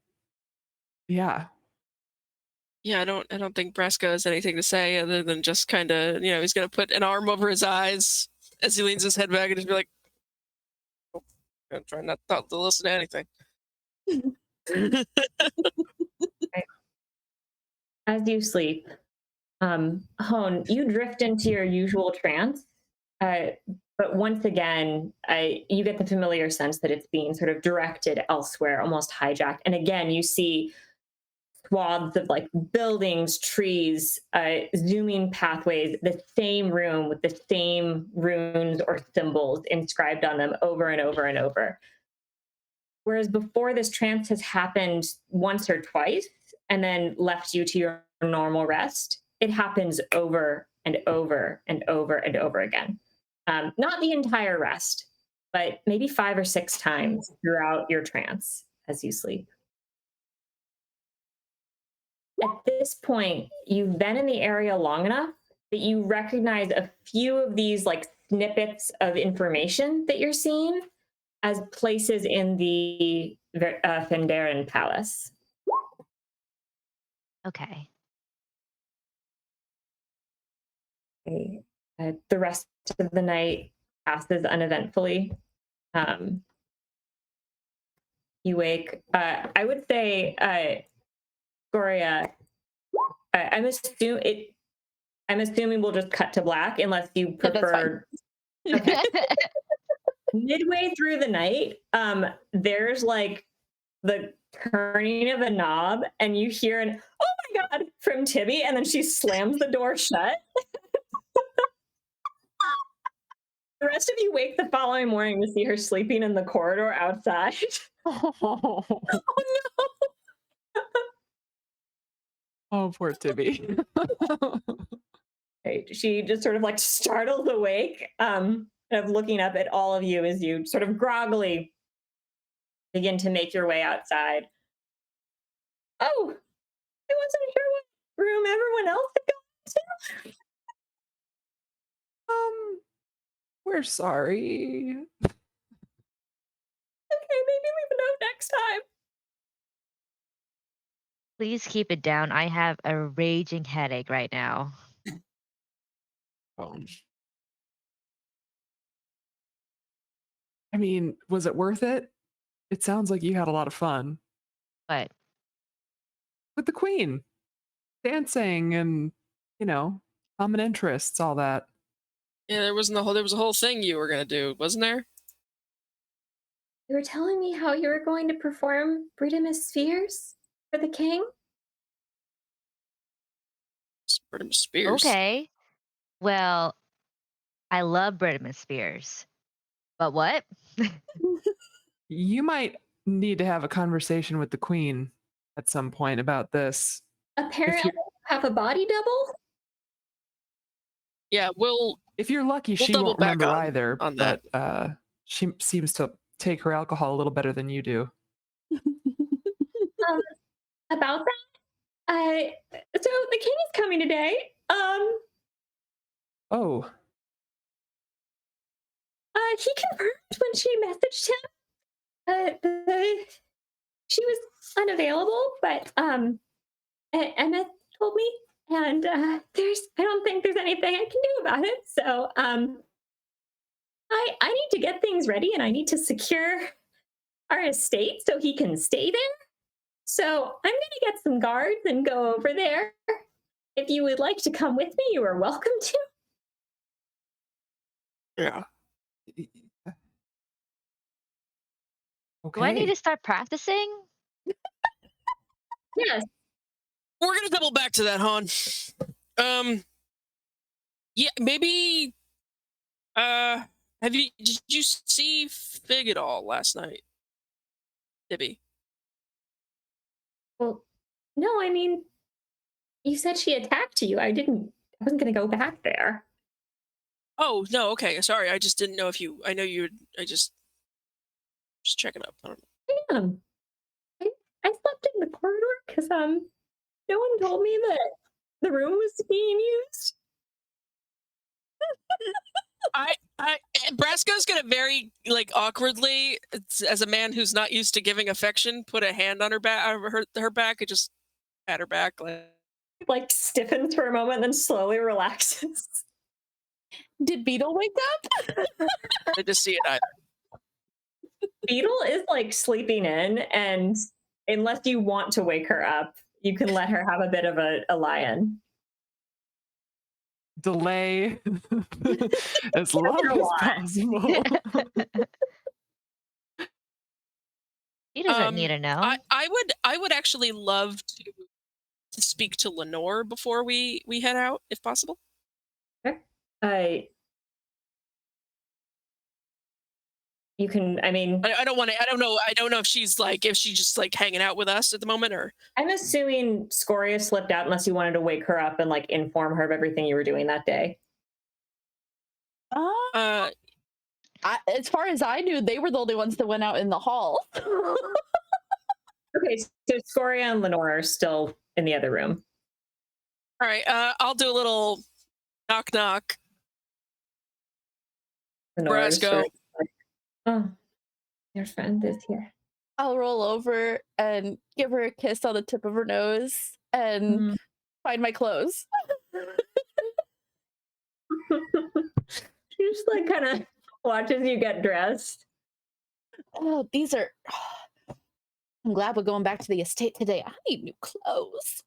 Yeah, I don't think Brasco has anything to say other than just kind of, he's gonna put an arm over his eyes as he leans his head back and just be like, oh, I'm trying not to listen to anything.
As you sleep, Honne, you drift into your usual trance, but once again, you get the familiar sense that it's being sort of directed elsewhere, almost hijacked. And again, you see swaths of like buildings, trees, zooming pathways, the same room with the same runes or symbols inscribed on them over and over and over. Whereas before, this trance has happened once or twice and then left you to your normal rest. It happens over and over and over and over again. Not the entire rest, but maybe 5 or 6 times throughout your trance as you sleep. At this point, you've been in the area long enough that you recognize a few of these like snippets of information that you're seeing as places in the Fenderan Palace.
Okay.
Okay. The rest of the night passes uneventfully. You wake. I would say, Gloria. I'm assuming we'll just cut to black unless you
Yeah, that's
prefer. Okay. Midway through the night, there's like the turning of a knob, and you hear an "Oh my god" from Tibby, and then she slams the door shut. The rest of you wake the following morning to see her sleeping in the corridor outside.
Oh,
no!
oh, poor Tibby.
Right. She just sort of like startles awake, of looking up at all of you as you sort of groggily begin to make your way outside. Oh, I wasn't sure what room everyone else had gone to.
We're sorry.
Okay, maybe leave a note next time.
Please keep it down. I have a raging headache right now.
Oh. I mean, was it worth it? It sounds like you had a lot of fun
But
with the queen, dancing and, common interests, all that.
Yeah, there was a whole thing you were gonna do, wasn't there?
You were telling me how you were going to perform Bridimus Spheres for the king?
Spears.
okay. Well, I love Britney Spears. But what?
You might need to have a conversation with the queen at some point about this.
Apparently, you have a body double?
Yeah,
If you're lucky, she
double
won't
back
remember
on-
either,
on
but
that.
she seems to take her alcohol a little better than you do.
About that? So the king is coming today.
Oh,
He confirmed when she messaged him. She was unavailable, but Emma told me, and I don't think there's anything I can do about it. So I need to get things ready, and I need to secure our estate so he can stay there. So I'm going to get some guards and go over there. If you would like to come with me, you are welcome to.
Yeah.
okay.
Do I need to start practicing?
Yes.
We're gonna double back to that, Honne. Yeah, maybe. Did you see Fig at all last night, Tibby?
Well, no, I mean, you said she attacked you. I wasn't going to go back there.
Oh no, okay, sorry. I just didn't know if you. I know you. I just checking up. I don't know.
I slept in the corridor because no one told me that the room was being used.
Brasco's gonna very awkwardly, as a man who's not used to giving affection, put a hand on her back, her back, and just pat her back.
Like stiffens for a moment, then slowly relaxes.
Did Beetle wake up?
I just see it either.
Beetle is like sleeping in, and unless you want to wake her up, you can let her have a bit of a lie-in.
Delay as long as possible.
He doesn't need to know.
I would actually love to to speak to Lenore before we head out, if possible.
Okay. You can. I mean,
I don't want to. I don't know. I don't know if she's just like hanging out with us at the moment, or
I'm assuming Scoria slipped out unless you wanted to wake her up and like inform her of everything you were doing that day.
uh,
As far as I knew, they were the only ones that went out in the hall.
Okay, so Scoria and Lenore are still in the other room.
all right. I'll do a little knock knock.
Lenore is
Brasco.
sort of like, oh, your friend is here.
I'll roll over and give her a kiss on the tip of her nose and find my clothes.
She just like kind of watches you get dressed.
Oh, these are. I'm glad we're going back to the estate today. I need new clothes.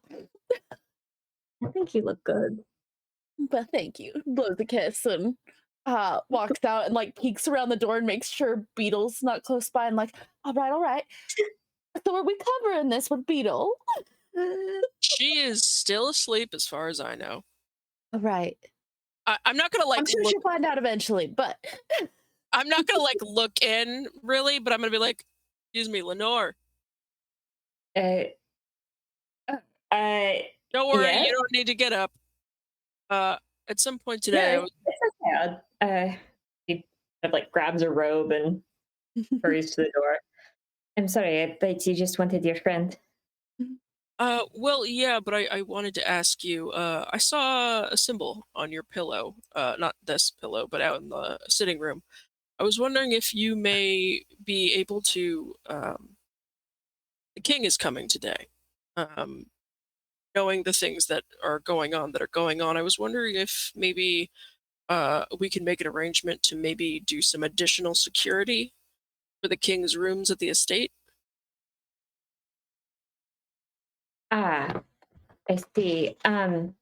I think you look good.
But thank you. Blows a kiss and walks out and like peeks around the door and makes sure Beetle's not close by and like, all right. So are we covering this with Beetle?
She is still asleep, as far as I know.
All right.
I'm not gonna like.
I'm sure she'll find out eventually, but
I'm not gonna like look in really, but I'm gonna be like, "Excuse me, Lenore.
Uh,
Don't worry,
yeah?
you don't need to get up." At some point today,
Yeah, it's okay. He kind of like grabs a robe and hurries to the door. I'm sorry, I thought you just wanted your friend.
well, yeah, but I wanted to ask you. I saw a symbol on your pillow. Not this pillow, but out in the sitting room. I was wondering if you may be able to. The king is coming today. Knowing the things that are going on, I was wondering if maybe we can make an arrangement to maybe do some additional security for the king's rooms at the estate.
Ah, I see. And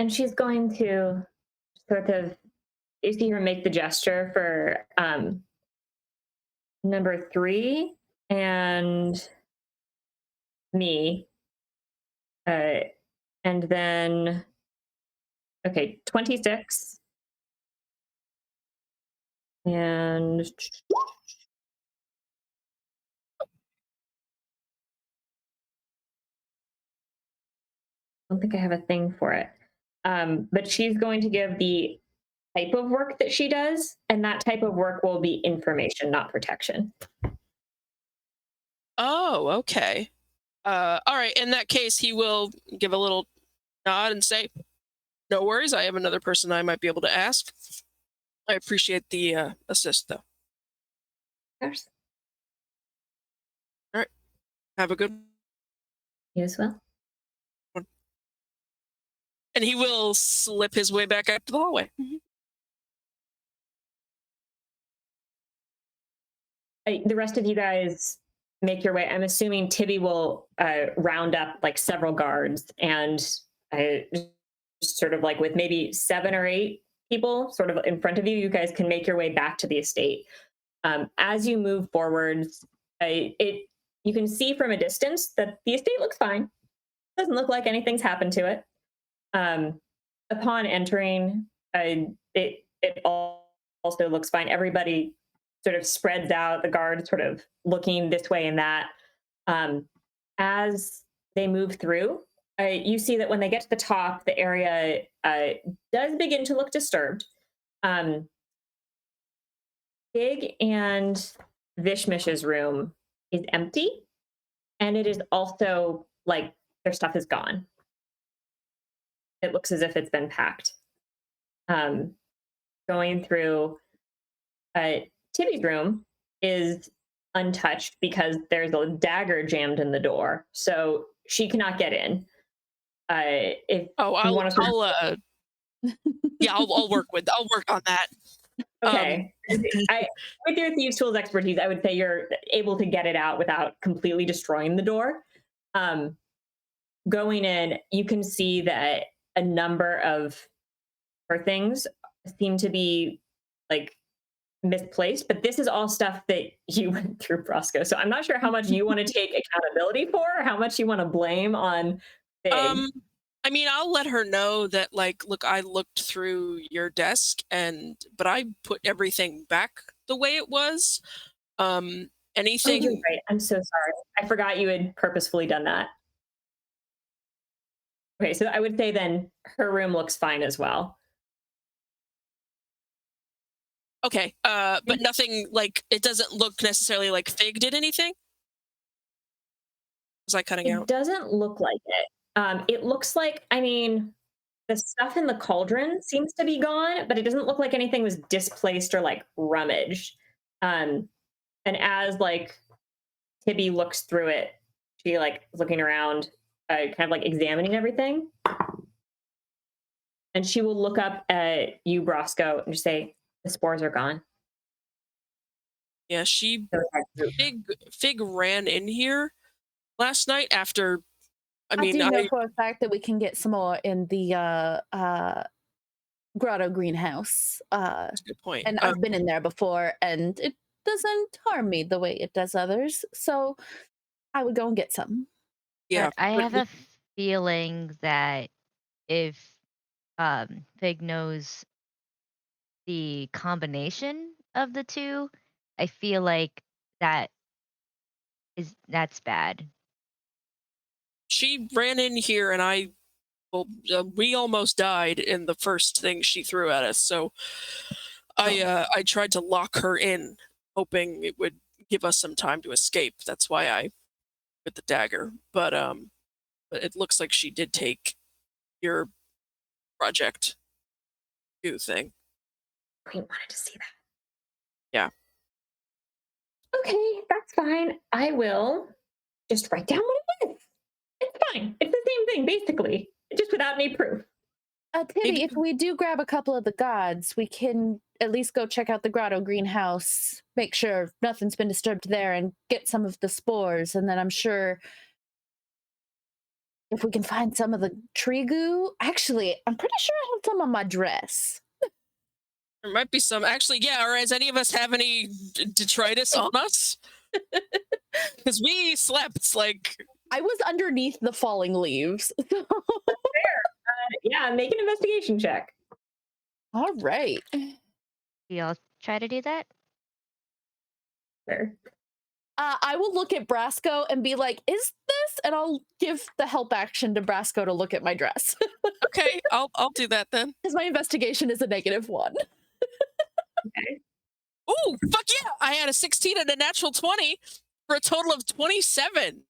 she's going to sort of, you see her make the gesture for number 3 and me. And then, okay, 26. And I don't think I have a thing for it. But she's going to give the type of work that she does, and that type of work will be information, not protection.
Oh, okay. All right. In that case, he will give a little nod and say, "No worries. I have another person I might be able to ask." I appreciate the assist, though.
Of course.
All right. Have a good
You as well.
one. And he will slip his way back out to the hallway.
The rest of you guys make your way. I'm assuming Tibby will round up like several guards and sort of like with maybe 7 or 8 people sort of in front of you, you guys can make your way back to the estate. As you move forwards, you can see from a distance that the estate looks fine. Doesn't look like anything's happened to it. Upon entering, it also looks fine. Everybody sort of spreads out, the guard sort of looking this way and that. As they move through, you see that when they get to the top, the area does begin to look disturbed. Big and Vishmish's room is empty, and it is also like their stuff is gone. It looks as if it's been packed. Going through Tibby's room is untouched because there's a dagger jammed in the door, so she cannot get in. If
I'll work on that.
Okay. With your thieves' tools expertise, I would say you're able to get it out without completely destroying the door. Going in, you can see that a number of her things seem to be like misplaced, but this is all stuff that you went through, Brosco. So I'm not sure how much you want to take accountability for, or how much you want to blame on Big.
I mean, I'll let her know that, like, look, I looked through your desk but I put everything back the way it was.
Oh, you're
Anything,
right. I'm so sorry. I forgot you had purposefully done that. Okay, so I would say then her room looks fine as well.
okay, but nothing, like, it doesn't look necessarily like Fig did anything? Was I cutting
It
out?
doesn't look like it. It looks like, I mean, the stuff in the cauldron seems to be gone, but it doesn't look like anything was displaced or like rummaged. Um, and as like Tibby looks through it, she like is looking around, kind of like examining everything. And she will look up at you, Brosco, and just say, "The spores are gone."
Yeah, Fig ran in here last night after, I
I
mean,
do know for a fact that we can get some more in the grotto greenhouse.
that's a good point.
And I've been in there before, and it doesn't harm me the way it does others. So I would go and get some.
Yeah,
But I
but
have a feeling that if Fig knows the combination of the two, I feel like that's bad.
she ran in here and we almost died in the first thing she threw at us. So I tried to lock her in, hoping it would give us some time to escape. That's why I with the dagger. But it looks like she did take your project goo thing.
We wanted to see that.
Yeah.
Okay, that's fine. I will just write down what it is. It's fine. It's the same thing, basically, just without any proof.
Tibby,
Maybe-
if we do grab a couple of the gods, we can at least go check out the grotto greenhouse, make sure nothing's been disturbed there, and get some of the spores. And then I'm sure if we can find some of the tree goo, actually, I'm pretty sure I have some on my dress.
There might be some. Actually, yeah. Or does any of us have any detritus on us? Because we slept like.
I was underneath the falling leaves.
Yeah, make an investigation check.
All right.
We all try to do that.
Sure.
I will look at Brasco and be like, is this? And I'll give the help action to Brasco to look at my dress.
Okay, I'll do that then.
Because my investigation is a -1.
Okay.
Oh, fuck yeah! I had a 16 and a natural 20 for a total of 27.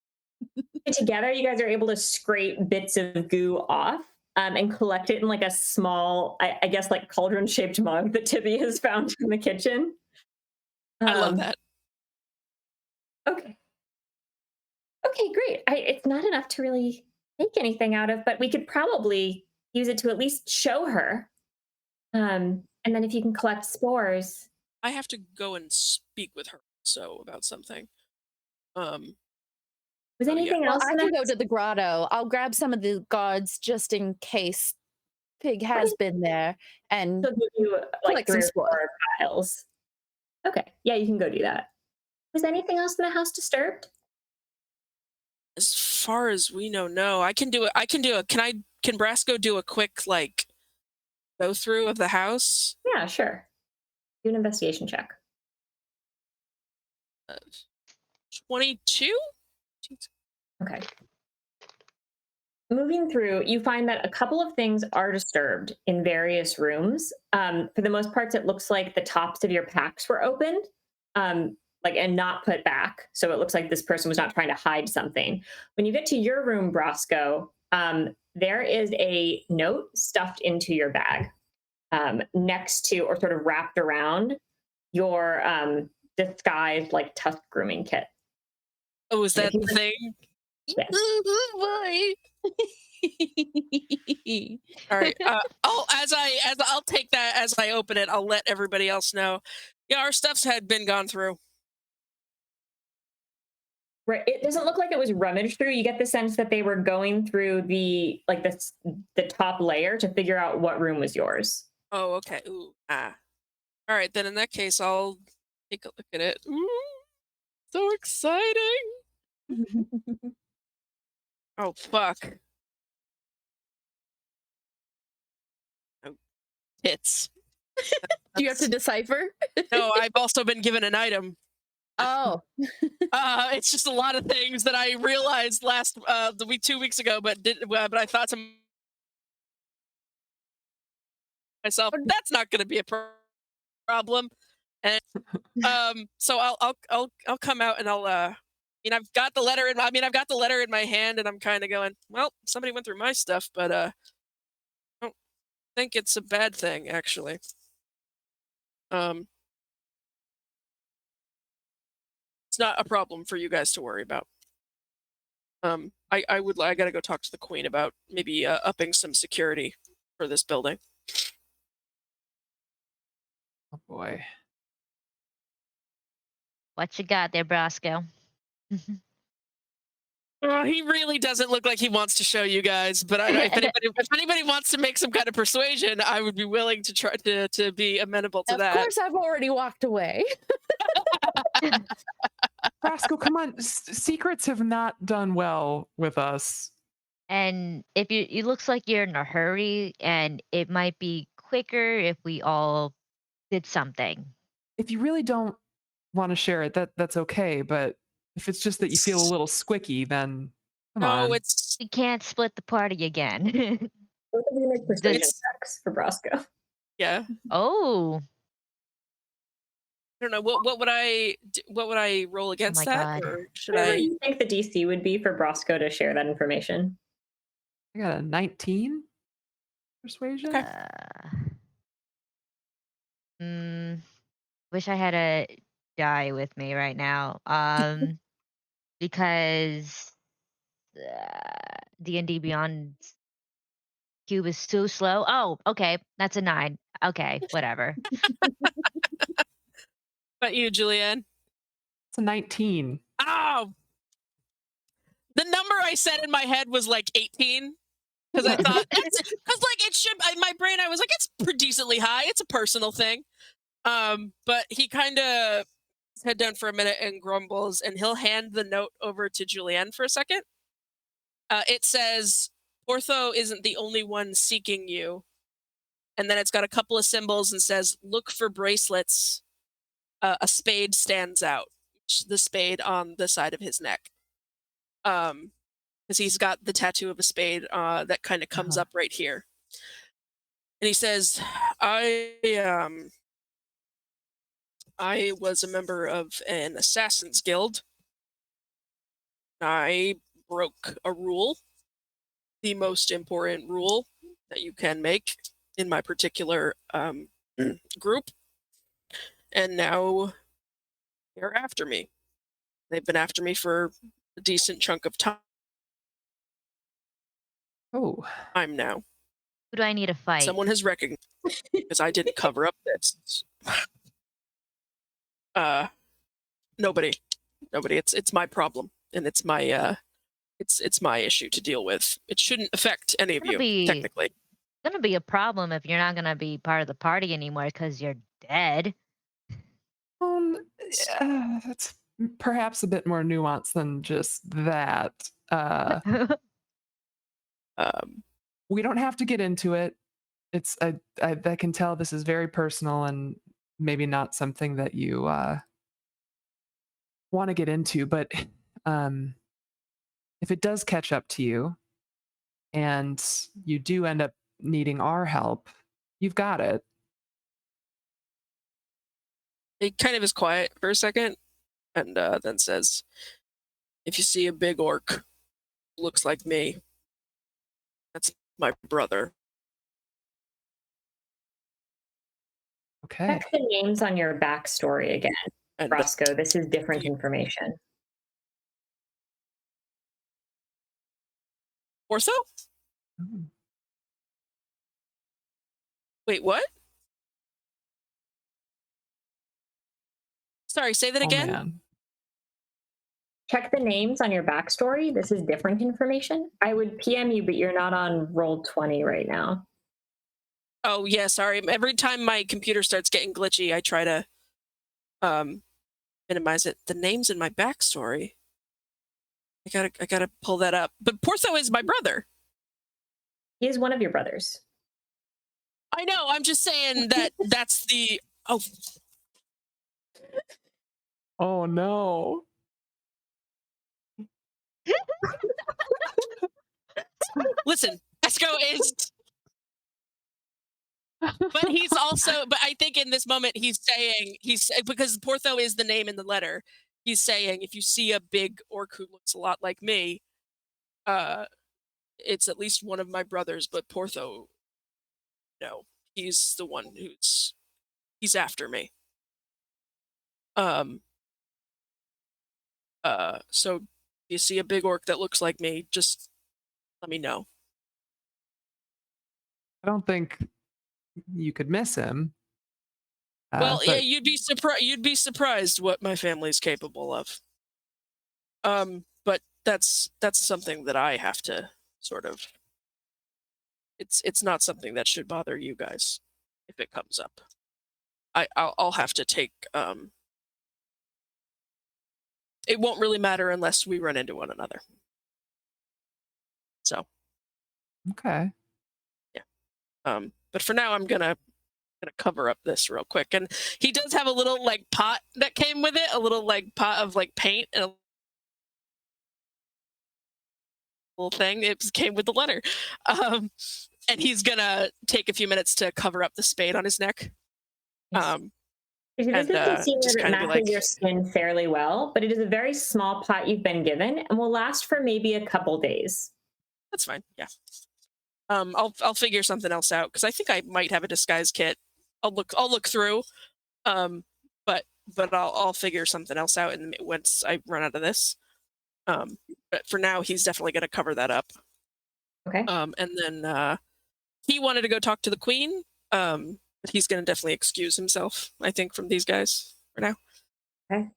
Together, you guys are able to scrape bits of goo off and collect it in like a small, I guess, like cauldron-shaped mug that Tibby has found in the kitchen.
I love that.
Okay. Okay, great. It's not enough to really make anything out of, but we could probably use it to at least show her. And then if you can collect spores.
I have to go and speak with her about something.
Was anything
Well,
else?
I
in
can
that?
go to the grotto. I'll grab some of the gods just in case Pig has been there and
She'll give you like
collect some
3 or
spores.
4 piles. Okay, yeah, you can go do that. Was anything else in the house disturbed?
As far as we know, no. I can do it. Can Brasco do a quick like go through of the house?
Yeah, sure. Do an investigation check.
22?
Okay. Moving through, you find that a couple of things are disturbed in various rooms. For the most parts, it looks like the tops of your packs were opened, and not put back. So it looks like this person was not trying to hide something. When you get to your room, Brosco, there is a note stuffed into your bag, next to or sort of wrapped around your disguised like tusk grooming kit.
Oh, is that the thing?
Yes.
Bye.
All right. I'll take that as I open it. I'll let everybody else know. Yeah, our stuff's had been gone through.
Right. It doesn't look like it was rummaged through. You get the sense that they were going through the top layer to figure out what room was yours.
Oh, okay. Ooh, ah. All right, then in that case, I'll take a look at it. Ooh, so exciting! Oh fuck! hits.
Do you have to decipher?
No, I've also been given an item.
Oh.
It's just a lot of things that I realized last 2 weeks ago, but I thought to myself, that's not going to be a problem. And so I'll come out and I've got the letter I've got the letter in my hand, and I'm kind of going, well, somebody went through my stuff, but I don't think it's a bad thing, actually. It's not a problem for you guys to worry about. I gotta go talk to the queen about maybe upping some security for this building.
Oh boy.
What you got there, Brosco?
He really doesn't look like he wants to show you guys, but if anybody wants to make some kind of persuasion, I would be willing to try to be amenable to that.
Of course, I've already walked away.
Brasco, come on. Secrets have not done well with us.
And if it looks like you're in a hurry, and it might be quicker if we all did something.
If you really don't want to share it, that's okay. But if it's just that you feel a little squicky, then come on.
No, it's
We can't split the party again.
Both of you make persuasion
It's-
checks for Brosco.
yeah.
Oh,
I don't know what would I roll against that,
God.
or should
Whatever
I?
you think the DC would be for Brosco to share that information.
I got a 19 persuasion.
Okay.
Wish I had a die with me right now. Because D&D Beyond Cube is so slow. Oh, okay, that's a 9. Okay, whatever.
About you, Julianne?
It's a 19.
Oh, the number I said in my head was like 18, because I thought it should. In my brain, I was like, it's pretty decently high. It's a personal thing. But he kind of head down for a minute and grumbles, and he'll hand the note over to Julianne for a second. It says, "Ortho isn't the only one seeking you," and then it's got a couple of symbols and says, "Look for bracelets." A spade stands out, the spade on the side of his neck, because he's got the tattoo of a spade that kind of comes up right here. And he says, I was a member of an assassin's guild. I broke a rule, the most important rule that you can make in my particular group. And now they're after me. They've been after me for a decent chunk of time
Oh,
now.
Who do I need to fight?
Someone has recognized because I didn't cover up this. Nobody. It's my problem, and it's my it's my issue to deal with. It shouldn't affect any of you, technically.
It's gonna be a problem if you're not gonna be part of the party anymore because you're dead.
It's perhaps a bit more nuanced than just that. We don't have to get into it. It's I can tell this is very personal and maybe not something that you want to get into. But if it does catch up to you, and you do end up needing our help, you've got it.
He kind of is quiet for a second, and then says, "If you see a big orc, looks like me, that's my brother."
Okay.
Check the names on your backstory again,
And
Brosco. This is different information.
Ortho?
Ooh.
Wait, what? Sorry, say that
Oh,
again.
man.
Check the names on your backstory. This is different information. I would PM you, but you're not on roll 20 right now.
Oh yeah, sorry. Every time my computer starts getting glitchy, I try to minimize it. The names in my backstory. I gotta pull that up. But Portho is my brother.
He is one of your brothers.
I know. I'm just saying that's the. Oh,
Oh no.
listen, Esco is. But he's also. But I think in this moment he's saying because Portho is the name in the letter. He's saying if you see a big orc who looks a lot like me, uh, it's at least one of my brothers. But Portho, no, he's the one he's after me. So if you see a big orc that looks like me, just let me know.
I don't think you could miss him.
Well, yeah,
but
you'd be surprised what my family's capable of. But that's something that I have to sort of. It's not something that should bother you guys if it comes up. I'll have to take. It won't really matter unless we run into one another. So
okay.
but for now I'm gonna cover up this real quick. And he does have a little like pot that came with it, a little like pot of like paint and a little thing. It came with the letter. And he's gonna take a few minutes to cover up the spade on his neck.
Yes. This is
And
a concealer
just
that
kind of be
matches
like,
your skin fairly well, but it is a very small pot you've been given and will last for maybe a couple days.
that's fine. Yeah. I'll figure something else out because I think I might have a disguise kit. I'll look through. But I'll figure something else out once I run out of this. But for now, he's definitely going to cover that up.
Okay.
And then he wanted to go talk to the queen. But he's going to definitely excuse himself, I think, from these guys for now.
Okay.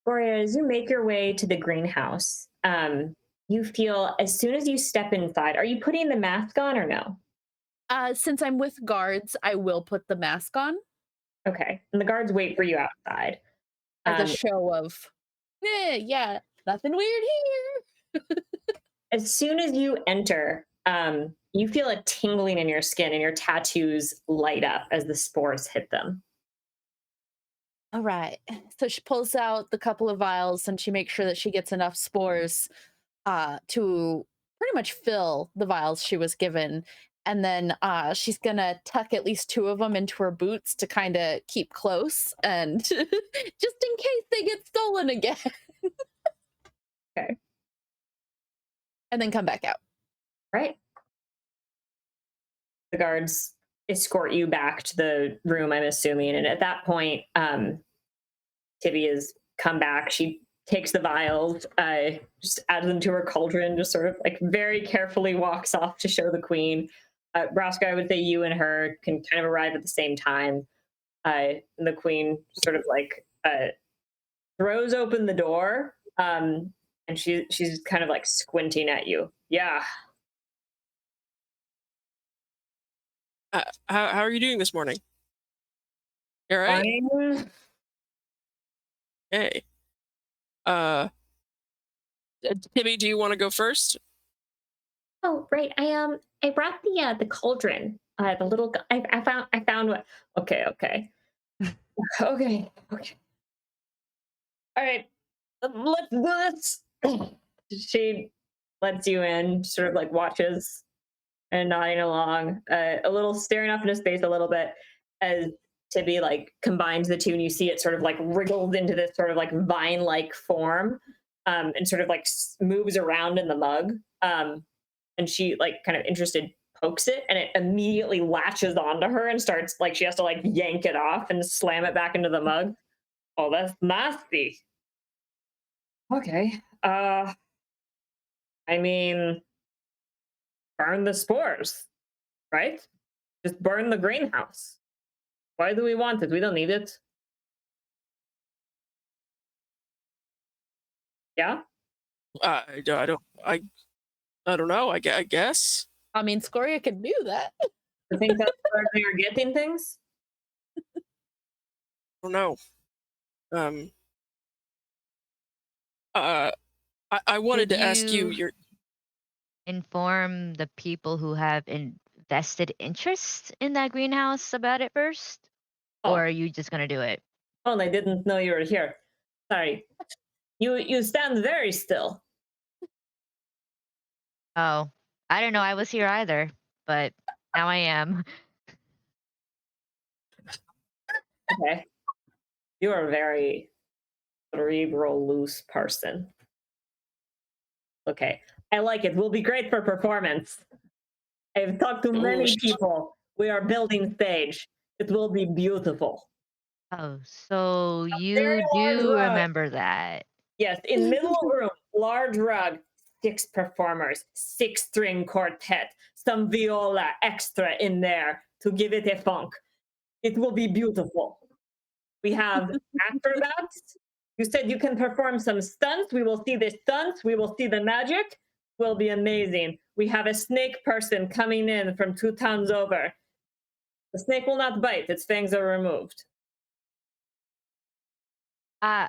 Gloria, as you make your way to the greenhouse, you feel as soon as you step inside, are you putting the mask on or no?
Since I'm with guards, I will put the mask on
Okay. And the guards wait for you outside.
as a show of, yeah, nothing weird here.
As soon as you enter, you feel a tingling in your skin and your tattoos light up as the spores hit them.
All right. So she pulls out the couple of vials and she makes sure that she gets enough spores to pretty much fill the vials she was given. And then she's going to tuck at least 2 of them into her boots to kind of keep close and just in case they get stolen again.
Okay.
And then come back out.
Right. The guards escort you back to the room, I'm assuming. And at that point, Tibby has come back. She takes the vials, just adds them to her cauldron, just sort of like very carefully walks off to show the queen. Roscoe, I would say you and her can kind of arrive at the same time. And the queen sort of like throws open the door, and she's kind of like squinting at you. Yeah.
How are you doing this morning? You all right?
Fine.
Hey. Tibby, do you want to go first?
Oh, right. I brought the cauldron. The little I found what. Okay. Okay. Okay. All right. Let's do this. She lets you in, sort of like watches and nodding along, a little staring off into space a little bit as Tibby like combines the two, and you see it sort of like wriggled into this sort of like vine-like form, and sort of like moves around in the mug. And she like kind of interested pokes it, and it immediately latches onto her and starts like she has to like yank it off and slam it back into the mug. Oh, that's nasty. Okay. I mean, burn the spores, right? Just burn the greenhouse. Why do we want it? We don't need it. Yeah?
I don't know. I guess.
I mean, Scoria can do that.
I think that's where they are getting things.
I don't know. I wanted
Did
to ask you
you
your
inform the people who have vested interest in that greenhouse about it first?
Oh,
Or are you just gonna do it?
oh, I didn't know you were here. Sorry. You stand very still.
Oh, I don't know. I was here either, but now I am.
Okay. You are a very cerebral, loose person. Okay. I like it. Will be great for performance. I've talked to
Oh,
many people. We are building stage. It will be beautiful.
Oh, so
Very
you
large
do
rug.
remember that.
Yes, in middle room, large rug, 6 performers, 6-string quartet, some viola extra in there to give it a funk. It will be beautiful. We have acrobats. You said you can perform some stunts. We will see the stunts. We will see the magic. Will be amazing. We have a snake person coming in from 2 towns over. The snake will not bite. Its fangs are removed.
Uh,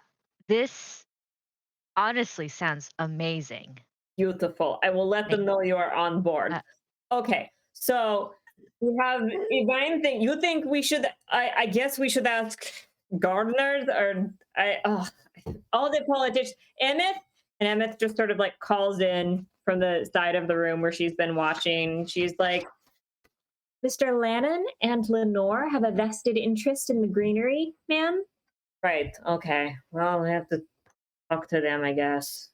this honestly sounds amazing.
Beautiful. I will let
Like,
them know you are on board.
uh,
Okay, so we have Ivine thing. You think we should? I guess we should ask gardeners or all the politicians. Emmett just sort of like calls in from the side of the room where she's been watching. She's like, "Mr. Lannon and Lenore have a vested interest in the greenery, ma'am." Right. Okay. Well, we have to talk to them, I guess.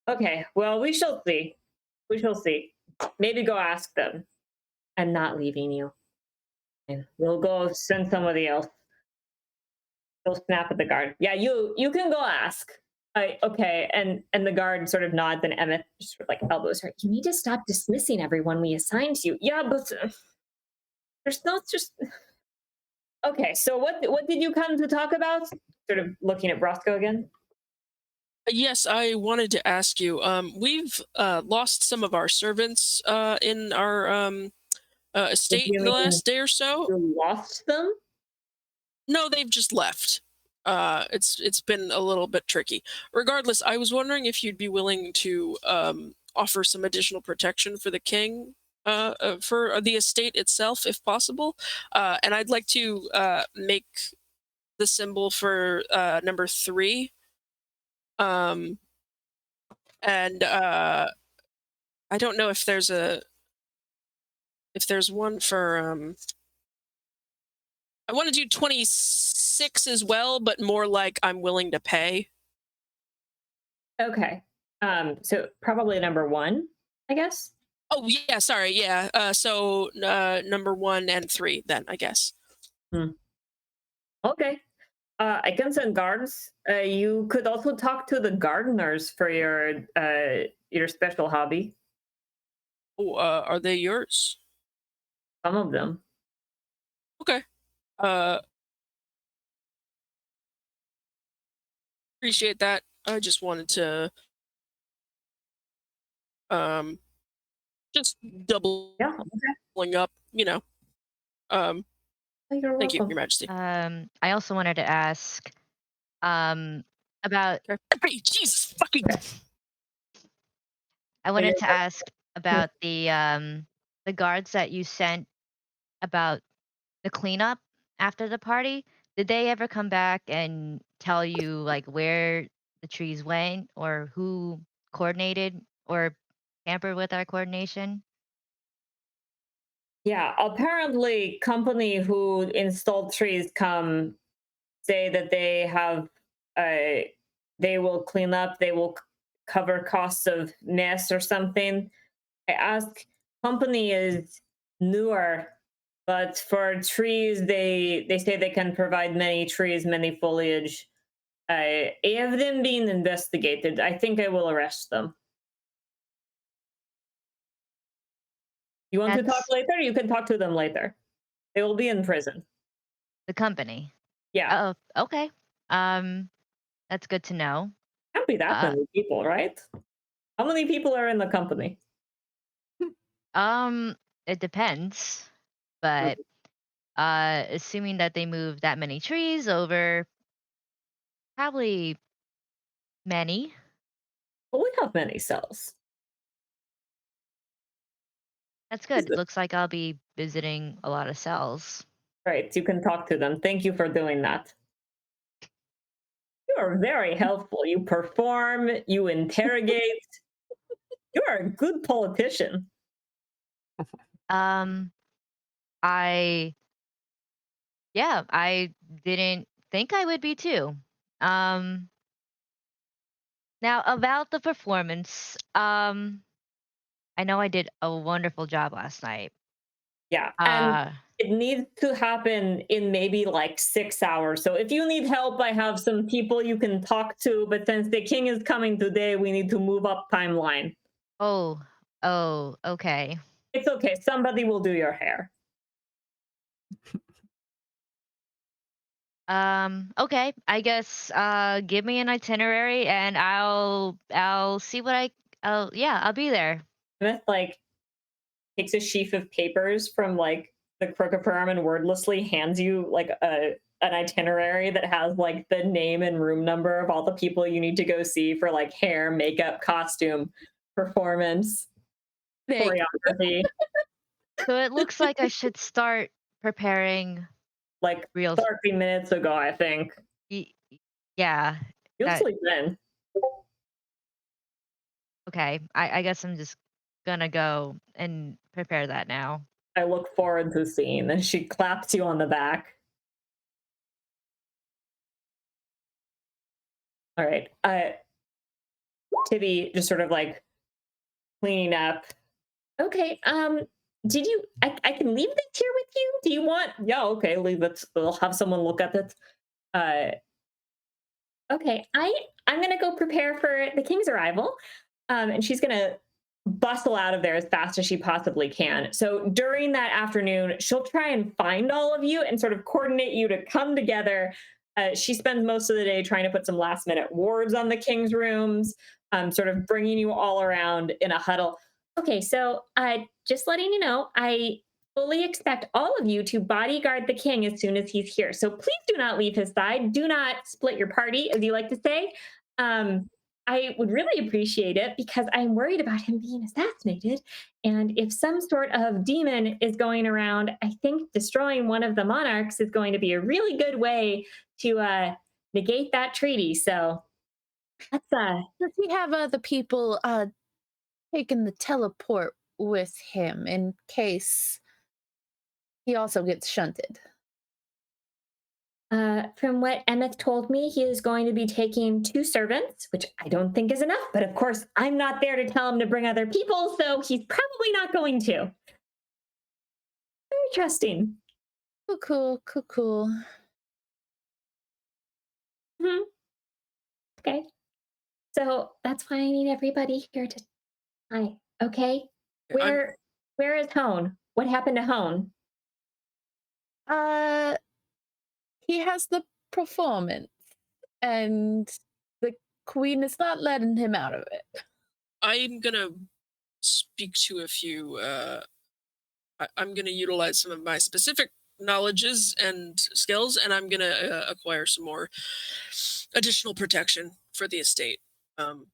Okay. Well, we shall see. We shall see. Maybe go ask them. I'm not leaving you. And we'll go send somebody else. They'll snap at the guard. Yeah, you can go ask. Okay, and the guard sort of nods, and Emmett just sort of like elbows her. You need to stop dismissing everyone we assigned to you. Yeah, but there's not just. Okay, so what did you come to talk about? Sort of looking at Brosco again.
Yes, I wanted to ask you. We've lost some of our servants in our
What do
estate
you
in the
mean
last day or so.
you lost them?
No, they've just left. It's been a little bit tricky. Regardless, I was wondering if you'd be willing to offer some additional protection for the king, for the estate itself, if possible. And I'd like to make the symbol for number 3. Um, and I don't know if there's one for I want to do 26 as well, but more like I'm willing to pay.
Okay. So probably number 1, I guess.
Oh yeah, sorry, yeah. So number 1 and 3, then I guess.
Hmm. Okay. I can send guards. You could also talk to the gardeners for your special hobby.
Oh, are they yours?
Some of them.
Okay. Uh, appreciate that. I just wanted to um just doubling
Yeah. Okay.
up, you know. Um,
You're
thank you,
welcome.
Your Majesty.
I also wanted to ask, about
Okay. Hey, Jesus fucking.
Okay.
I
So
wanted
you're
to ask
Hmm.
about the guards that you sent about the cleanup after the party. Did they ever come back and tell you like where the trees went or who coordinated or tampered with our coordination?
Yeah. Apparently, company who installed trees come say that uh, they will clean up. They will cover costs of mess or something. I asked. Company is newer, but for trees, they say they can provide many trees, many foliage. Have them being investigated. I think I will arrest them. You want to talk
That's
later? You can talk to them later. They will be in prison.
the company.
Yeah,
Oh, okay. Um, that's good to know.
can't be that
Uh,
many people, right? How many people are in the company?
um, it depends, but assuming that they move that many trees over, probably many.
Well, we have many cells.
That's good. Looks like I'll be visiting a lot of cells.
Right, you can talk to them. Thank you for doing that. You are very helpful. You perform, you interrogate. You are a good politician.
Um, I yeah, I didn't think I would be too. Um, Now about the performance, I know I did a wonderful job last night.
Yeah, and
Uh,
it needs to happen in maybe like 6 hours. So if you need help, I have some people you can talk to. But since the king is coming today, we need to move up timeline.
oh, okay.
It's okay. Somebody will do your hair.
Okay. I guess give me an itinerary and I'll see what I'll be there.
Smith like takes a sheaf of papers from like the crook of her arm and wordlessly hands you like an itinerary that has like the name and room number of all the people you need to go see for like hair, makeup, costume, performance,
Thank-
choreography.
So it looks like I should start preparing
Like
real
30 minutes ago, I think.
y- yeah.
You'll
That
sleep in.
okay. I guess I'm just gonna go and prepare that now.
I look forward to seeing. And she claps you on the back. All right. Tibby just sort of like cleaning up. Okay. Did you I can leave this here with you? Do you want yeah, okay, leave it. We'll have someone look at it. Uh okay, I'm gonna go prepare for the king's arrival. And she's gonna bustle out of there as fast as she possibly can. So during that afternoon, she'll try and find all of you and sort of coordinate you to come together. She spends most of the day trying to put some last minute wards on the king's rooms, sort of bringing you all around in a huddle. Okay, so just letting you know, I fully expect all of you to bodyguard the king as soon as he's here. So please do not leave his side. Do not split your party, as you like to say. I would really appreciate it because I'm worried about him being assassinated. And if some sort of demon is going around, I think destroying one of the monarchs is going to be a really good way to negate that treaty. So that's
Does he have other people taking the teleport with him in case he also gets shunted?
From what Emmett told me, he is going to be taking 2 servants, which I don't think is enough. But of course, I'm not there to tell him to bring other people, so he's probably not going to. Very trusting.
Cool.
Hmm. Okay. So that's why I need everybody here to. Hi. Okay. Where is Hone? What happened to Hone?
Uh, he has the performance, and the queen is not letting him out of it.
I'm gonna speak to a few. I'm gonna utilize some of my specific knowledges and skills, and I'm gonna acquire some more additional protection for the estate. Um,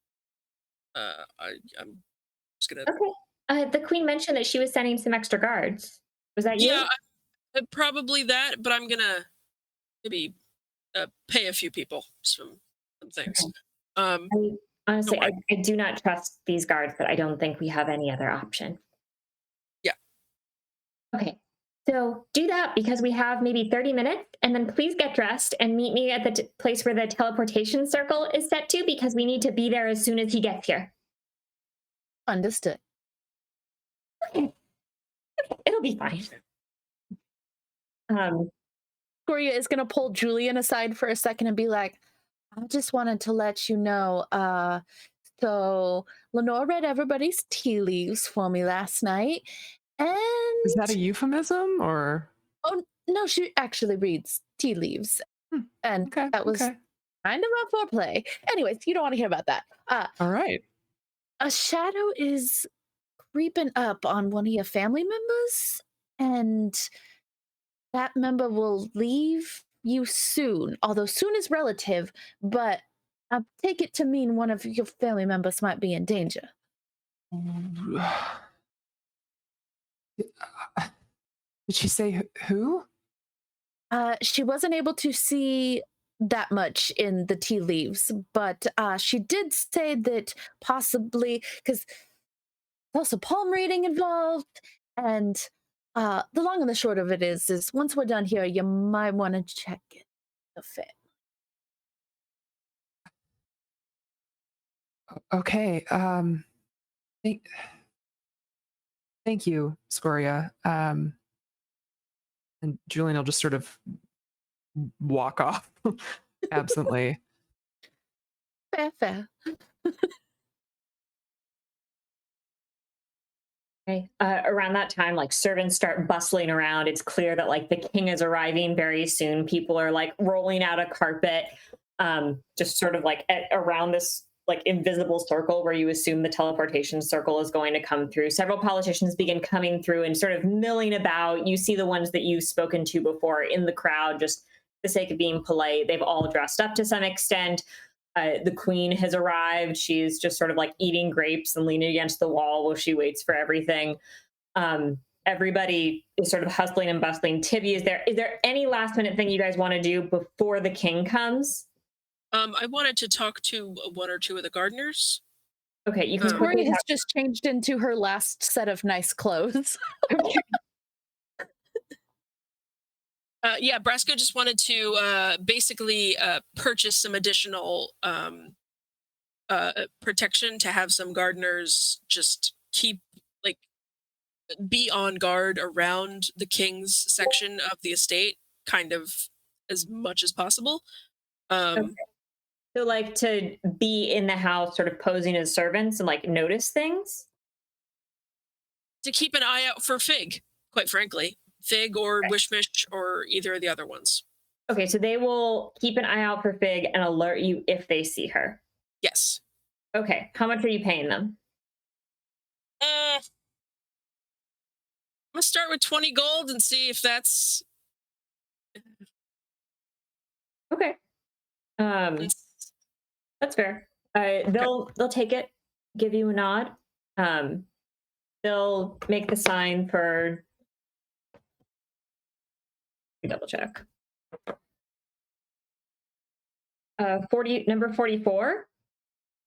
I'm just gonna.
Okay. The queen mentioned that she was sending some extra guards. Was that you?
Yeah, probably that, but I'm gonna maybe pay a few people some things.
Okay.
Um,
Honestly,
Don't
I do not trust these guards, but I don't think we have any other option.
Yeah.
Okay. So do that because we have maybe 30 minutes, and then please get dressed and meet me at the place where the teleportation circle is set to because we need to be there as soon as he gets here.
Understood.
Okay. It'll be fine.
Gloria is gonna pull Julian aside for a second and be like, I just wanted to let you know, so Lenore read everybody's tea leaves for me last night. And
Is that a euphemism or?
oh no, she actually reads tea leaves. And
Okay.
that was
okay.
kind of a foreplay. Anyways, you don't want to hear about that.
All right.
A shadow is creeping up on one of your family members, and that member will leave you soon. Although soon is relative, but I take it to mean one of your family members might be in danger.
Did she say who?
She wasn't able to see that much in the tea leaves, but she did say that possibly because there's also palm reading involved, and the long and the short of it is once we're done here, you might want to check it, the fit.
Okay. Thank, thank you, Scoria. And Julian will just sort of walk off absently.
Fair, fair.
Okay. Around that time, like servants start bustling around. It's clear that like the king is arriving very soon. People are like rolling out a carpet, just sort of like around this like invisible circle where you assume the teleportation circle is going to come through. Several politicians begin coming through and sort of milling about. You see the ones that you've spoken to before in the crowd, just for the sake of being polite. They've all dressed up to some extent. The queen has arrived. She's just sort of like eating grapes and leaning against the wall while she waits for everything. Everybody is sort of hustling and bustling. Tibby, is there any last minute thing you guys want to do before the king comes?
I wanted to talk to one or two of the gardeners.
Okay, you can
Tori
quickly
has just changed into her last set of nice clothes.
Yeah, Brasco just wanted to basically purchase some additional protection to have some gardeners just keep like be on guard around the king's section of the estate, kind of as much as possible.
Okay. So like to be in the house sort of posing as servants and like notice things?
To keep an eye out for Fig, quite frankly. Fig or Wishmish or either of the other ones.
Okay, so they will keep an eye out for Fig and alert you if they see her.
Yes.
Okay, how much are you paying them?
I'm gonna start with 20 gold and see if that's
Okay. That's fair. They'll take it, give you a nod. They'll make the sign for double check. 40 number 44.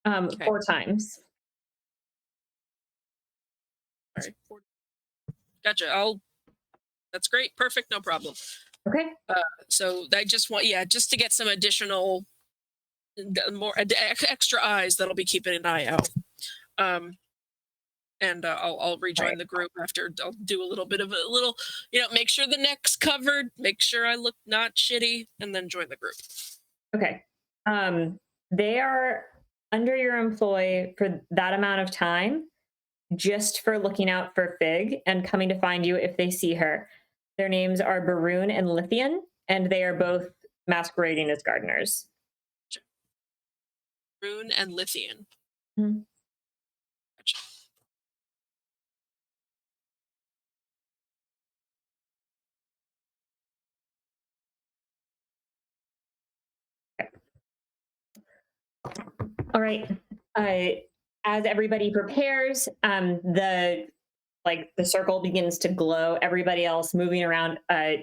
Okay.
4 times.
all right. Gotcha. That's great. Perfect. No problem.
Okay.
So I just want, just to get some additional, more extra eyes that'll be keeping an eye out. And I'll rejoin the group after. I'll do a little bit of make sure the neck's covered, make sure I look not shitty, and then join the group.
Okay. They are under your employ for that amount of time, just for looking out for Fig and coming to find you if they see her. Their names are Baroon and Lithian, and they are both masquerading as gardeners.
Rune and Lithian.
Hmm.
Gotcha.
All right. As everybody prepares, the circle begins to glow. Everybody else moving around.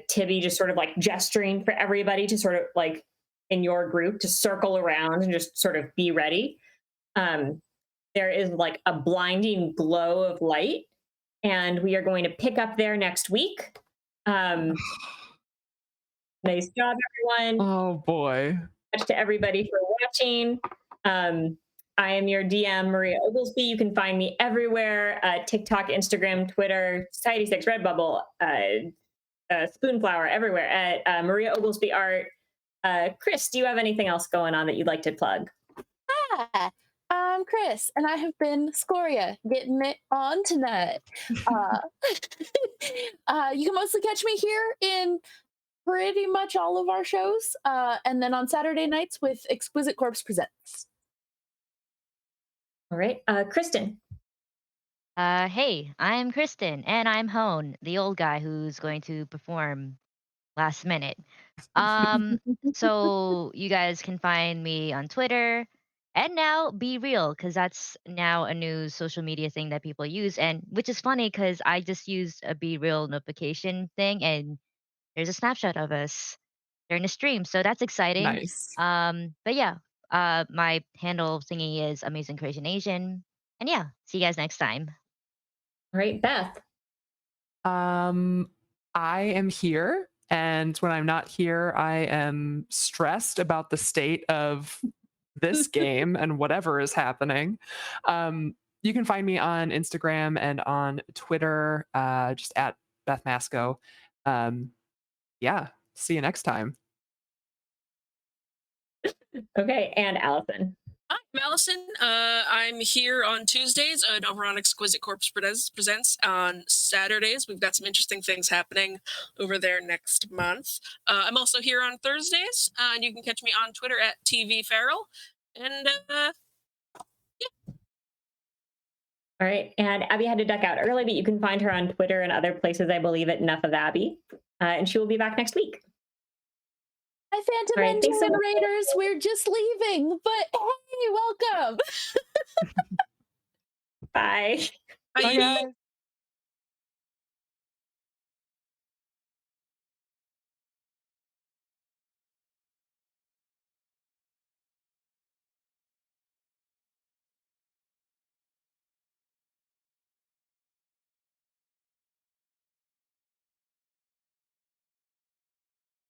Tibby just sort of like gesturing for everybody to sort of like in your group to circle around and just sort of be ready. There is like a blinding glow of light, and we are going to pick up there next week. Nice job, everyone.
Oh boy.
Much to everybody for watching. I am your DM, Maria Oglesby. You can find me everywhere, TikTok, Instagram, Twitter, Society6, Redbubble, Spoonflower, everywhere at Maria Oglesby Art. Chris, do you have anything else going on that you'd like to plug?
Hi, I'm Chris, and I have been Scoria, getting it on tonight. You can mostly catch me here in pretty much all of our shows, and then on Saturday nights with Exquisite Corpse Presents.
All right, Kristen.
Hey, I'm Kristen, and I'm Honne, the old guy who's going to perform last minute. So you guys can find me on Twitter And now Be Real, because that's now a new social media thing that people use, and which is funny because I just used a Be Real notification thing, and there's a snapshot of us during the stream, so that's exciting.
Nice.
But yeah, my handle thingy is Amazing Creation Asian, and yeah, see you guys next time.
All right, Beth.
I am here, and when I'm not here, I am stressed about the state of this game and whatever is happening. You can find me on Instagram and on Twitter, just at Beth Masco. Yeah, see you next time.
Okay, and Allison.
Hi, I'm Allison. I'm here on Tuesdays over on Exquisite Corpse Presents. On Saturdays, we've got some interesting things happening over there next month. I'm also here on Thursdays, and you can catch me on Twitter at TVFerrell. And
All right, and Abby had to duck out early, but you can find her on Twitter and other places, I believe, at Enough of Abby. And she will be back next week.
Hi, Phantom
All right, thanks so
Engine
much.
Raiders. We're just leaving, but hey, welcome.
Bye.
Bye, guys.